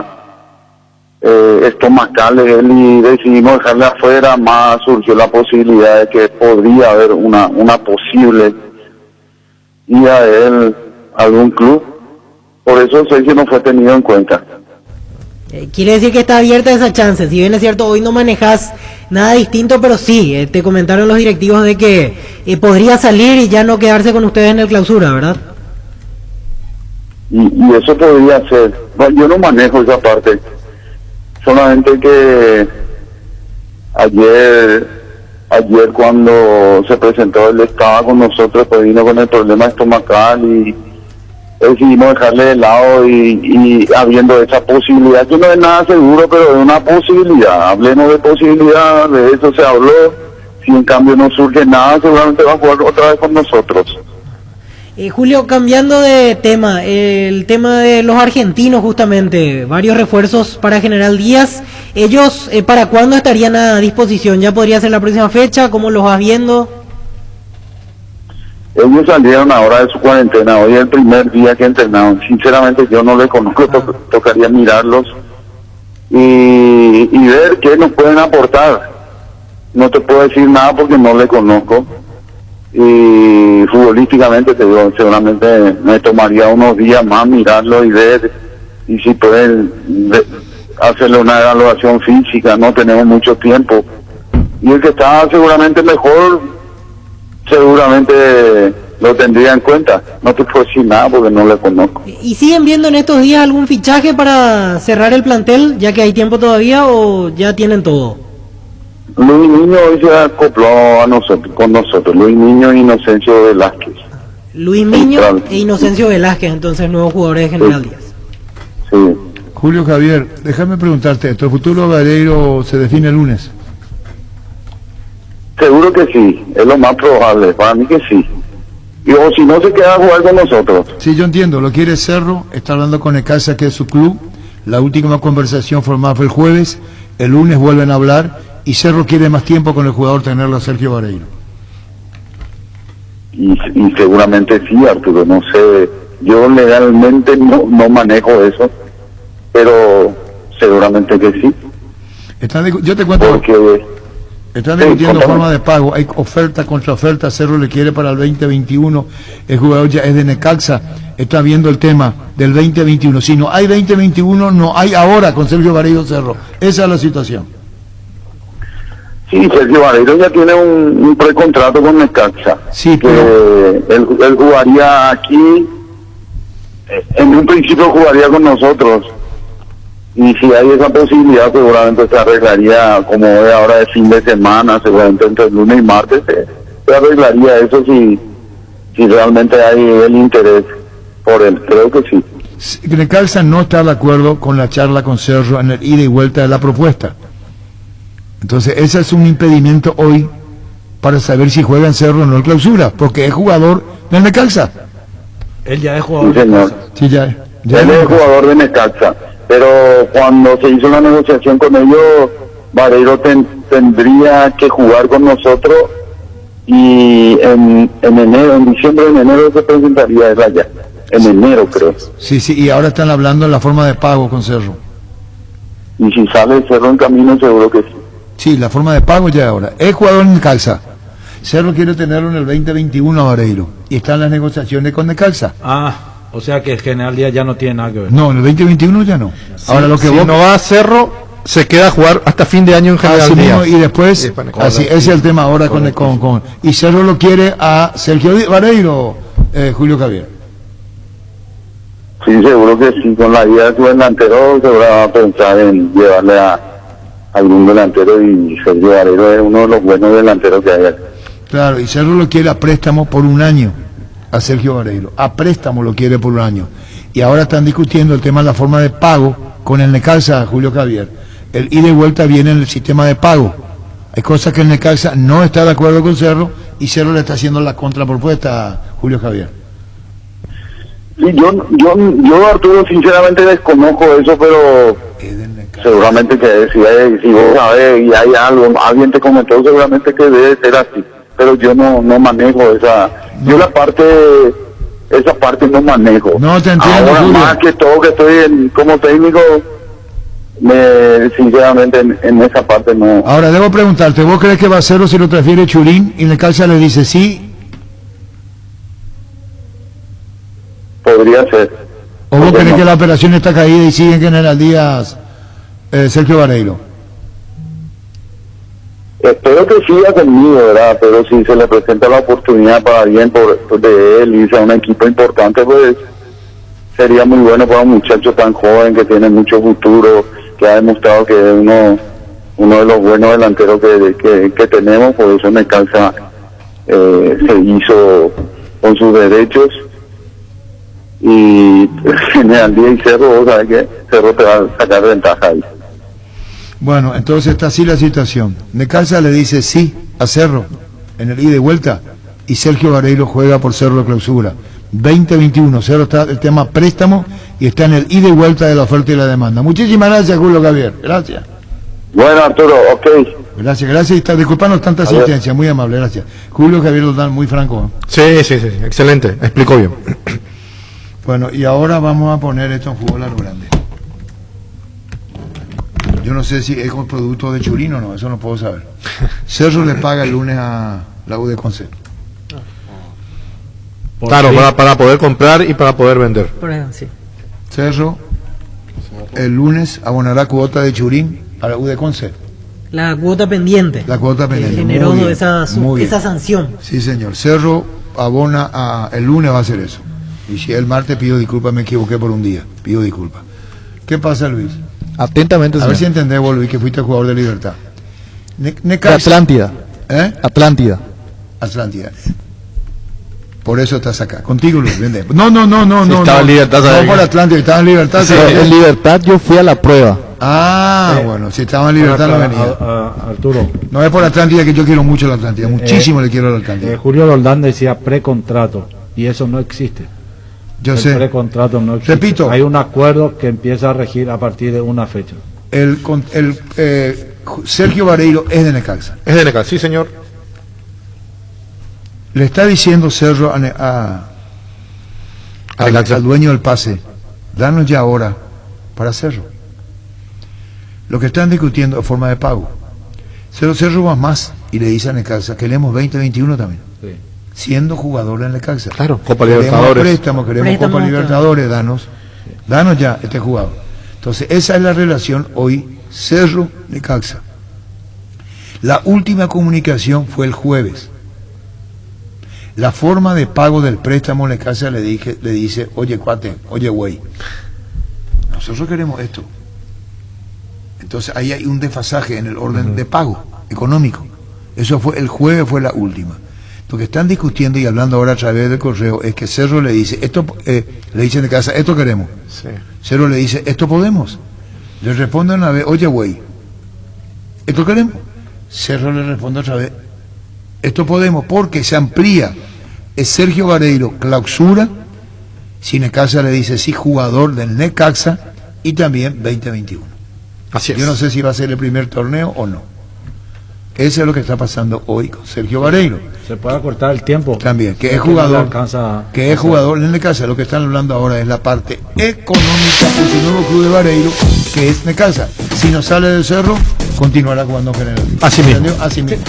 Speaker 5: estomacales él y decidimos dejarle afuera, más surgió la posibilidad de que podría haber una posible ida de él a algún club, por eso Sergio no fue tenido en cuenta.
Speaker 7: Quiere decir que está abierta esa chance, si bien es cierto hoy no manejas nada distinto, pero sí, te comentaron los directivos de que podría salir y ya no quedarse con ustedes en el clausura, ¿verdad?
Speaker 5: Y eso podría ser, no, yo no manejo esa parte, solamente que ayer cuando se presentó él estaba con nosotros, pues vino con el problema estomacal y decidimos dejarle de lado y habiendo esa posibilidad, que no es nada seguro, pero es una posibilidad, hablemos de posibilidad, de eso se habló, si en cambio no surge nada seguramente va a jugar otra vez con nosotros.
Speaker 7: Julio, cambiando de tema, el tema de los argentinos justamente, varios refuerzos para General Díaz, ellos ¿para cuándo estarían a disposición? ¿Ya podría ser la próxima fecha? ¿Cómo los vas viendo?
Speaker 5: Ellos salieron ahora de su cuarentena, hoy es el primer día que entrenaron, sinceramente yo no les conozco, tocaría mirarlos y ver qué nos pueden aportar. No te puedo decir nada porque no les conozco. Y futbolísticamente te digo, seguramente me tomaría unos días más mirarlo y ver y si pueden hacerle una evaluación física, no tenemos mucho tiempo, y el que está seguramente mejor seguramente lo tendría en cuenta, no te puedo decir nada porque no le conozco.
Speaker 7: ¿Y siguen viendo en estos días algún fichaje para cerrar el plantel, ya que hay tiempo todavía, o ya tienen todo?
Speaker 5: Luis Niño hoy se acopló con nosotros, Luis Niño e Inocencio Velázquez.
Speaker 7: Luis Niño e Inocencio Velázquez, entonces nuevos jugadores de General Díaz.
Speaker 5: Sí.
Speaker 2: Julio Javier, déjame preguntarte, ¿tu futuro Vareiro se define el lunes?
Speaker 5: Seguro que sí, es lo más probable, para mí que sí. Y o si no se queda a jugar con nosotros.
Speaker 2: Sí, yo entiendo, lo quiere Cerro, está hablando con Necaxa, que es su club, la última conversación formada fue el jueves, el lunes vuelven a hablar, y Cerro quiere más tiempo con el jugador tenerlo a Sergio Vareiro.
Speaker 5: Y seguramente sí, Arturo, no sé, yo legalmente no manejo eso, pero seguramente que sí.
Speaker 2: Yo te cuento,
Speaker 5: porque
Speaker 2: están discutiendo forma de pago, hay oferta contra oferta, Cerro le quiere para el 2021, el jugador ya es de Necaxa, está viendo el tema del 2021, si no hay 2021, no hay ahora con Sergio Vareiro Cerro, esa es la situación.
Speaker 5: Sí, Sergio Vareiro ya tiene un precontrato con Necaxa.
Speaker 2: Sí,
Speaker 5: pero él jugaría aquí, en un principio jugaría con nosotros. Y si hay esa posibilidad, seguramente se arreglaría, como es ahora de fin de semana, seguramente entre lunes y martes, se arreglaría eso si realmente hay el interés por él. Creo que sí.
Speaker 2: Necaxa no está de acuerdo con la charla con Cerro en el ida y vuelta de la propuesta. Entonces, ese es un impedimento hoy para saber si juega en Cerro o no en clausura, porque es jugador del Necaxa.
Speaker 4: Él ya es jugador.
Speaker 5: Sí, señor.
Speaker 2: Sí, ya
Speaker 5: Él es jugador de Necaxa, pero cuando se hizo la negociación con ellos, Vareiro tendría que jugar con nosotros y en diciembre, en enero se presentaría él allá. En enero, creo.
Speaker 2: Sí, y ahora están hablando en la forma de pago con Cerro.
Speaker 5: Y si sale Cerro en camino, seguro que sí.
Speaker 2: Sí, la forma de pago ya ahora. Es jugador en Necaxa. Cerro quiere tenerlo en el 2021 a Vareiro. Y están las negociaciones con Necaxa.
Speaker 4: O sea que el General Díaz ya no tiene nada que ver.
Speaker 2: No, en el 2021 ya no.
Speaker 8: Sí,
Speaker 2: ahora lo que
Speaker 8: si no va a Cerro, se queda a jugar hasta fin de año en General Díaz.
Speaker 2: Y después, así ese es el tema ahora con y Cerro lo quiere a Sergio Vareiro, Julio Javier.
Speaker 5: Sí, seguro que sí, con la idea de su delantero se va a pensar en llevarle a algún delantero, y Sergio Vareiro es uno de los buenos delanteros que hay aquí.
Speaker 2: Claro, y Cerro lo quiere a préstamo por un año a Sergio Vareiro, a préstamo lo quiere por un año, y ahora están discutiendo el tema de la forma de pago con el Necaxa, Julio Javier. el ida y vuelta viene en el sistema de pago. Hay cosas que el Necaxa no está de acuerdo con Cerro y Cerro le está haciendo la contrapropuesta, Julio Javier.
Speaker 5: Sí, yo Arturo, sinceramente desconozco eso, pero seguramente que si vos sabés y hay algo, alguien te comentó, seguramente que debe ser así, pero yo no manejo esa, yo esa parte no manejo.
Speaker 2: No te entiendo,
Speaker 5: ahora
Speaker 2: Julio.
Speaker 5: más que todo que estoy como técnico, sinceramente en esa parte no.
Speaker 2: Ahora, debo preguntarte, ¿vos crees que va a Cerro si lo transfiere Chulín y Necaxa le dice sí?
Speaker 5: Podría ser.
Speaker 2: ¿O vos crees
Speaker 5: no?
Speaker 2: que la operación está caída y siguen General Díaz, Sergio Vareiro?
Speaker 5: Espero que siga conmigo, ¿verdad? Pero si se le presenta la oportunidad para alguien de él y sea un equipo importante, pues sería muy bueno para un muchacho tan joven que tiene mucho futuro, que ha demostrado que es uno de los buenos delanteros que tenemos. Por eso Necaxa se hizo con sus derechos. Y General Díaz y Cerro, vos sabés que Cerro te va a sacar ventaja ahí.
Speaker 2: Bueno, entonces está así la situación. Necaxa le dice sí a Cerro en el ida y vuelta y Sergio Vareiro juega por Cerro de Clausura. 2021, Cerro está el tema préstamo y está en el ida y vuelta de la oferta y la demanda. Muchísimas gracias, Julio Javier. Gracias.
Speaker 5: Bueno, Arturo, ok.
Speaker 2: Gracias. Y disculpanos tanta asistencia, muy amable, gracias. Julio Javier Roldán, muy franco.
Speaker 8: Sí, excelente, explicó bien.
Speaker 2: Bueno, y ahora vamos a poner esto en fútbol a lo grande. Yo no sé si es con producto de Chulín o no, eso no puedo saber. Cerro le paga el lunes a la U de Conce.
Speaker 8: Claro, para poder comprar y para poder vender.
Speaker 7: Por ejemplo, sí.
Speaker 2: Cerro el lunes abonará cuota de Chulín a la U de Conce.
Speaker 7: La cuota pendiente.
Speaker 2: La cuota pendiente.
Speaker 7: Generó
Speaker 2: Muy bien, muy
Speaker 7: esa
Speaker 2: bien.
Speaker 7: sanción.
Speaker 2: Sí, señor. Cerro abona el lunes va a hacer eso. Y si el martes pido disculpas, me equivoqué por un día. Pido disculpas. ¿Qué pasa, Luis?
Speaker 10: Atentamente,
Speaker 2: A ver si
Speaker 10: señor.
Speaker 2: entendés vos, Luis, que fuiste jugador de Libertad.
Speaker 10: De
Speaker 2: Necaxa.
Speaker 10: Atlántida.
Speaker 2: ¿Eh?
Speaker 10: Atlántida.
Speaker 2: Atlántida. Por eso estás acá. Contigo, Luis. Vende. No.
Speaker 8: estaba en Libertad, ¿sabes
Speaker 2: No
Speaker 8: qué?
Speaker 2: por Atlántida, estaba en Libertad.
Speaker 10: Sí,
Speaker 2: ¿sabes?
Speaker 10: en Libertad yo fui a la prueba.
Speaker 2: Bueno, si estaba en Libertad no venía.
Speaker 4: Arturo,
Speaker 2: No es por Atlántida que yo quiero mucho a la Atlántida. Muchísimo le quiero a la Atlántida.
Speaker 4: Julio Roldán decía precontrato y eso no existe.
Speaker 2: Yo
Speaker 4: El
Speaker 2: sé.
Speaker 4: precontrato no existe.
Speaker 2: Repito.
Speaker 4: Hay un acuerdo que empieza a regir a partir de una fecha.
Speaker 2: Sergio Vareiro es de Necaxa.
Speaker 8: Es de Necaxa, sí, señor.
Speaker 2: Le está diciendo Cerro al dueño del pase, danos ya ahora para Cerro. Lo que están discutiendo es forma de pago. Cerro va más y le dice a Necaxa, queremos 2021 también.
Speaker 4: Sí.
Speaker 2: Siendo jugador en Necaxa.
Speaker 8: Claro, Copa
Speaker 2: Queremos
Speaker 8: Libertadores.
Speaker 2: queremos Copa Libertadores, danos ya este jugador. Entonces, esa es la relación hoy, Cerro-Necaxa. La última comunicación fue el jueves. La forma de pago del préstamo, Necaxa le dice, oye cuate, oye güey, nosotros queremos esto. Entonces ahí hay un desfasaje en el orden de pago económico. Eso fue el jueves, fue la última. Lo que están discutiendo y hablando ahora a través del correo es que Cerro le dice, esto le dicen de casa, esto queremos.
Speaker 8: Sí.
Speaker 2: Cerro le dice, esto podemos. Le responde una vez, oye güey, esto queremos. Cerro le responde otra vez, esto podemos, porque se amplía. Es Sergio Vareiro, clausura, si Necaxa le dice sí, jugador del Necaxa, y también 2021.
Speaker 8: Así es.
Speaker 2: Yo no sé si va a ser el primer torneo o no. Eso es lo que está pasando hoy con Sergio Vareiro.
Speaker 4: Se puede acortar el tiempo.
Speaker 2: También, que
Speaker 4: Ya
Speaker 2: es
Speaker 4: no le
Speaker 2: jugador,
Speaker 4: alcanza
Speaker 2: que es jugador en Necaxa. Lo que están hablando ahora es la parte económica de su nuevo club de Vareiro, que es Necaxa. Si no sale del Cerro, continuará jugando en General.
Speaker 8: Así mismo.
Speaker 2: ¿Entendió? Así mismo.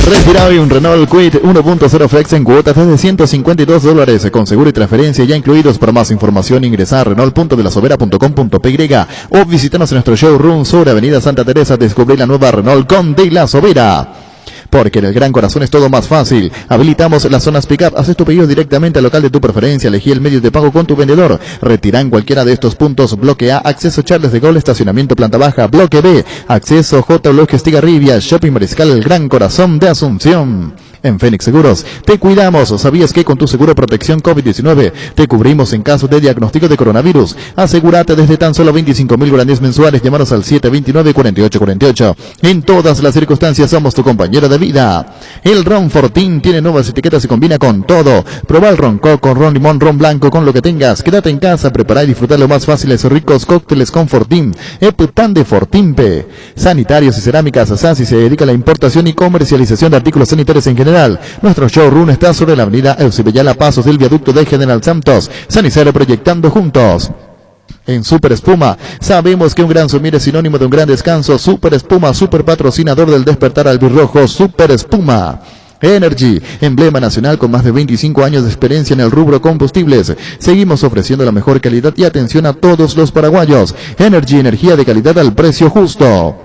Speaker 10: Respira hoy un Renault Kwid 1.0 Flex en cuotas desde $152 con seguro y transferencia ya incluidos. Para más información ingresa a renault.delasovera.com.py o visítanos en nuestro showroom sobre Avenida Santa Teresa. Descubrí la nueva Renault con De La Sobera. Porque en el Gran Corazón es todo más fácil. Habilitamos las zonas pick-up. Haces tu pedido directamente al local de tu preferencia. Elegí el medio de pago con tu vendedor. Retira en cualquiera de estos puntos. Bloque A, acceso Charles de Gaulle, estacionamiento planta baja. Bloque B, acceso J. Bloque Estigarribia, Shopping Mariscal, el Gran Corazón de Asunción. En Fénix Seguros te cuidamos. ¿Sabías que con tu seguro protección COVID-19 te cubrimos en caso de diagnóstico de coronavirus? Asegúrate desde tan solo 25.000 guaraníes mensuales. Llámanos al 729-4848. En todas las circunstancias somos tu compañero de vida. El ron Fortín tiene nuevas etiquetas y combina con todo. Proba el ron coco, ron limón, ron blanco, con lo que tengas. Quédate en casa, prepara y disfruta los más fáciles ricos cócteles con Fortín. Epután de Fortimpe. Sanitarios y cerámicas Sasi se dedica a la importación y comercialización de artículos sanitarios en general. Nuestro showroom está sobre la avenida Eusebio Pasos del viaducto de General Santos. Sanicero, proyectando juntos. En Super Espuma, sabemos que un gran sumir es sinónimo de un gran descanso. Super Espuma, super patrocinador del despertar albirrojo. Super Espuma. Energy, emblema nacional con más de 25 años de experiencia en el rubro combustibles. Seguimos ofreciendo la mejor calidad y atención a todos los paraguayos. Energy, energía de calidad al precio justo.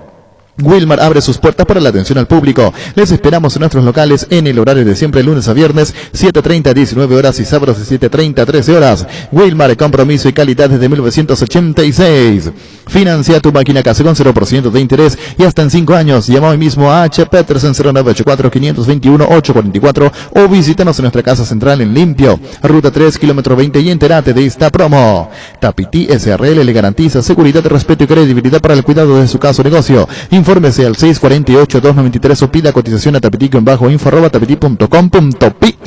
Speaker 10: Wilmar abre sus puertas para la atención al público. Les esperamos en nuestros locales en el horario de siempre, lunes a viernes, 7:30 a 19 horas y sábados de 7:30 a 13 horas. Wilmar, compromiso y calidad desde 1986. Financia tu máquina casa con 0% de interés y hasta en 5 años. Llama hoy mismo a H. Petersen 0984-521-844 o visítanos en nuestra casa central en Limpio, Ruta 3, kilómetro 20 y entérate de esta promo. Tapiti SRL le garantiza seguridad, respeto y credibilidad para el cuidado de su casa o negocio. Infórmese al 648-293 o pida cotización a tapiti-info@tapiti.com.py.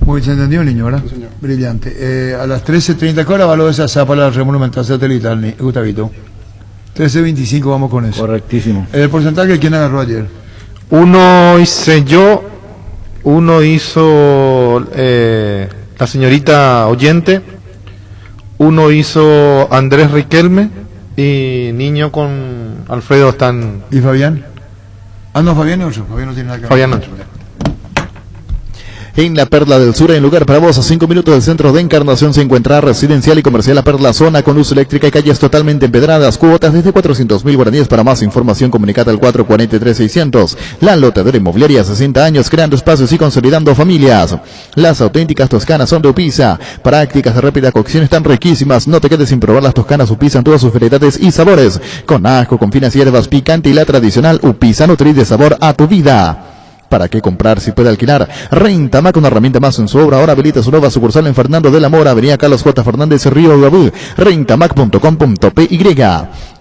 Speaker 2: Muy bien, se entendió, niño, ¿verdad? Sí, señor. Brillante. A las 13:30, ¿qué hora va lo de esa zapa la Remonumental Satelital, Gustavito? 13:25 vamos con eso.
Speaker 4: Correctísimo.
Speaker 2: ¿El porcentaje quién agarró ayer?
Speaker 8: Uno hice yo, uno hizo la señorita oyente, uno hizo Andrés Riquelme y Niño con Alfredo están...
Speaker 2: ¿Y Fabián? Ah, no, Fabián no, Fabián no tiene nada que ver.
Speaker 8: Fabián no.
Speaker 10: En la Perla del Sur hay un lugar para vos. A 5 minutos del centro de Encarnación se encuentra residencial y comercial La Perla, zona con luz eléctrica y calles totalmente empedradas. Cuotas desde 400.000 guaraníes. Para más información comunicate al 443-600. La Lotadora Inmobiliaria, 60 años creando espacios y consolidando familias. Las auténticas toscanas son de Upisa. Prácticas de rápida cocción están riquísimas. No te quedes sin probar las toscanas Upisa en todas sus variedades y sabores. Con ajo, con finas hierbas, picante y la tradicional Upisa Nutri de sabor a tu vida. ¿Para qué comprar si puede alquilar? Rentamac, una herramienta más en su obra. Ahora habilita su nueva sucursal en Fernando de la Mora, Avenida Carlos J. Fernández, Río Gabú. Rentamac.com.py.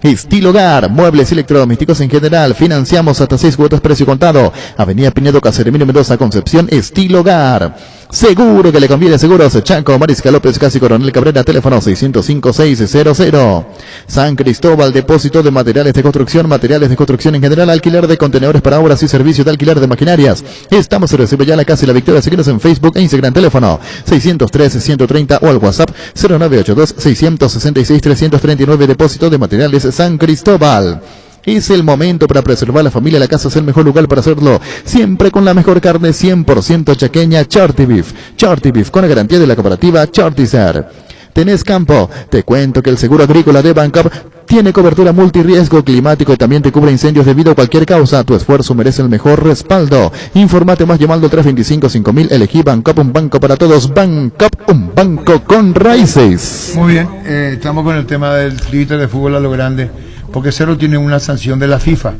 Speaker 10: Estilo Hogar, muebles y electrodomésticos en general. Financiamos hasta 6 cuotas precio contado. Avenida Pinedo, Caserimino, Mendoza, Concepción. Estilo Hogar. Seguro que le conviene. Seguros Chaco, Marisca López, Casi Coronel Cabrera, teléfono 605-600. San Cristóbal, depósito de materiales de construcción en general, alquiler de contenedores para obras y servicios de alquiler de maquinarias. Estamos en Recibe ya la Casa y la Victoria. Síguenos en Facebook e Instagram, teléfono 603-130 o al WhatsApp 0982-666-339. Depósito de materiales San Cristóbal. Es el momento para preservar la familia. La casa es el mejor lugar para hacerlo. Siempre con la mejor carne 100% chaqueña, Charty Beef. Charty Beef con la garantía de la cooperativa Chartizer. ¿Tenés campo? Te cuento que el seguro agrícola de Bancap tiene cobertura multirriesgo climático y también te cubre incendios debido a cualquier causa. Tu esfuerzo merece el mejor respaldo. Infórmate más llamando al 325-5000. Elegí Bancap, un banco para todos. Bancap, un banco con raíces.
Speaker 2: Muy bien, estamos con el tema del límite de fútbol a lo grande, porque Cerro tiene una sanción de la FIFA.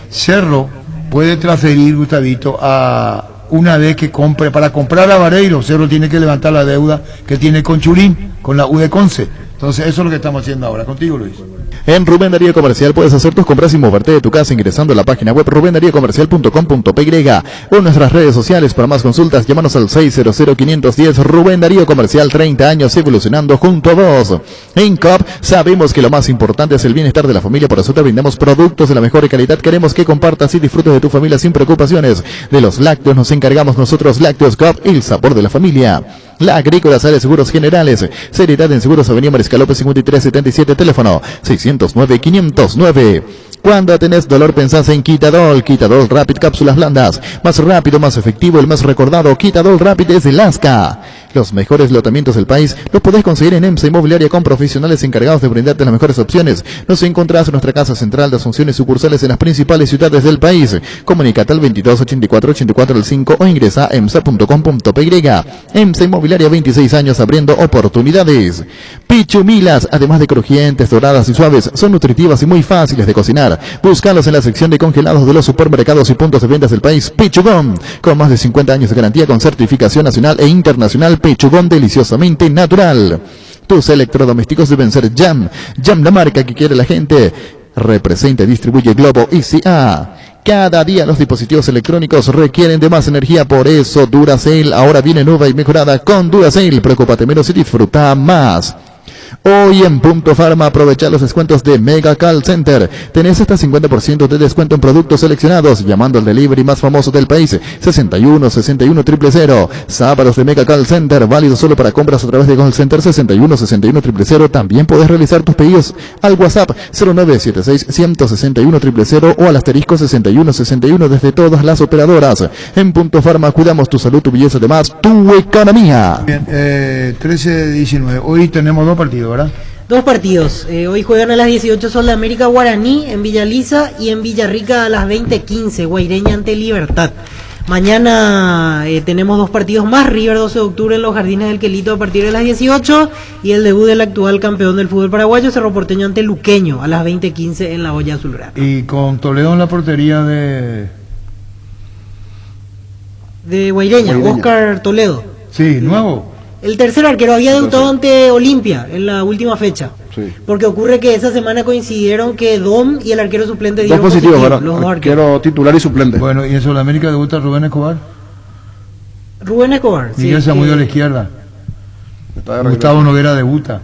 Speaker 2: Cerro puede transferir, Gustavito, a una vez que compre, para comprar a Vareiro, Cerro tiene que levantar la deuda que tiene con Churín, con la U de Conce. Entonces eso es lo que estamos haciendo ahora. Contigo, Luis.
Speaker 10: En Rubén Darío Comercial puedes hacer tus compras y moverte de tu casa ingresando a la página web rubendariocomercial.com.py o en nuestras redes sociales. Para más consultas, llámanos al 600-510. Rubén Darío Comercial, 30 años evolucionando junto a vos. En COP sabemos que lo más importante es el bienestar de la familia, por eso te brindamos productos de la mejor calidad. Queremos que compartas y disfrutes de tu familia sin preocupaciones. De los lácteos nos encargamos nosotros. Lácteos COP, el sabor de la familia. La Agrícola Sale Seguros Generales. Seriedad en Seguros, Avenida Mariscal López 5377, teléfono 609-509. Cuando tenés dolor pensás en Quitadol. Quitadol Rapid, cápsulas blandas. Más rápido, más efectivo, el más recordado. Quitadol Rapid es de Lasca. Los mejores lotamientos del país los podés conseguir en EMSA Inmobiliaria con profesionales encargados de brindarte las mejores opciones. Nos encontrás en nuestra casa central de Asunción y sucursales en las principales ciudades del país. Comunicate al 2284-84-5 o ingresa a emsa.com.py. EMSA Inmobiliaria, 26 años abriendo oportunidades. Picho Chumilas, además de crujientes, doradas y suaves, son nutritivas y muy fáciles de cocinar. Búscalos en la sección de congelados de los supermercados y puntos de ventas del país. Pechugón, con más de 50 años de garantía con certificación nacional e internacional. Pechugón, deliciosamente natural. Tus electrodomésticos deben ser Jam. Jam, la marca que quiere la gente. Representa y distribuye Globo ICA. Cada día los dispositivos electrónicos requieren de más energía, por eso Duracell ahora viene nueva y mejorada con Duracell. Preocúpate menos y disfruta más. Hoy en Punto Pharma aprovecha los descuentos de Mega Call Center. Tenés hasta 50% de descuento en productos seleccionados llamando al delivery más famoso del país, 61 61 000. Sábados de Mega Call Center, válido solo para compras a través de Call Center 61 61 000. También podés realizar tus pedidos al WhatsApp 0976 161 000 o al asterisco 61 61 desde todas las operadoras. En Punto Pharma cuidamos tu salud, tu belleza, además tu economía.
Speaker 2: Bien, 13-19. Hoy tenemos dos partidos, ¿verdad?
Speaker 7: Dos partidos. Hoy juegan a las 18 Sol de América Guaraní en Villa Lisa y en Villarrica a las 20:15 Guaireña ante Libertad. Mañana tenemos dos partidos más. River 12 de octubre en los Jardines del Quelito a partir de las 18 y el debut del actual campeón del fútbol paraguayo, Cerro Porteño ante Luqueño a las 20:15 en la Olla Azulgrana.
Speaker 2: Y con Toledo en la portería de
Speaker 7: Guaireña, Oscar Toledo.
Speaker 2: Sí, nuevo.
Speaker 7: El tercer arquero había debutado ante Olimpia en la última fecha.
Speaker 11: Sí.
Speaker 7: Porque ocurre que esa semana coincidieron que Dom y el arquero suplente
Speaker 11: Dos
Speaker 7: dieron
Speaker 11: positivos, ¿verdad?
Speaker 7: los dos arqueros.
Speaker 11: Arquero titular y suplente.
Speaker 2: Bueno, y en Sudamérica debuta Rubén Escobar.
Speaker 7: Rubén Escobar.
Speaker 2: Miguel Zamudio a la izquierda. Gustavo Noguera debuta.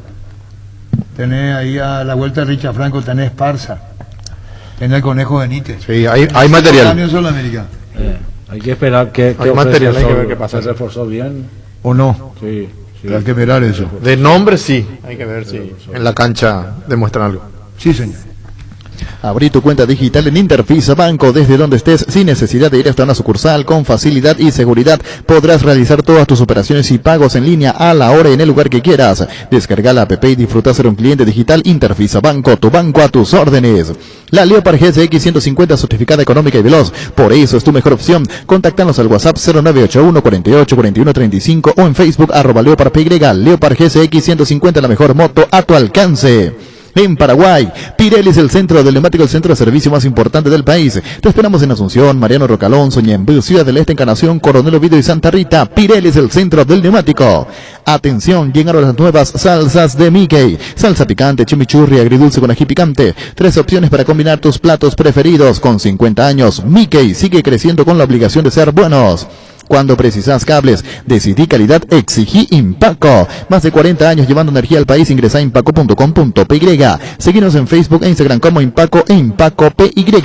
Speaker 2: Tenés ahí a la vuelta de Richard Franco, tenés Esparza. Tenés el Conejo Benítez.
Speaker 8: Sí, hay material.
Speaker 2: Cambio en Sudamérica.
Speaker 4: Hay que esperar que
Speaker 8: Hay material, hay que ver qué pasa.
Speaker 4: Se reforzó bien.
Speaker 2: ¿O no?
Speaker 4: Sí, sí.
Speaker 2: Hay que mirar eso.
Speaker 8: De nombre sí. Hay que ver si en la cancha demuestran algo.
Speaker 2: Sí, señor.
Speaker 10: Abrí tu cuenta digital en Interfisa Banco desde donde estés sin necesidad de ir hasta una sucursal. Con facilidad y seguridad podrás realizar todas tus operaciones y pagos en línea a la hora y en el lugar que quieras. Descarga la app y disfruta ser un cliente digital. Interfisa Banco, tu banco a tus órdenes. La Leopard GSX 150 certificada económica y veloz, por eso es tu mejor opción. Contáctanos al WhatsApp 0981 48 41 35 o en Facebook @LeopardPY. Leopard GSX 150, la mejor moto a tu alcance. En Paraguay, Pirelli es el centro del neumático, el centro de servicio más importante del país. Te esperamos en Asunción, Mariano Rocalón, Ñemby, Ciudad del Este, Encarnación, Coronel Oviedo y Santa Rita. Pirelli es el centro del neumático. Atención, llegaron las nuevas salsas de Mickey. Salsa picante, chimichurri, agridulce con ají picante. 3 opciones para combinar tus platos preferidos. Con 50 años, Mickey sigue creciendo con la obligación de ser buenos. Cuando precisas cables, decidí calidad, exigí Impaco. Más de 40 años llevando energía al país. Ingresa a impaco.com.py. Seguinos en Facebook e Instagram como Impaco e Impaco PY.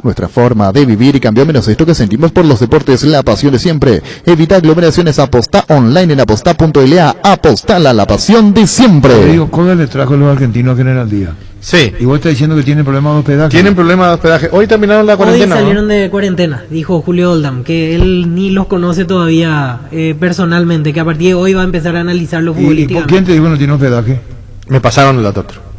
Speaker 10: Nuestra forma de vivir y cambió menos esto que sentimos por los deportes, la pasión de siempre. Evita aglomeraciones, apostá online en apostá.la. Apostala, la pasión de siempre.
Speaker 2: Digo, ¿cómo le trajo a los argentinos a General Díaz?
Speaker 8: Sí.
Speaker 2: Y vos estás diciendo que tienen problemas de hospedaje.
Speaker 8: Tienen problemas de hospedaje. Hoy terminaron la cuarentena.
Speaker 7: Hoy salieron de cuarentena, dijo Julio Oldham, que él ni los conoce todavía personalmente, que a partir de hoy va a empezar a analizarlo
Speaker 2: ¿Y por
Speaker 7: futbolísticamente.
Speaker 2: quién te dijo no tiene hospedaje?
Speaker 8: Me pasaron el dato otro.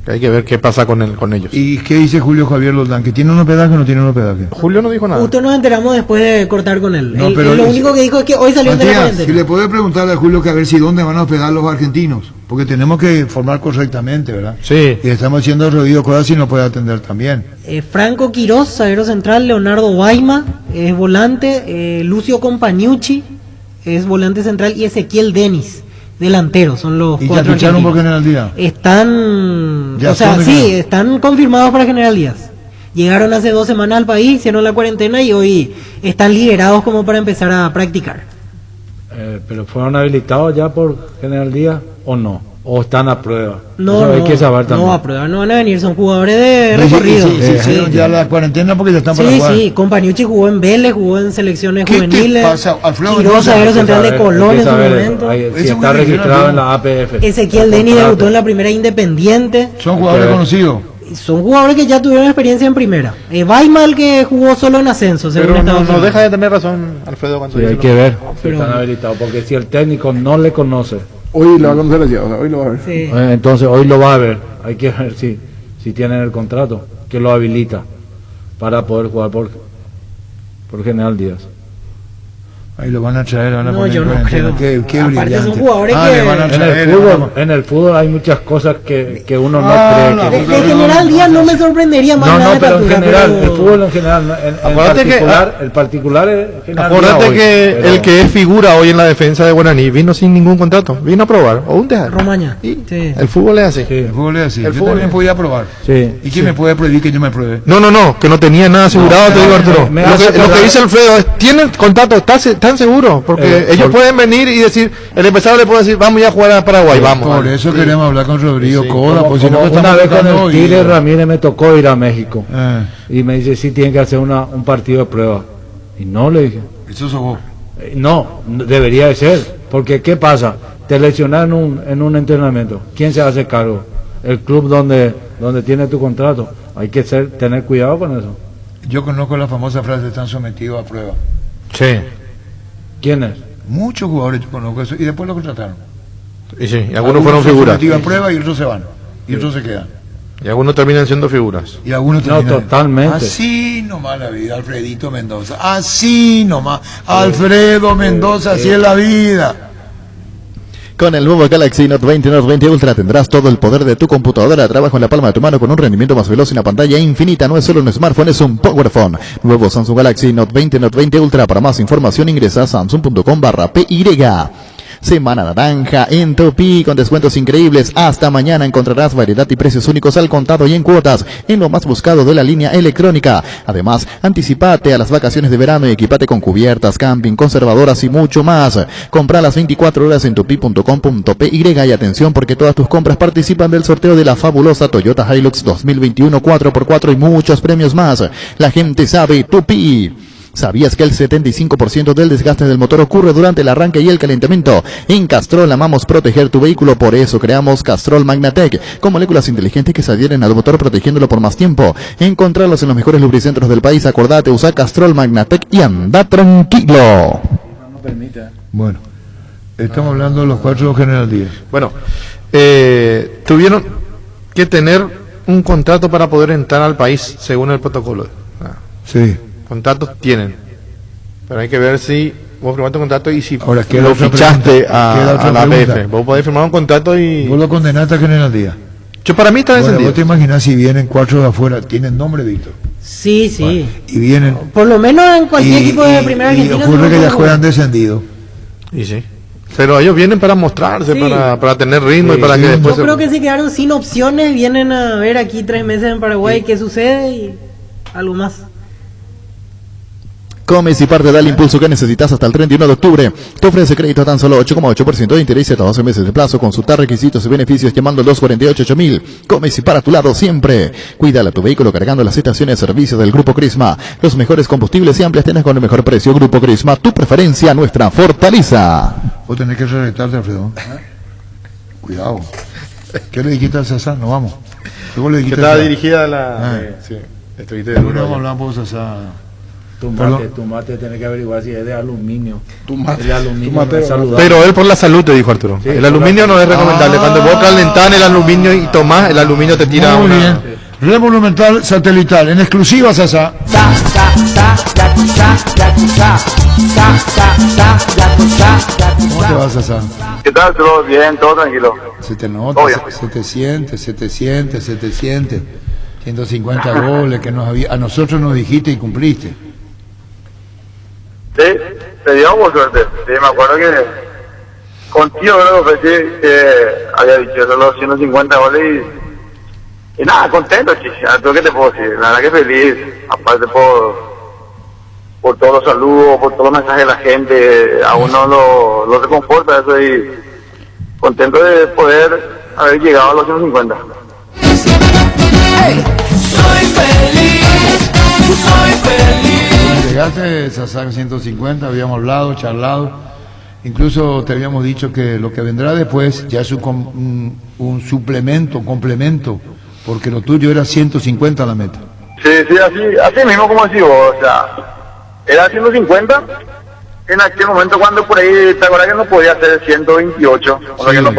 Speaker 8: Hay que ver qué pasa con ellos.
Speaker 2: ¿Y qué dice Julio Javier Loldán? ¿Que tiene un hospedaje o no tiene un hospedaje?
Speaker 8: Julio no dijo nada.
Speaker 7: Justo nos enteramos después de cortar con él.
Speaker 2: No,
Speaker 7: Él
Speaker 2: pero
Speaker 7: lo
Speaker 2: es-
Speaker 7: único que dijo es que hoy salieron de la
Speaker 2: Matías,
Speaker 7: cuarentena.
Speaker 2: si le puede preguntarle a Julio que a ver si dónde van a hospedar los argentinos, porque tenemos que formar correctamente, ¿verdad?
Speaker 8: Sí.
Speaker 2: Y estamos haciendo ruido cosas y no puede atender también.
Speaker 7: Franco Quiroz, zaguero central, Leonardo Baima, es volante, Lucio Compañucci, es volante central, y Ezequiel Denis, delantero, son los
Speaker 2: ¿Y ya
Speaker 7: cuatro
Speaker 2: ficharon por
Speaker 7: argentinos.
Speaker 2: General Díaz?
Speaker 7: Están,
Speaker 2: Ya
Speaker 7: o sea,
Speaker 2: son de
Speaker 7: sí,
Speaker 2: General.
Speaker 7: están confirmados para General Díaz. Llegaron hace 2 semanas al país, hicieron la cuarentena y hoy están liberados como para empezar a practicar.
Speaker 4: ¿Pero fueron habilitados ya por General Díaz o no? ¿O están a prueba?
Speaker 7: No,
Speaker 4: Eso
Speaker 7: no,
Speaker 4: hay que saber también.
Speaker 7: no a prueba, no van a venir, son jugadores de
Speaker 2: Sí,
Speaker 7: recorrido.
Speaker 2: sí, hicieron ya la cuarentena porque ya están para
Speaker 7: Sí,
Speaker 2: jugar.
Speaker 7: sí, Compañucci jugó en Vélez, jugó en selecciones
Speaker 2: ¿Qué te
Speaker 7: juveniles.
Speaker 2: pasa, Alfredo?
Speaker 7: Quiroz,
Speaker 2: Entonces,
Speaker 7: zaguero
Speaker 2: hay que
Speaker 7: central de
Speaker 4: Hay que
Speaker 7: Colón en su
Speaker 4: saber eso.
Speaker 7: momento.
Speaker 4: Si
Speaker 2: Eso
Speaker 4: está
Speaker 2: muy bien,
Speaker 4: registrado
Speaker 2: ¿no?
Speaker 4: en la APF.
Speaker 7: Ezequiel Deni
Speaker 4: Contrato.
Speaker 7: debutó en la primera Independiente.
Speaker 2: Son jugadores
Speaker 4: Hay que ver.
Speaker 2: conocidos.
Speaker 7: Son jugadores que ya tuvieron experiencia en primera. Baima, el que jugó solo en ascenso, según
Speaker 8: Pero
Speaker 7: Estados
Speaker 8: no
Speaker 7: Unidos.
Speaker 8: deja de tener razón Alfredo cuando
Speaker 4: Sí, hay
Speaker 8: dice
Speaker 4: que
Speaker 8: lo-
Speaker 4: ver si
Speaker 7: Pero-
Speaker 4: están habilitados. Porque si el técnico no le conoce,
Speaker 11: Hoy lo va a conocer, decía, o sea, hoy lo va a ver.
Speaker 7: Sí.
Speaker 4: entonces hoy lo va a ver. Hay que ver si tienen el contrato que lo habilita para poder jugar por General Díaz.
Speaker 2: Ahí lo van a traer, van a
Speaker 7: No,
Speaker 2: poner
Speaker 7: yo
Speaker 2: en
Speaker 7: no
Speaker 2: cuarentena.
Speaker 7: creo.
Speaker 2: Qué
Speaker 7: Aparte
Speaker 2: brillante.
Speaker 7: son jugadores
Speaker 2: Le van a
Speaker 7: que...
Speaker 2: traer,
Speaker 4: En el fútbol hay muchas cosas que uno no cree.
Speaker 7: De general Díaz no me sorprendería más nada de
Speaker 4: pero en
Speaker 7: Tatura,
Speaker 4: general,
Speaker 7: pero-
Speaker 4: el fútbol en general, no, en
Speaker 8: Acuérdate
Speaker 4: particular, el particular es general.
Speaker 8: Acuérdate
Speaker 4: hoy,
Speaker 8: que
Speaker 4: pero-
Speaker 8: el que es figura hoy en la defensa de Guaraní vino sin ningún contrato, vino a probar, o un dejar.
Speaker 7: Romaña.
Speaker 8: Y
Speaker 7: Sí.
Speaker 8: el fútbol es así.
Speaker 2: El fútbol es así.
Speaker 8: El
Speaker 2: Yo
Speaker 8: fútbol
Speaker 2: también
Speaker 8: es-
Speaker 2: podía probar.
Speaker 4: Sí.
Speaker 2: ¿Y quién me puede prohibir que yo me pruebe?
Speaker 8: No, que no tenía nada asegurado, te digo Arturo.
Speaker 4: me
Speaker 8: Lo
Speaker 4: hace
Speaker 8: que
Speaker 4: acordar-
Speaker 8: dice Alfredo es, tienen contrato, están seguros, porque ellos pueden venir y decir, el empresario le puede decir, vamos ya a jugar a Paraguay, vamos.
Speaker 2: Por eso queremos hablar con Rodrigo Coda,
Speaker 4: Como-
Speaker 2: pues si no
Speaker 4: como
Speaker 2: estamos
Speaker 4: una vez con
Speaker 2: tratando
Speaker 4: el
Speaker 2: hoy.
Speaker 4: Tigre Ramírez me tocó ir a México
Speaker 2: Eh,
Speaker 4: y me dice sí tienen que hacer un partido de prueba y no le dije
Speaker 2: eso sos vos.
Speaker 4: no debería de ser porque qué pasa te lesionas en un entrenamiento, ¿quién se hace cargo? El club donde tiene tu contrato. Hay que tener cuidado con eso.
Speaker 2: Yo conozco la famosa frase, están sometidos a prueba.
Speaker 8: Sí.
Speaker 4: ¿Quién es?
Speaker 2: Muchos jugadores yo conozco eso y después lo contrataron.
Speaker 8: Y sí, y algunos fueron
Speaker 2: son
Speaker 8: figuras.
Speaker 2: sometidos a prueba y otros se van. Y otros se quedan.
Speaker 8: Y algunos terminan siendo figuras.
Speaker 2: Y algunos
Speaker 4: No,
Speaker 2: terminan.
Speaker 4: totalmente.
Speaker 2: Así nomás la vida, Alfredito Mendoza. Así nomás. Alfredo Mendoza, así es la vida.
Speaker 10: Con el nuevo Galaxy Note 20 y Note 20 Ultra tendrás todo el poder de tu computadora. Trabaja en la palma de tu mano con un rendimiento más veloz y una pantalla infinita. No es solo un smartphone, es un powerphone. Nuevo Samsung Galaxy Note 20 y Note 20 Ultra. Para más información ingresa a samsung.com/PY. Semana naranja en Topi con descuentos increíbles. Hasta mañana encontrarás variedad y precios únicos al contado y en cuotas en lo más buscado de la línea electrónica. Además, anticipate a las vacaciones de verano y equipate con cubiertas, camping, conservadoras y mucho más. Compra las 24 horas en topi.com.py y atención porque todas tus compras participan del sorteo de la fabulosa Toyota Hilux 2021 4x4 y muchos premios más. La gente sabe Topi. ¿Sabías que el 75% del desgaste del motor ocurre durante el arranque y el calentamiento? En Castrol amamos proteger tu vehículo, por eso creamos Castrol Magnatec, con moléculas inteligentes que se adhieren al motor protegiéndolo por más tiempo. Encontralos en los mejores lubricentros del país. Acordate, usa Castrol Magnatec y anda tranquilo.
Speaker 2: Bueno, estamos hablando de los 4 General Díaz.
Speaker 8: Bueno, tuvieron que tener un contrato para poder entrar al país según el protocolo.
Speaker 2: Sí.
Speaker 8: Contratos tienen, pero hay que ver si vos firmaste un contrato y si
Speaker 2: Ahora, queda
Speaker 8: lo
Speaker 2: otra
Speaker 8: fichaste
Speaker 2: pregunta, queda otra
Speaker 8: a la
Speaker 2: pregunta.
Speaker 8: APF. Vos podés firmar un contrato y...
Speaker 2: Vos lo condenaste a General Díaz.
Speaker 8: Yo para mí está
Speaker 2: Bueno,
Speaker 8: encendido.
Speaker 2: vos te imaginas si vienen 4 de afuera, tienen nombre, Víctor.
Speaker 7: Sí, sí.
Speaker 2: Y vienen.
Speaker 7: Por lo menos en cualquier equipo de primera
Speaker 2: y
Speaker 7: Argentina.
Speaker 2: ocurre
Speaker 7: se
Speaker 2: que
Speaker 7: lo
Speaker 2: ya
Speaker 7: puede
Speaker 2: juegan
Speaker 7: jugar.
Speaker 2: descendido.
Speaker 8: Y sí. Pero ellos vienen para mostrarse,
Speaker 7: Sí.
Speaker 8: para tener ritmo y para que
Speaker 7: Yo
Speaker 8: después...
Speaker 7: creo que se quedaron sin opciones, vienen a ver aquí 3 meses en Paraguay qué sucede y algo más.
Speaker 10: Comes y parte da el impulso que necesitas hasta el 31 de octubre. Te ofrece crédito a tan solo 8,8% de interés y hasta 12 meses de plazo. Consultar requisitos y beneficios llamando al 248-8000. Comes y para tu lado siempre. Cuídala tu vehículo cargando las estaciones de servicio del Grupo Crisma. Los mejores combustibles y amplias tiendas con el mejor precio. Grupo Crisma, tu preferencia, nuestra fortaleza.
Speaker 2: Vos tenés que reretarte, Alfredo. Cuidado. ¿Qué le dijiste al Sasá? No vamos. ¿Qué vos le
Speaker 8: Que
Speaker 2: dijiste
Speaker 8: estaba
Speaker 2: al Sasá?
Speaker 8: dirigida a la...
Speaker 2: Ah.
Speaker 8: sí, estuviste de
Speaker 2: No
Speaker 8: duro.
Speaker 2: hablamos vos, Sasá.
Speaker 4: Tu mate tiene que averiguar si es de aluminio.
Speaker 11: Tu mate-
Speaker 4: El aluminio
Speaker 11: tu mate-
Speaker 4: no es saludable.
Speaker 8: Pero él por la salud te dijo Arturo.
Speaker 4: Sí,
Speaker 8: el
Speaker 4: por
Speaker 8: aluminio
Speaker 4: la-
Speaker 8: no es recomendable. Cuando vos calentás el aluminio y tomás, el aluminio te tira
Speaker 2: Muy
Speaker 8: una...
Speaker 2: bien. Red Monumental Satelital, en exclusiva, Sasá. ¿Cómo te vas, Sasá?
Speaker 5: ¿Qué tal? ¿Todo bien? ¿Todo tranquilo?
Speaker 2: Se te nota,
Speaker 5: Obvio.
Speaker 2: se te siente, se te siente, se te siente. 150 goles que a nosotros nos dijiste y cumpliste.
Speaker 5: Sí, te dio por suerte. Sí, me acuerdo que contigo creo que ofrecí que había dicho solo 150 goles y nada, contento, chicha. ¿Qué te puedo decir? La verdad que feliz. Aparte por todos los saludos, por todos los mensajes de la gente, a uno lo reconforta eso y contento de poder haber llegado a los 150.
Speaker 2: Llegaste, Sasá, 150, habíamos hablado, charlado. Incluso te habíamos dicho que lo que vendrá después ya es un suplemento, un complemento, porque lo tuyo era 150 la meta.
Speaker 5: Sí, así mismo como decís vos, o sea, era 150 en aquel momento cuando por ahí, te acuerdas que no podía hacer 128, o sea
Speaker 2: Sí.
Speaker 5: que no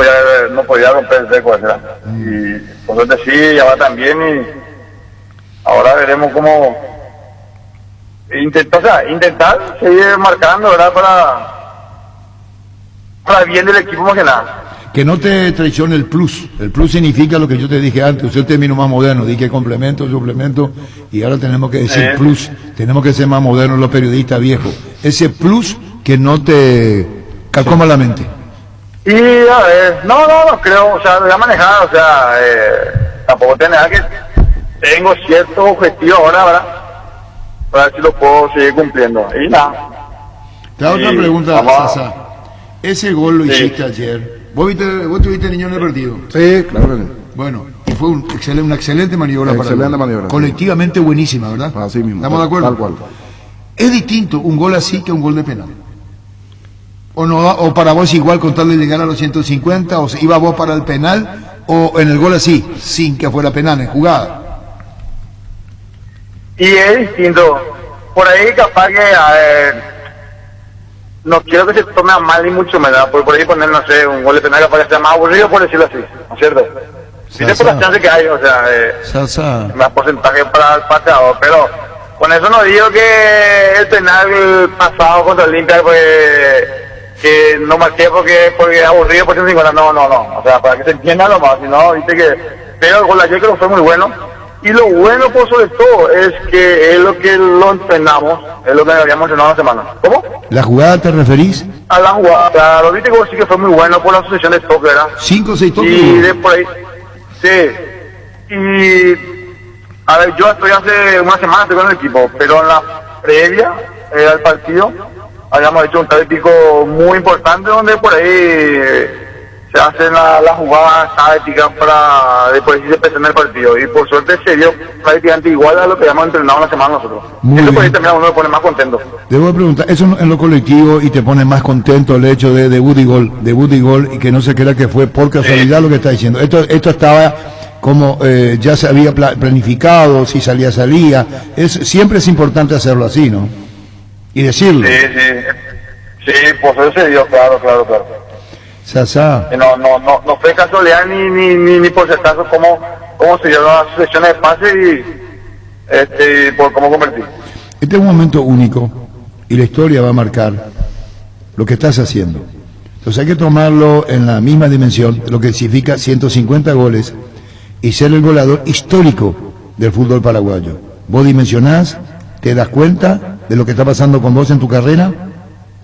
Speaker 5: podía romper el récord, ¿verdad? Y por suerte sí, ya va también y ahora veremos intentar seguir marcando, ¿verdad? Para el bien del equipo más que nada.
Speaker 2: Que no te traicione el plus. El plus significa lo que yo te dije antes, usted el término más moderno, dije complemento, suplemento, y ahora tenemos que decir plus. Tenemos que ser más modernos los periodistas viejos. Ese plus que no te calcoma la mente.
Speaker 5: Y a ver, no creo, o sea, lo voy a manejar, o sea, tampoco tiene nada que tengo ciertos objetivos ahora, ¿verdad? Para ver si lo puedo seguir cumpliendo. Y nada.
Speaker 2: Te hago otra pregunta, Sasa. Ese gol lo hiciste ayer. ¿Vos tuviste niño en el partido?
Speaker 11: Sí, claro.
Speaker 2: Bueno, y fue una excelente maniobra
Speaker 11: excelente maniobra.
Speaker 2: Colectivamente buenísima, ¿verdad?
Speaker 11: Así mismo.
Speaker 2: ¿Estamos de acuerdo?
Speaker 11: Tal cual.
Speaker 2: ¿Es distinto un gol así que un gol de penal? ¿O no, o para vos igual con tal de llegar a los 150, o iba vos para el penal, o en el gol así, sin que fuera penal, en jugada?
Speaker 5: Y es distinto. Por ahí capaz que, a ver, no quiero que se tome a mal ni mucho menos, por ahí poner, no sé, un gol de penal capaz que sea más aburrido, por decirlo así, ¿no es cierto? Viste por las chances que hay, o sea, más porcentaje para el pateador, pero con eso no digo que el penal pasado contra el Olimpia, pues, que no marqué porque es aburrido por 150, no, o sea, para que se entienda nomás, si no, viste que, pero el gol de ayer creo que fue muy bueno. Y lo bueno, por sobre todo, es que es lo que lo entrenamos, es lo que habíamos entrenado la semana. ¿Cómo?
Speaker 2: ¿La jugada te referís?
Speaker 5: A la jugada. O sea, lo viste que sí que fue muy bueno por la asociación de toque, ¿verdad?
Speaker 2: 5 o 6 toques.
Speaker 5: Y de por ahí, sí. Y, a ver, yo estoy hace una semana estoy con el equipo, pero en la previa al partido habíamos hecho un táctico muy importante donde por ahí se hacen las jugadas tácticas para después si se presenta el partido, y por suerte se dio prácticamente igual a lo que habíamos entrenado una semana nosotros.
Speaker 2: Muy
Speaker 5: eso por ahí
Speaker 2: bien.
Speaker 5: también a uno lo pone más contento.
Speaker 2: Debo preguntar, eso en lo colectivo y te pone más contento el hecho de debut y gol, y que no se crea que fue por casualidad lo que está diciendo. Esto estaba como ya se había planificado, si salía. Siempre es importante hacerlo así, ¿no? Y decirlo.
Speaker 5: Sí, por eso se dio, claro.
Speaker 2: Sasa.
Speaker 5: No fue casualidad ni por si acaso cómo se dieron las sesiones de pase y por cómo convertir.
Speaker 2: Este es un momento único y la historia va a marcar lo que estás haciendo. Entonces hay que tomarlo en la misma dimensión, lo que significa 150 goles y ser el goleador histórico del fútbol paraguayo. ¿Vos dimensionás? ¿Te das cuenta de lo que está pasando con vos en tu carrera?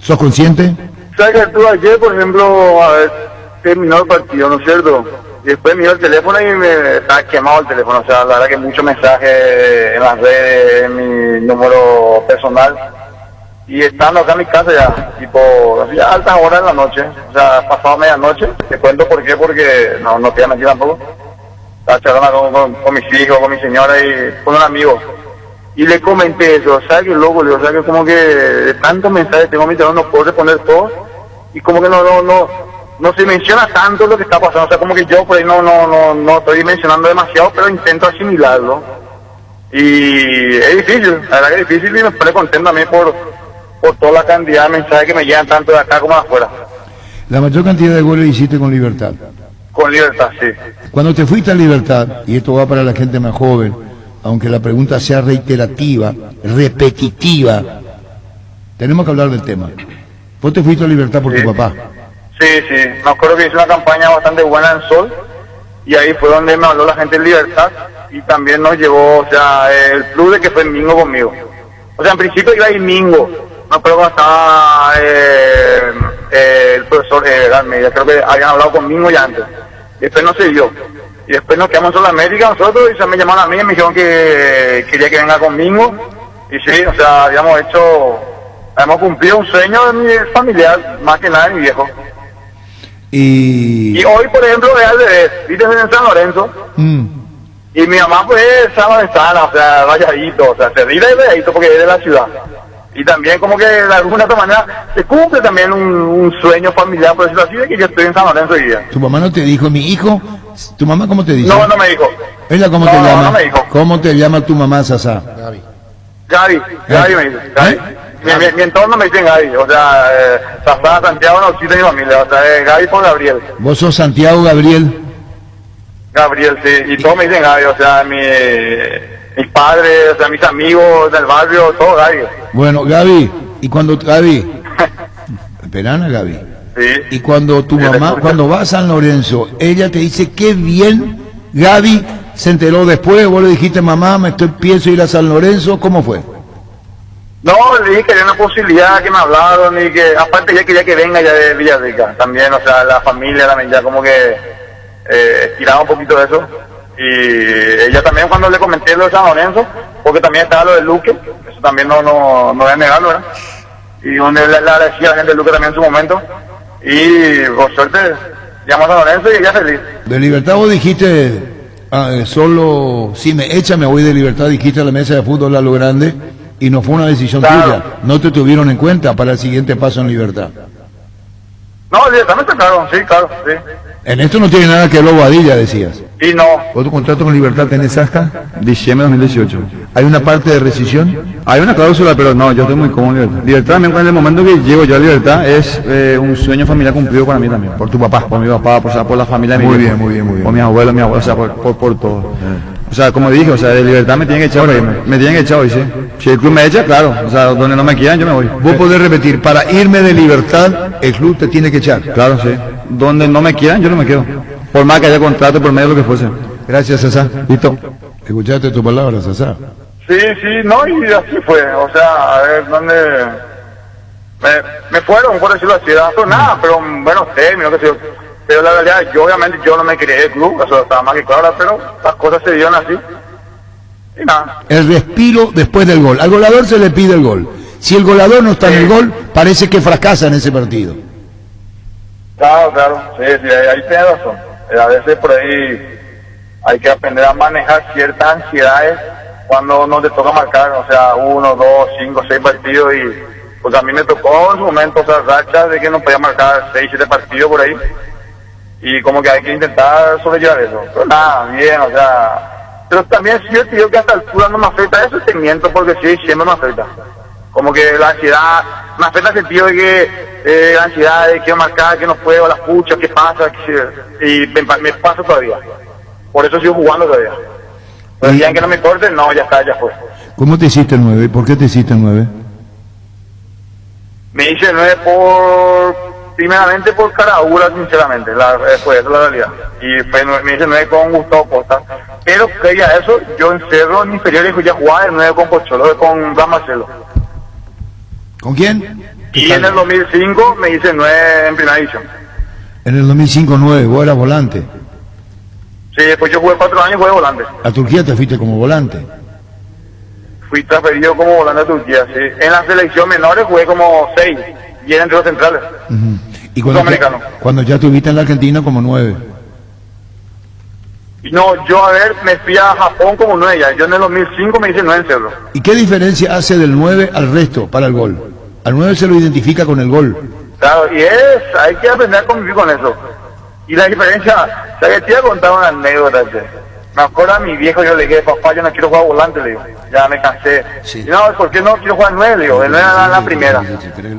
Speaker 2: ¿Sos consciente?
Speaker 5: ¿Sabes que tú ayer, por ejemplo, terminó el partido, ¿no es cierto? Y después me dio el teléfono y me estaba quemado el teléfono. O sea, la verdad que muchos mensajes en las redes, en mi número personal. Y estando acá en mi casa ya, tipo, así a altas horas de la noche. O sea, pasado medianoche. Te cuento por qué, porque no te voy a mentir tampoco. Estaba charlando con mis hijos, con mi señora y con un amigo. Y le comenté eso, ¿sabes qué loco? Le digo, ¿sabes que como que de tantos mensajes tengo en mi teléfono no puedo responder todos? Y como que no se menciona tanto lo que está pasando, o sea, como que yo por ahí no estoy mencionando demasiado, pero intento asimilarlo. Y es difícil, la verdad que es difícil, y me pone contento a mí por toda la cantidad de mensajes que me llegan tanto de acá como de afuera.
Speaker 2: La mayor cantidad de goles hiciste con Libertad.
Speaker 5: Con Libertad, sí.
Speaker 2: Cuando te fuiste a Libertad, y esto va para la gente más joven, aunque la pregunta sea reiterativa, repetitiva, tenemos que hablar del tema. Vos te fuiste a Libertad por tu papá.
Speaker 5: Sí, me acuerdo que hice una campaña bastante buena en Sol, y ahí fue donde me habló la gente de Libertad, y también nos llevó, o sea, el plus de que fue Mingo conmigo. O sea, en principio iba a ir Mingo, me acuerdo cuando estaba el profesor Almeida, creo que habían hablado con Mingo ya antes, después no se dio. Y después nos quedamos en Sudamérica nosotros, y se me llamaron a mí y me dijeron que quería que venga conmigo. Y sí, o sea, habíamos cumplido un sueño de mi familiar, más que nada de mi viejo. Y hoy, por ejemplo, es al revés, viste, en San Lorenzo. Y mi mamá pues es sanlorenana, o sea, Valladito, o sea, se ríe de Valladito porque es de la ciudad. Y también como que de alguna otra manera se cumple también un sueño familiar, por decirlo así, de que yo estoy en San Lorenzo hoy día.
Speaker 2: ¿Tu mamá no te dijo, mi hijo? ¿Tu mamá cómo te dice?
Speaker 5: No me dijo.
Speaker 2: ¿Ella cómo te llama?
Speaker 5: No me dijo.
Speaker 2: ¿Cómo te llama tu mamá, Sasa?
Speaker 5: Gaby me dice. Gaby. Mi entorno me dicen Gaby, o sea, Sasa, Santiago no existe mi familia, o sea, Gaby por Gabriel.
Speaker 2: ¿Vos sos Santiago Gabriel?
Speaker 5: Gabriel, sí, y todos me dicen Gaby, o sea, mis padres, o sea, mis amigos del barrio, todo Gaby.
Speaker 2: Bueno, Gaby, y cuando Gaby, esperana Gaby,
Speaker 5: Sí.
Speaker 2: y cuando tu
Speaker 5: Sí,
Speaker 2: mamá,
Speaker 5: te escucho.
Speaker 2: cuando va a San Lorenzo, ella te dice qué bien, Gaby se enteró después, vos le dijiste mamá, pienso ir a San Lorenzo, ¿cómo fue?
Speaker 5: No, le dije que había una posibilidad que me hablaron y que aparte ya quería que venga ya de Villarrica también, o sea, la familia también ya como que estiraba un poquito de eso. Y ella también cuando le comenté lo de San Lorenzo, porque también estaba lo de Luque, eso también no voy a negarlo, ¿verdad? Y donde le agradecía a la gente de Luque también en su momento. Y por suerte llamó a San Lorenzo y ella feliz.
Speaker 2: De Libertad vos dijiste, solo si me echa me voy de Libertad, dijiste a la mesa de fútbol a lo grande, y no fue una decisión
Speaker 5: Claro.
Speaker 2: tuya, no te tuvieron en cuenta para el siguiente paso en Libertad.
Speaker 5: No, directamente claro, sí, claro, sí.
Speaker 2: En esto no tiene nada que ver Bobadilla, decías.
Speaker 5: Y no,
Speaker 2: ¿Vos tu contrato con Libertad tenés hasta?
Speaker 3: Diciembre de 2018.
Speaker 2: ¿Hay una parte de rescisión?
Speaker 3: Hay una cláusula, pero no, yo estoy muy cómodo en Libertad. Libertad también, en el momento que llego yo a Libertad, es un sueño familiar cumplido para mí también.
Speaker 2: Por tu papá.
Speaker 3: Por mi papá, por la familia de mi
Speaker 2: Muy
Speaker 3: viejo.
Speaker 2: bien, muy bien, muy bien.
Speaker 3: Por mis abuelos, o sea, por todo. O sea, como dije, o sea, de Libertad me tienen que echar, me tienen que echar hoy, sí. Si el club me echa, claro, o sea, donde no me quieran, yo me voy.
Speaker 2: Vos podés repetir, para irme de Libertad, el club te tiene que echar.
Speaker 3: Claro, sí. Donde no me quieran, yo no me quedo. Por más que haya contrato, por medio de lo que fuese.
Speaker 2: Gracias, Sasá.
Speaker 3: Listo.
Speaker 2: Escuchaste tu palabra, Sasá.
Speaker 5: sí, no, y así fue, o sea, a ver, ¿dónde? Me fueron, por decirlo así, no nada, pero bueno, término, qué sé yo. Pero la realidad, yo obviamente yo no me quería del club, eso estaba más que claro, pero las cosas se dieron así. Y nada.
Speaker 2: El respiro después del gol. Al goleador se le pide el gol. Si el goleador no está en el gol, parece que fracasa en ese partido.
Speaker 5: Claro, sí, ahí tienes razón. A veces por ahí hay que aprender a manejar ciertas ansiedades cuando no te toca marcar, o sea, 1, 2, 5, 6 partidos y pues a mí me tocó en su momento, o sea, rachas de que no podía marcar 6, 7 partidos por ahí y como que hay que intentar sobrellevar eso. Pero nada, bien, o sea, pero también sí yo te digo que hasta el altura no me afecta eso, te miento porque sí, siempre me afecta. Como que la ansiedad, me afecta el sentido de que la ansiedad de que marcar, que no puedo, las puchas, qué pasa, y me pasa todavía. Por eso sigo jugando todavía. Pero el día en que no me corte, no, ya está, ya fue.
Speaker 2: ¿Cómo te hiciste el 9? ¿Por qué te hiciste el 9?
Speaker 5: Me hice el 9 primeramente por caradura, sinceramente, fue esa la realidad. Y me hice el 9 con Gustavo Costa. Pero previa a eso, yo en Cerro, en inferiores, ya jugaba el 9 con Pocholo, con Blas Marcelo.
Speaker 2: ¿Con quién?
Speaker 5: Y en el 2005 me hice 9 en primera división.
Speaker 2: En el 2005, 9, vos eras volante.
Speaker 5: Sí, después yo jugué 4 años, jugué volante.
Speaker 2: A Turquía te fuiste como volante.
Speaker 5: Fui transferido como volante a Turquía, sí. En la selección menores jugué como 6, y era entre los centrales.
Speaker 2: Uh-huh. Y
Speaker 5: Sudamericano.
Speaker 2: cuando ya estuviste en la Argentina como 9.
Speaker 5: No, yo me fui a Japón como 9 ya. Yo en el 2005 me hice 9 en Cerro.
Speaker 2: ¿Y qué diferencia hace del 9 al resto para el gol? Al 9 se lo identifica con el gol.
Speaker 5: Claro, y hay que aprender a convivir con eso. Y la diferencia, ¿sabes? Te iba a contar una anécdota, che. Me acuerdo a mi viejo, yo le dije, papá, yo no quiero jugar volante, le digo. Ya me cansé.
Speaker 2: Sí.
Speaker 5: Y no, ¿por qué no quiero jugar 9? Le digo, el 9 era la primera.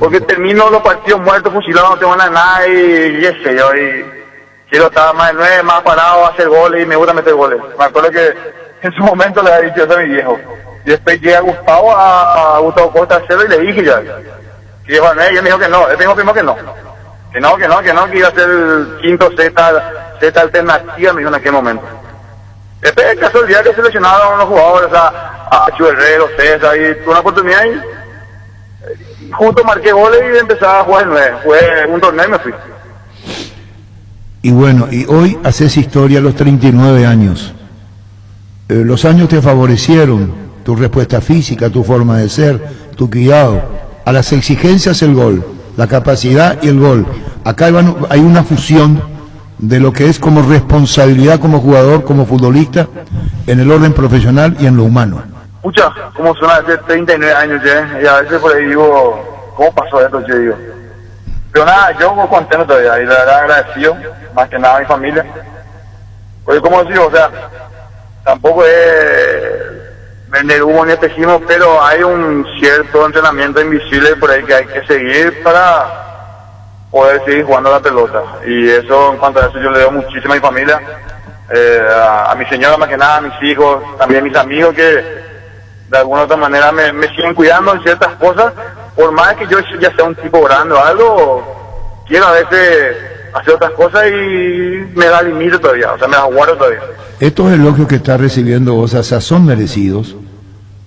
Speaker 5: Porque termino los partidos muertos, fusilados, no tengo nada y qué sé yo. Y quiero estar más de 9, más parado, hacer goles y me gusta meter goles. Me acuerdo que en su momento le había dicho eso a mi viejo. Y después llega Gustavo a Gustavo Costa a hacerlo y le dije ya. Que iba a 9, y él me dijo que no. Él me dijo primero que no. Que iba a ser el quinto Z alternativa, me dijo en aquel momento. Después el caso del día que seleccionaron a unos jugadores, a Chu Herrero, César, y tuve una oportunidad y justo marqué goles y empecé a jugar el 9. Jugué un torneo y me fui.
Speaker 2: Y bueno, y hoy haces historia a los 39 años. Los años te favorecieron, tu respuesta física, tu forma de ser, tu cuidado. A las exigencias el gol, la capacidad y el gol. Acá hay una fusión de lo que es como responsabilidad como jugador, como futbolista, en el orden profesional y en lo humano.
Speaker 5: Pucha, como son hace 39 años ya, y a veces por ahí digo, ¿cómo pasó esto? Yo digo. Pero nada, yo contento todavía, y la verdad agradecido, más que nada a mi familia. Porque como digo, o sea, tampoco es vender humo ni espejismo, pero hay un cierto entrenamiento invisible por ahí que hay que seguir para poder seguir jugando la pelota. Y eso, en cuanto a eso, yo le doy muchísimo a mi familia. a mi señora más que nada, a mis hijos, también mis amigos que de alguna u otra manera me siguen cuidando en ciertas cosas, por más que yo ya sea un tipo grande o algo, quiero a veces hacer otras cosas y me da límite todavía, o sea, me da guardo todavía.
Speaker 2: Estos elogios que estás recibiendo vos, Sasa, son merecidos,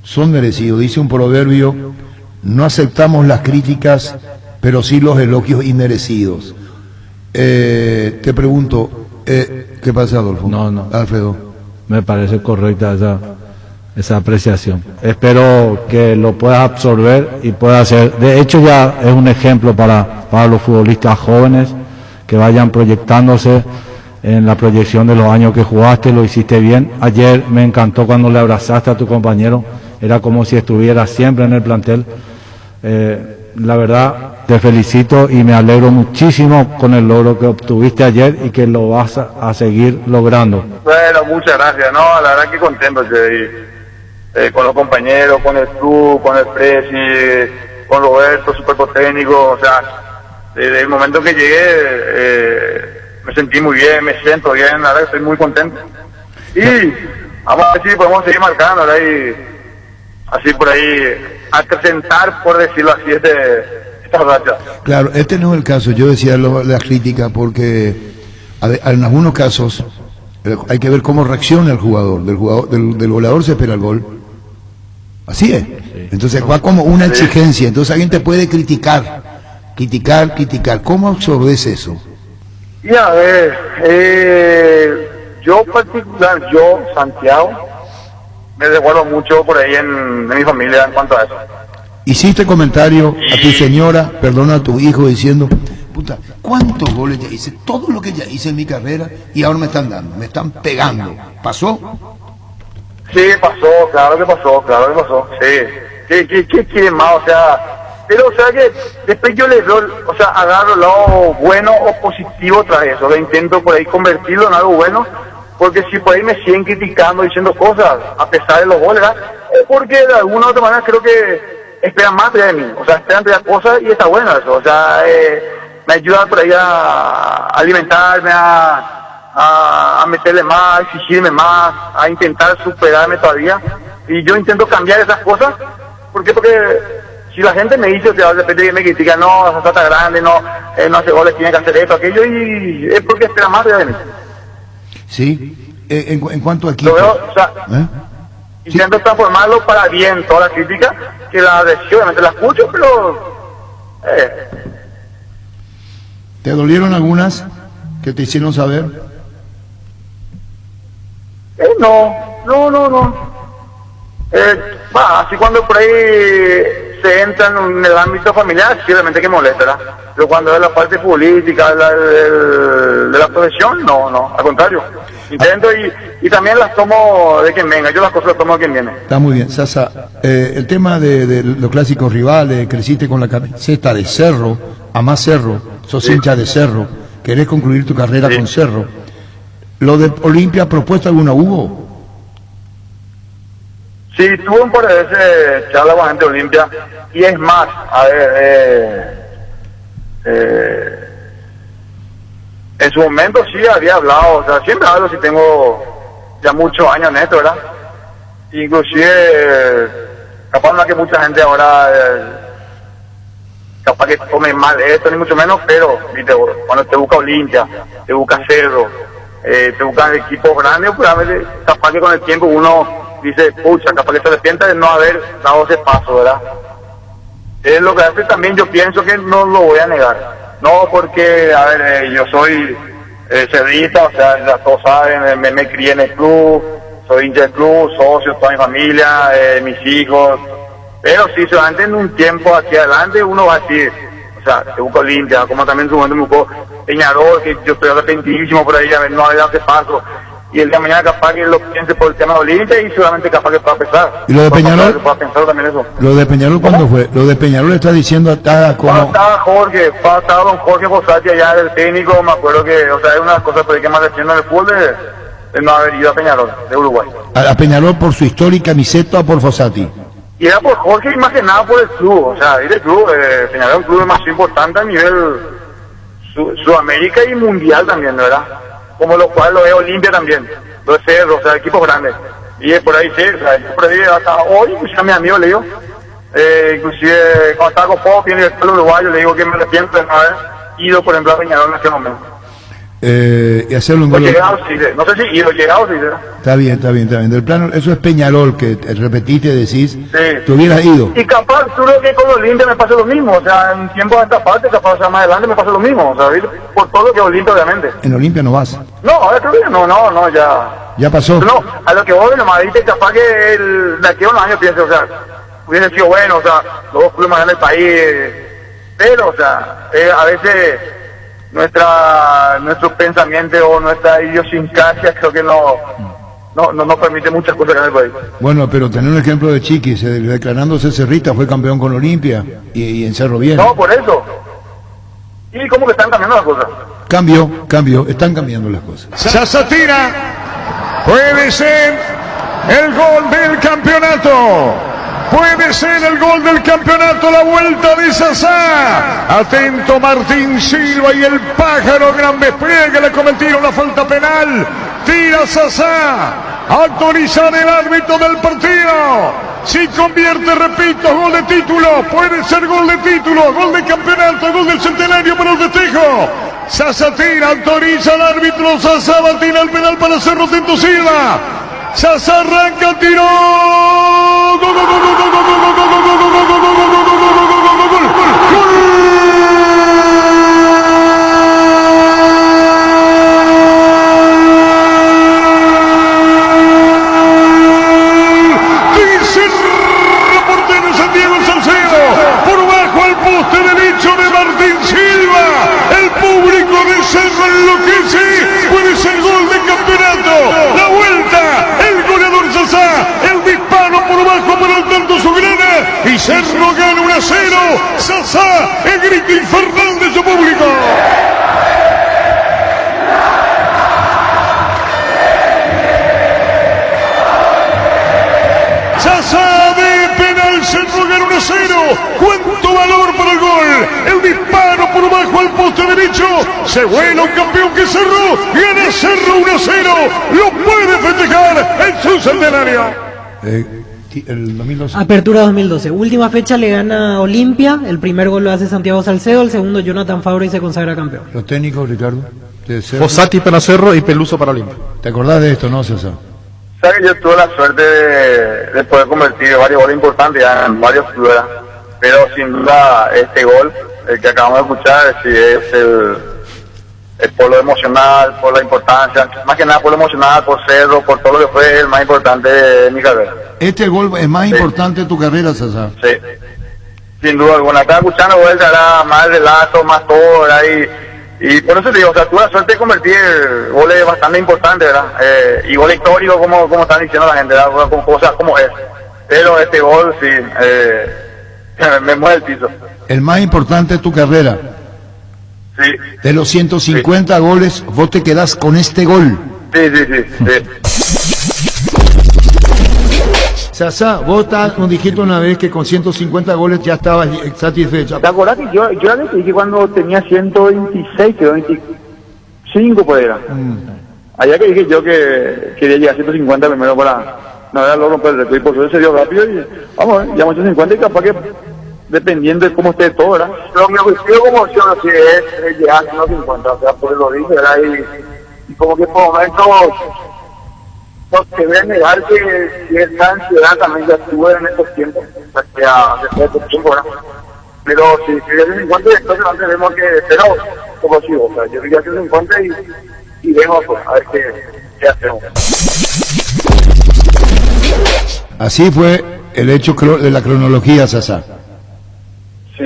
Speaker 2: dice un proverbio, no aceptamos las críticas, pero sí los elogios inmerecidos. Te pregunto, ¿qué pasa, Adolfo?
Speaker 4: No.
Speaker 2: Alfredo.
Speaker 4: Me parece correcta esa apreciación. Espero que lo puedas absorber y puedas hacer. De hecho, ya es un ejemplo para los futbolistas jóvenes que vayan proyectándose en la proyección de los años que jugaste. Lo hiciste bien. Ayer me encantó cuando le abrazaste a tu compañero. Era como si estuviera siempre en el plantel. La verdad, te felicito y me alegro muchísimo con el logro que obtuviste ayer y que lo vas a seguir logrando.
Speaker 5: Bueno, muchas gracias, no, la verdad que contento, con los compañeros, con el club, con el presi, con Roberto, su cuerpo técnico, o sea, desde el momento que llegué me sentí muy bien, me siento bien, la verdad que estoy muy contento. Y vamos a ver si podemos seguir marcando, ¿verdad? Y así por ahí acrecentar, por decirlo así, esta racha.
Speaker 2: Claro, este no es el caso, yo decía la crítica porque en algunos casos hay que ver cómo reacciona el jugador, del goleador se espera el gol. Así es. Entonces va como una exigencia, entonces alguien te puede criticar. ¿Cómo absorbes eso?
Speaker 5: Y a ver, yo particular, Santiago, me recuerdo mucho por ahí en mi familia en cuanto a eso.
Speaker 2: Hiciste comentario a tu señora, perdona a tu hijo, diciendo, puta, ¿cuántos goles ya hice? Todo lo que ya hice en mi carrera y ahora me están dando, me están pegando. ¿Pasó?
Speaker 5: Sí, pasó, claro que pasó, sí. ¿Qué quiere más? O sea, pero o sea que después yo le doy, o sea, agarro el lado bueno o positivo tras eso, lo intento por ahí convertirlo en algo bueno, porque si por ahí me siguen criticando, diciendo cosas, a pesar de los goles, ¿verdad? Es porque de alguna u otra manera creo que esperan más de mí, o sea, esperan de cosas y está bueno eso, o sea, me ayuda por ahí a alimentarme, a meterle más, a exigirme más, a intentar superarme todavía, y yo intento cambiar esas cosas, porque si la gente me dice, o sea, de repente me critica, no, esa está grande, no hace goles, tiene que hacer esto, aquello, y es porque espera más de mí.
Speaker 2: Sí, en cuanto a aquí...
Speaker 5: O sea, intento transformarlo para bien, toda la crítica, que la decisión, obviamente la escucho, pero...
Speaker 2: ¿Te dolieron algunas que te hicieron saber?
Speaker 5: No. Así cuando por ahí se entra en el ámbito familiar, sí, obviamente que molesta, ¿verdad? Pero cuando es la parte política, de la profesión, no, al contrario. Intento y también las tomo de quien venga, yo las cosas las tomo de quien viene.
Speaker 2: Está muy bien, Sasa. El tema de los clásicos rivales, creciste con la camiseta de Cerro, amás Cerro, sos hincha de Cerro, querés concluir tu carrera con Cerro. ¿Lo de Olimpia, propuesta alguna hubo?
Speaker 5: Sí, tuve un par de veces charla con gente de Olimpia, y es más, a ver, en su momento sí había hablado, o sea, siempre hablo si tengo ya muchos años en esto, ¿verdad? Inclusive, capaz no es que mucha gente ahora, capaz que tome mal esto, ni mucho menos, pero, viste, cuando te busca Olimpia, te busca Cerro, te buscan equipos grandes, pues a veces, capaz que con el tiempo uno dice, pucha, capaz que se arrepienta de no haber dado ese paso, ¿verdad? Es lo que hace también, yo pienso que no lo voy a negar. No porque, a ver, yo soy cerrista, o sea, ya todos saben, me crié en el club, soy hincha del club, socio, toda mi familia, mis hijos. Pero sí, solamente en un tiempo hacia adelante uno va a decir, o sea, te busco Olimpia, como también en su momento me buscó Peñarol, que yo estoy arrepentidísimo por ahí, a ver, no haber dado ese paso. Y el día de mañana capaz que lo piense por el tema de Olimpia y seguramente capaz que pueda pensar.
Speaker 2: ¿Y lo de Peñarol?
Speaker 5: Pueda pensar también eso.
Speaker 2: ¿Lo de Peñarol cuándo fue? Lo de Peñarol está diciendo hasta como...
Speaker 5: Estaba don Jorge Fossati allá, el técnico, me acuerdo que, o sea, es una de las cosas por ahí que más defiendo en el fútbol de no haber ido a Peñarol, de Uruguay.
Speaker 2: ¿A Peñarol por su historia y camiseta o por Fossati?
Speaker 5: Y era por Jorge y más que nada por el club, o sea, el club, Peñarol es un club más importante a nivel Sudamérica y mundial también, ¿verdad? como lo cual lo es Olimpia también, lo es Cerro, o sea, equipos grandes. Y es por ahí sí, o sea, yo por ahí hasta hoy, inclusive a mi amigo le digo, inclusive cuando estaba con Popi en el pueblo uruguayo, le digo que me arrepiento de no haber ido, por ejemplo, a Peñarol en ese momento.
Speaker 2: Y hacerlo un gol.
Speaker 5: Llegado, sí, no sé si ido, llegado, sí.
Speaker 2: Está bien. Del plano, eso es Peñarol, que repetiste, decís,
Speaker 5: Sí.
Speaker 2: te hubieras ido.
Speaker 5: Y capaz, tú creo que con Olimpia me pasa lo mismo, o sea, en tiempos de esta parte, capaz, o sea, más adelante me pasa lo mismo, o sea, por todo lo que Olimpia, obviamente.
Speaker 2: En Olimpia no vas.
Speaker 5: No, ahora creo que no, ya.
Speaker 2: Ya pasó.
Speaker 5: No, a lo que voy, nomás viste, capaz que de aquí a unos años piense, o sea, hubiese sido bueno, o sea, los dos clubes más grandes del país, pero, o sea, a veces nuestro pensamiento o nuestra idiosincrasia creo que no permite muchas cosas en el país.
Speaker 2: Bueno, pero tener un ejemplo de Chiquis, declarándose cerrita, fue campeón con Olimpia y en Cerro bien.
Speaker 5: No, por eso. Y como que están cambiando las cosas.
Speaker 2: Cambio, están cambiando las cosas.
Speaker 9: Sasa tira. Puede ser el gol del campeonato. Puede ser el gol del campeonato, la vuelta de Sasá. Atento Martín Silva y el pájaro gran despliegue, le cometieron la falta penal. Tira Sasá. Autorizar el árbitro del partido. Si convierte, repito, gol de título. Puede ser gol de título, gol de campeonato, gol del centenario para el festejo. Sasá tira, autoriza al árbitro. Sasá va a tirar el penal para Cerro Tinto Silva. Sasá arranca, tiró. Gol, gol, gol, gol, gol, gol, gol, gol, gol, gol, gol, gol, gol, gol, gol, Cerro gana 1-0. Sasá, el grito infernal de su público. Sasá de penal, Cerro gana 1-0. ¿Cuánto valor para el gol? El disparo por bajo al poste derecho. Se vuela un campeón que Cerro. Gana Cerro 1-0. Lo puede festejar en su centenario.
Speaker 2: El 2012.
Speaker 7: Apertura 2012. Última fecha le gana Olimpia. El primer gol lo hace Santiago Salcedo. El segundo Jonathan Fabro y se consagra campeón.
Speaker 2: Los técnicos, Ricardo.
Speaker 8: Fossati para Cerro y Peluso para Olimpia.
Speaker 2: ¿Te acordás de esto, no, César?
Speaker 5: Sabes que yo tuve la suerte de poder convertir varios goles importantes ya en varios clubes, pero sin duda este gol, el que acabamos de escuchar, sí es por lo emocional, por la importancia, más que nada por lo emocional, por Cerro, por todo lo que fue el más importante de mi carrera.
Speaker 2: Este gol es más importante de tu carrera, César.
Speaker 5: Sí, sin duda alguna. Estaba escuchando gol, era más relato, más todo, ¿verdad? Y por eso te digo, o sea, tuve la suerte de convertir goles bastante importantes, ¿verdad? Y gol histórico, como están diciendo la gente, ¿verdad? Con cosas como es. Pero este gol, sí, me mueve el piso.
Speaker 2: El más importante de tu carrera.
Speaker 5: Sí.
Speaker 2: De los 150 goles, vos te quedás con este gol.
Speaker 5: Sí.
Speaker 2: Sasá, vos nos dijiste una vez que con 150 goles ya estabas satisfecho.
Speaker 5: ¿Te acordás que yo le dije cuando tenía 126, que 25 pues era? Allá que dije yo que quería llegar a 150 primero para no era lo romper el récord, y por eso se dio rápido y vamos, llegamos a 150 y capaz que dependiendo de cómo esté todo, ¿verdad? Pero mi objetivo como opción así es llegar a 150, o sea, por lo dije, ¿verdad? Y como que por momentos no se debe negar que esa ansiedad también ya estuve en estos tiempos, después de estos tiempos, ¿verdad? Pero si es 50, entonces antes vemos que, pero como sigo, o sea, yo quería hacer 50 y vemos pues, a ver qué hacemos.
Speaker 2: Así fue el hecho de la cronología, Sasá.
Speaker 5: Sí,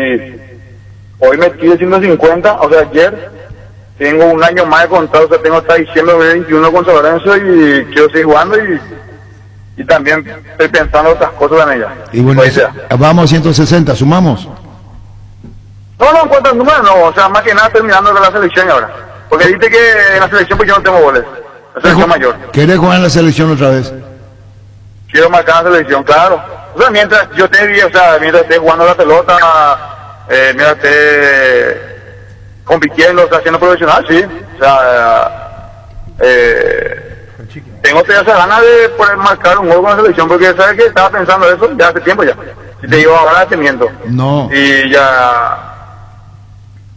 Speaker 5: hoy me estoy de 150, o sea, ayer tengo un año más de contrato, o sea, tengo hasta diciembre de 2021 con San Lorenzo y quiero seguir jugando y también estoy pensando otras cosas en ella.
Speaker 2: Y bueno, vamos a 160, ¿sumamos?
Speaker 5: No, en cuanto al número no, o sea, más que nada terminando con la selección ahora. Porque dice que en la selección pues yo no tengo goles, la selección mayor.
Speaker 2: ¿Querés jugar en la selección otra vez?
Speaker 5: Quiero marcar la selección, claro. O sea, mientras yo esté, o sea, mientras esté jugando la pelota, mientras esté compitiendo, o sea, siendo profesional, sí. O sea, tengo esa ganas de poder marcar un gol con la selección, porque sabes que estaba pensando eso ya hace tiempo ya. Si te digo ahora te miento.
Speaker 2: No.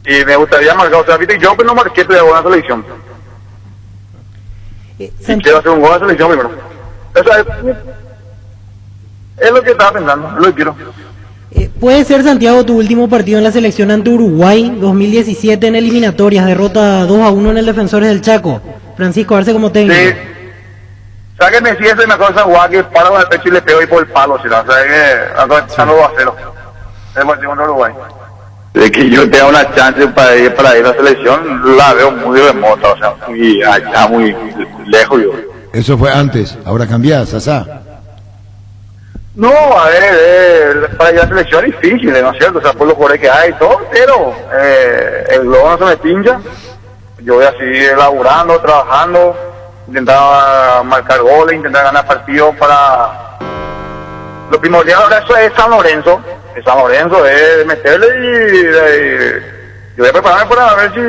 Speaker 5: Y me gustaría marcar, o sea, viste, yo pues no marqué todavía con la selección. Y quiero hacer un gol a la selección primero. O sea, es lo que estaba pensando, es lo que quiero.
Speaker 7: ¿Puede ser, Santiago, tu último partido en la selección ante Uruguay, 2017 en eliminatorias, derrota 2-1 en el Defensores del Chaco? Francisco Arce como técnico.
Speaker 5: Sí. ¿Sabes que me sigue esa cosa guay que paro con el pecho y le pego y por el palo? ¿Sí? ¿Sabes que ando echando 2-0? El partido contra Uruguay. De que yo tenga una chance para ir a la selección, la veo muy remota, o sea, muy allá, muy lejos yo.
Speaker 2: Eso fue antes, ahora cambiás, Sasa.
Speaker 5: No, a ver, para ir a la selección es difícil, ¿no es cierto? O sea, por los jugadores que hay y todo, pero el globo no se me pincha. Yo voy a seguir laburando, trabajando, intentar marcar goles, intentar ganar partidos para... Lo primordial ahora eso es San Lorenzo. San Lorenzo es meterle y yo voy a prepararme para ver si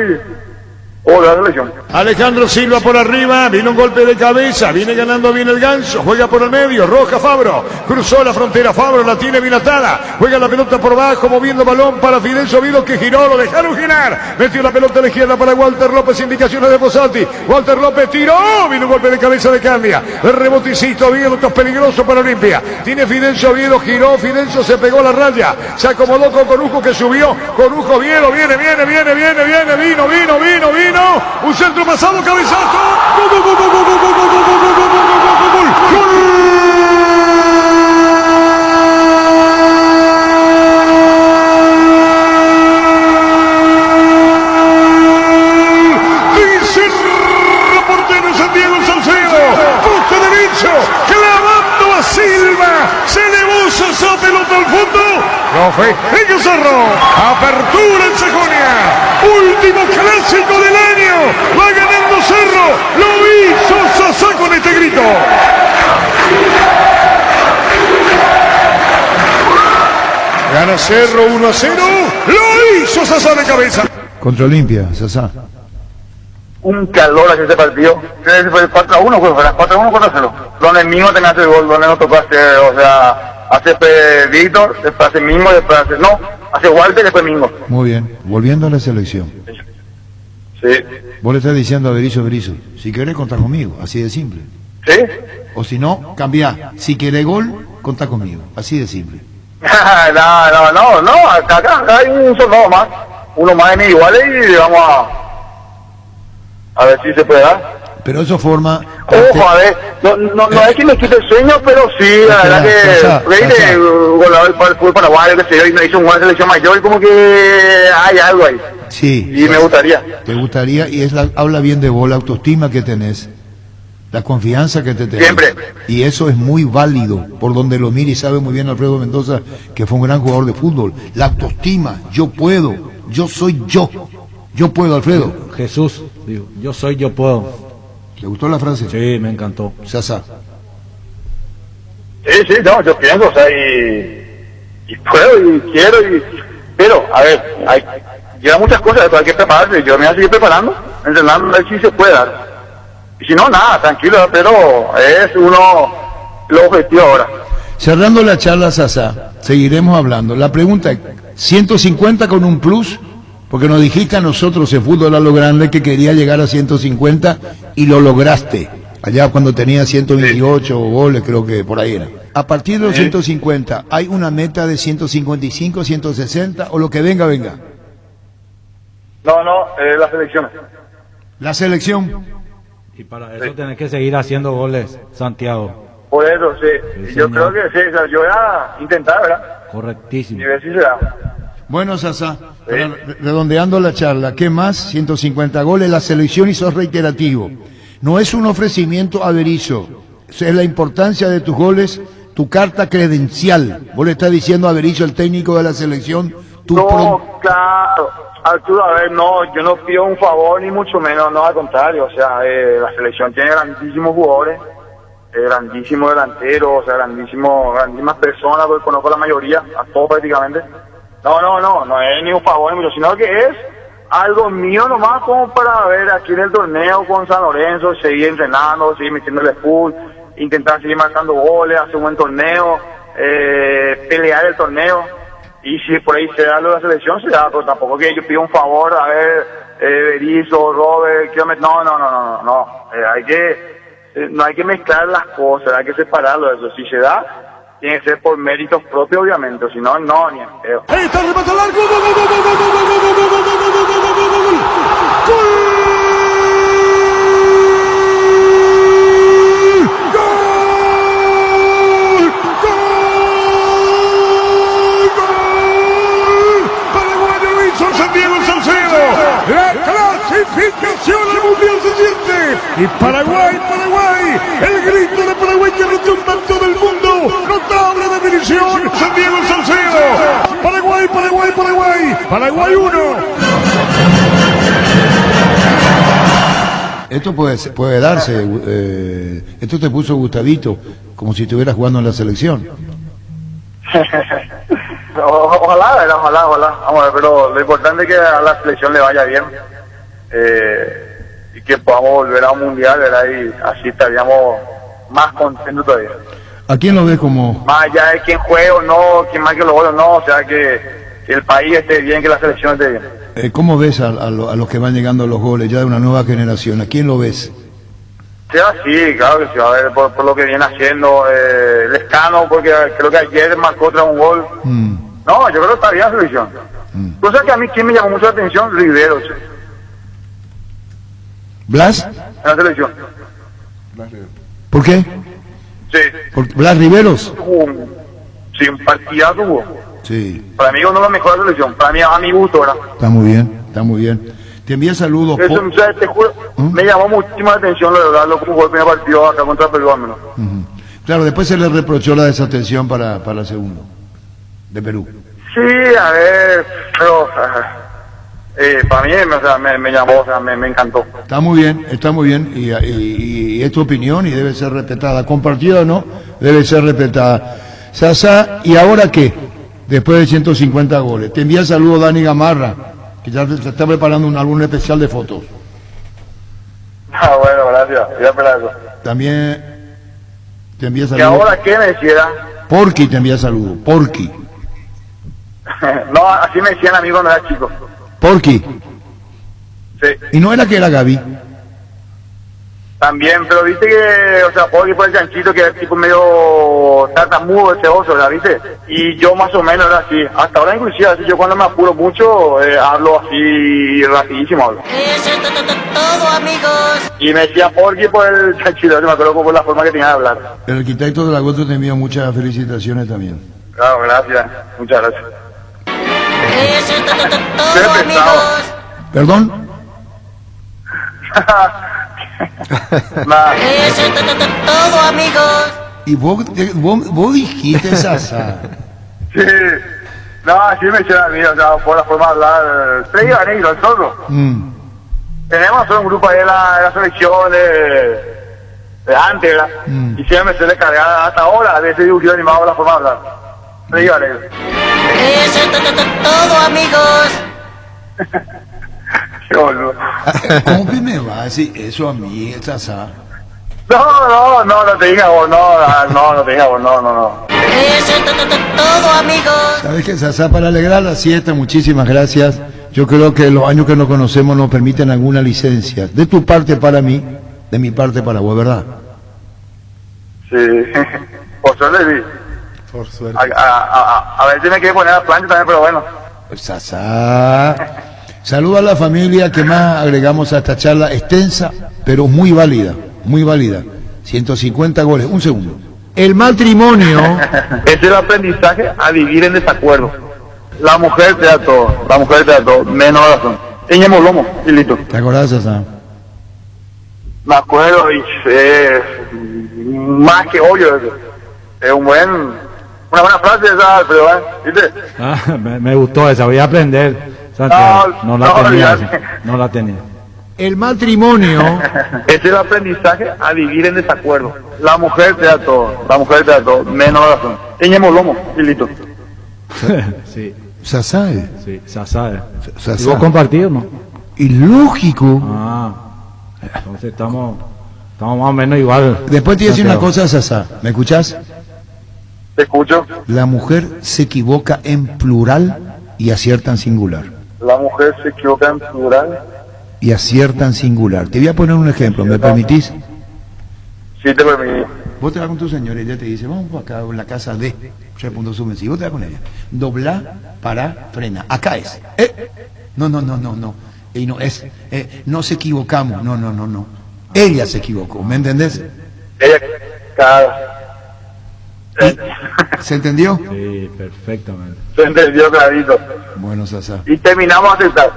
Speaker 5: puedo la selección.
Speaker 9: Alejandro Silva por arriba, vino un golpe de cabeza, viene ganando bien el Ganso, juega por el medio, Roja Fabro, cruzó la frontera Fabro, la tiene bien atada, juega la pelota por abajo, moviendo balón para Fidencio Vido que giró, lo dejaron girar, metió la pelota a la izquierda para Walter López, indicaciones de Fossati, Walter López tiró, vino un golpe de cabeza de Candia, el reboticito, Vido, esto es peligroso para Olimpia, tiene Fidencio Vido, giró, Fidencio se pegó a la raya, se acomodó con Corujo que subió, Corujo Vido, viene, vino, un centro pasado, cabezazo, gol, gol, gol, gol, gol, gol, gol, gol, gol, gol, gol, gol, gol. Dice el portero Santiago Salcedo, poste derecho, clavando a Silva, se elevó esa pelota al fondo. Lo festeja Cerro, apertura en Sajonia, último clásico del año, va ganando Cerro, lo hizo Sasá con este grito. Gana Cerro 1-0, lo hizo Sasá de cabeza.
Speaker 2: Contra Olimpia, Sasá.
Speaker 5: Un calor hacia ese partido, fue 4-1, fue 4-1, 4-0, donde el mismo tenía ese gol, donde no tocó hacer, o sea... Hace Víctor, después hace Mingo, después hace... No, hace Walter y después Mingo.
Speaker 2: Muy bien, volviendo a la selección.
Speaker 5: Sí.
Speaker 2: Vos le estás diciendo a Berizzo, si querés contá conmigo, así de simple.
Speaker 5: ¿Sí?
Speaker 2: O si no, cambiá. Si querés gol, contá conmigo, así de simple.
Speaker 5: no, acá hay un soldado más. Uno más de iguales y vamos a ver si se puede dar.
Speaker 2: Pero eso forma...
Speaker 5: Ojo, a ver, no es que me quite el sueño, pero sí, la verdad que goleador para el fútbol paraguayo, que se dio y no hizo un gol de selección mayor, y como que hay algo ahí.
Speaker 2: Sí.
Speaker 5: Y me gustaría.
Speaker 2: Te gustaría, y habla bien de vos, la autoestima que tenés, la confianza que te tenés.
Speaker 5: Siempre.
Speaker 2: Y eso es muy válido, por donde lo mire, y sabe muy bien Alfredo Mendoza, que fue un gran jugador de fútbol. La autoestima, yo puedo, yo soy yo puedo, Alfredo.
Speaker 4: Jesús, digo, yo puedo.
Speaker 2: ¿Le gustó la frase?
Speaker 4: Sí, me encantó.
Speaker 2: Sasa.
Speaker 5: Sí, no, yo pienso, o sea, y puedo, y quiero, pero, a ver, lleva muchas cosas, hay que prepararse, yo me voy a seguir preparando, entrenando, a ver si se puede dar. Y si no, nada, tranquilo, pero es el objetivo ahora.
Speaker 2: Cerrando la charla, Sasa, seguiremos hablando. La pregunta es, 150 con un plus, porque nos dijiste a nosotros en Fútbol a lo Grande que quería llegar a 150 y lo lograste. Allá cuando tenía 128 goles, creo que por ahí era. A partir de los 150, ¿hay una meta de 155, 160 o lo que venga?
Speaker 5: No, la selección.
Speaker 2: La selección.
Speaker 4: Y para eso tenés que seguir haciendo goles, Santiago.
Speaker 5: Por eso, sí. Yo creo que sí, o sea, yo voy a intentar, ¿verdad?
Speaker 4: Correctísimo.
Speaker 5: Y ver si se da.
Speaker 2: Bueno, Sasa, redondeando la charla, ¿qué más? 150 goles, la selección y sos reiterativo. No es un ofrecimiento a Berizzo, es la importancia de tus goles, tu carta credencial. Vos le estás diciendo a Berizzo, el técnico de la selección,
Speaker 5: claro, Arturo, a ver, no, yo no pido un favor ni mucho menos, no, al contrario, o sea, la selección tiene grandísimos jugadores, grandísimos delanteros, o sea, grandísimas personas, porque conozco la mayoría, a todos prácticamente. No es ni un favor, sino que es algo mío nomás como para ver aquí en el torneo con San Lorenzo, seguir entrenando, seguir metiéndole full, intentar seguir marcando goles, hacer un buen torneo, pelear el torneo, y si por ahí se da lo de la selección, se da, pero tampoco que yo pido un favor, a ver, Berizzo, Robert, no, no hay que mezclar las cosas, hay que separarlo de eso. Si se da, tiene que ser por méritos propios, obviamente, si no, no, ni en feo.
Speaker 9: Ahí está el remate largo. ¡Gol! La clasificación al Mundial se siente. Y Paraguay, el grito de Paraguay que retumba en todo el mundo. Notable definición, San Diego Salcedo. Paraguay 1.
Speaker 2: Esto puede darse, esto te puso Gustavito, como si estuvieras jugando en la selección.
Speaker 5: Ojalá. Vamos a ver, pero lo importante es que a la selección le vaya bien y que podamos volver a un mundial, ¿verdad? Y así estaríamos más contentos todavía.
Speaker 2: ¿A quién lo ves como...?
Speaker 5: Más allá de quién juegue o no, quién marque los goles o no, o sea, que el país esté bien, que la selección esté bien.
Speaker 2: ¿Cómo ves a los que van llegando los goles ya de una nueva generación? ¿A quién lo ves?
Speaker 5: Sí, claro que sí, a ver, por lo que viene haciendo Lescano, porque creo que ayer marcó otra un gol. No, yo creo que está bien la selección. Cosa que a mí, ¿quién me llamó mucho la atención? Rivero, sí.
Speaker 2: ¿Blas?
Speaker 5: En la selección.
Speaker 2: ¿Por qué?
Speaker 5: Sí.
Speaker 2: ¿Por Blas Riveros?
Speaker 5: Sí, un partidazo jugó.
Speaker 2: Sí.
Speaker 5: Para mí uno de los mejores de la selección, para mí a mi gusto, ¿verdad?
Speaker 2: Está muy bien. Te envía saludos.
Speaker 5: Eso, o sea, te juro, me llamó muchísima atención lo de verdad, lo que jugó el primer partido acá contra Perú, al menos.
Speaker 2: Claro, después se le reprochó la desatención para la segunda, de Perú.
Speaker 5: Sí, a ver, pero para mí me llamó, o sea, me encantó.
Speaker 2: Está muy bien, y es tu opinión y debe ser respetada. Compartida o no, debe ser respetada. Sasa, ¿y ahora qué? Después de 150 goles. Te envía saludos Dani Gamarra, que ya se está preparando un álbum especial de fotos.
Speaker 5: Bueno, gracias. Voy a esperar eso.
Speaker 2: También te envía
Speaker 5: ¿Y
Speaker 2: saludos.
Speaker 5: ahora qué me decía?
Speaker 2: Porky te envía saludos. Porky.
Speaker 5: No, así me decían a mí cuando era chico.
Speaker 2: Porky.
Speaker 5: Sí.
Speaker 2: ¿Y no era que era Gaby?
Speaker 5: También, pero viste que, o sea, Porky fue el chanchito que era tipo medio tartamudo, ese oso, ¿verdad? ¿Viste? Y yo más o menos era así. Hasta ahora inclusive, así, yo cuando me apuro mucho, hablo así rapidísimo. Hablo.
Speaker 6: Eso es todo, amigos.
Speaker 5: Y me decía Porky por el chanchito, me acuerdo por la forma que tenía de hablar.
Speaker 2: El arquitecto de la Goto te envía muchas felicitaciones también.
Speaker 5: Claro, gracias. Muchas gracias.
Speaker 6: Eso es todo, amigos.
Speaker 2: ¿Perdón?
Speaker 6: Eso es todo, amigos.
Speaker 2: Y vos dijiste, Sasa.
Speaker 5: Sí. No, así me decían a mí, o sea, por la forma de hablar. Te digo, negro, el zorro. Tenemos un grupo ahí en la selección de antes, ¿verdad? Y siempre se le cargaba hasta ahora de ese dibujo animado la forma de hablar. Te digo, negro.
Speaker 6: Eso es todo, amigos.
Speaker 2: ¿Cómo que me va a decir eso a mí, Sasa?
Speaker 5: No te digas vos, no te digas vos, no.
Speaker 6: Eso es todo, amigos.
Speaker 2: ¿Sabes qué, Sasa? Para alegrar la siesta, muchísimas gracias. Yo creo que los años que nos conocemos nos permiten alguna licencia. De tu parte para mí, de mi parte para vos, ¿verdad?
Speaker 5: Sí, por suerte sí.
Speaker 11: Por suerte.
Speaker 5: A ver si me quiere poner a plancha también, pero bueno.
Speaker 2: Pues, Sasa. Saludo a la familia que más agregamos a esta charla extensa, pero muy válida, muy válida. 150 goles. Un segundo. El matrimonio...
Speaker 5: Es el aprendizaje a vivir en desacuerdo. La mujer te da todo, menos razón. Teníamos lomo y listo.
Speaker 2: ¿Te acordás, Sasa?
Speaker 5: Me acuerdo y más que obvio eso. Es una buena frase esa, pero ¿viste?
Speaker 4: Me gustó esa, voy a aprender. Santiago, no la tenía.
Speaker 2: El matrimonio...
Speaker 5: Es el aprendizaje a vivir en desacuerdo. La mujer te da todo, menos razón. Teníamos lomo y listo.
Speaker 4: Sí.
Speaker 2: Sasá.
Speaker 4: Sí, Sasá.
Speaker 2: Sasá.
Speaker 4: ¿Y vos compartido, no?
Speaker 2: Y lógico.
Speaker 4: Ah, entonces estamos más o menos igual.
Speaker 2: Después te voy a decir una
Speaker 4: Santiago.
Speaker 2: cosa, Sasá. ¿Me escuchás?
Speaker 5: Te escucho.
Speaker 2: La mujer se equivoca en plural y acierta en singular.
Speaker 5: La mujer se equivoca en plural.
Speaker 2: Y acierta en singular. Te voy a poner un ejemplo, ¿me permitís?
Speaker 5: Sí, te permito.
Speaker 2: Vos te vas con tu señora y ella te dice, vamos por acá en la casa de 3 puntos suspensivos. Vos te vas con ella. Dobla, para, frena. Acá es. No. Y no es. No se equivocamos. No. Ella se equivocó. ¿Me entendés?
Speaker 5: Ella, cada...
Speaker 2: ¿Se entendió?
Speaker 4: Sí, perfectamente.
Speaker 5: Se entendió clarito.
Speaker 2: Bueno, Sasá.
Speaker 5: Y terminamos a aceptar.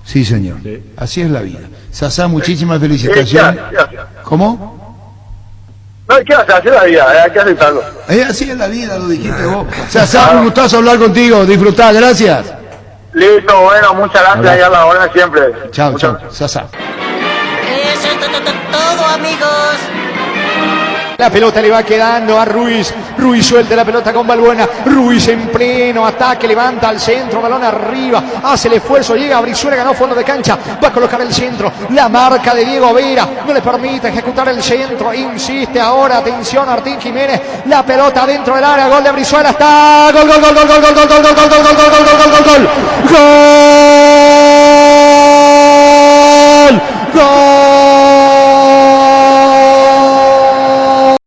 Speaker 2: Sí, señor.
Speaker 4: Sí.
Speaker 2: Así es la vida. Sasá, muchísimas felicitaciones.
Speaker 5: ¿Qué hace?
Speaker 2: ¿Cómo?
Speaker 5: No, ¿qué hace? Así es la vida, hay que aceptarlo.
Speaker 2: Así es la vida, lo dijiste vos. Sasá, un gustazo hablar contigo. Disfrutá, gracias.
Speaker 5: Listo, bueno, muchas gracias y a la hora siempre.
Speaker 2: Chao, Sasá.
Speaker 6: Eso es todo, amigos.
Speaker 12: La pelota le va quedando a Ruiz. Ruiz suelta la pelota con Balbuena. Ruiz en pleno ataque, levanta al centro, balón arriba, hace el esfuerzo, llega a Brizuela, ganó fondo de cancha, va a colocar el centro. La marca de Diego Vera no le permite ejecutar el centro. Insiste ahora, atención, Martín Jiménez. La pelota dentro del área, gol de Brizuela, está. Gol. ¡Gol!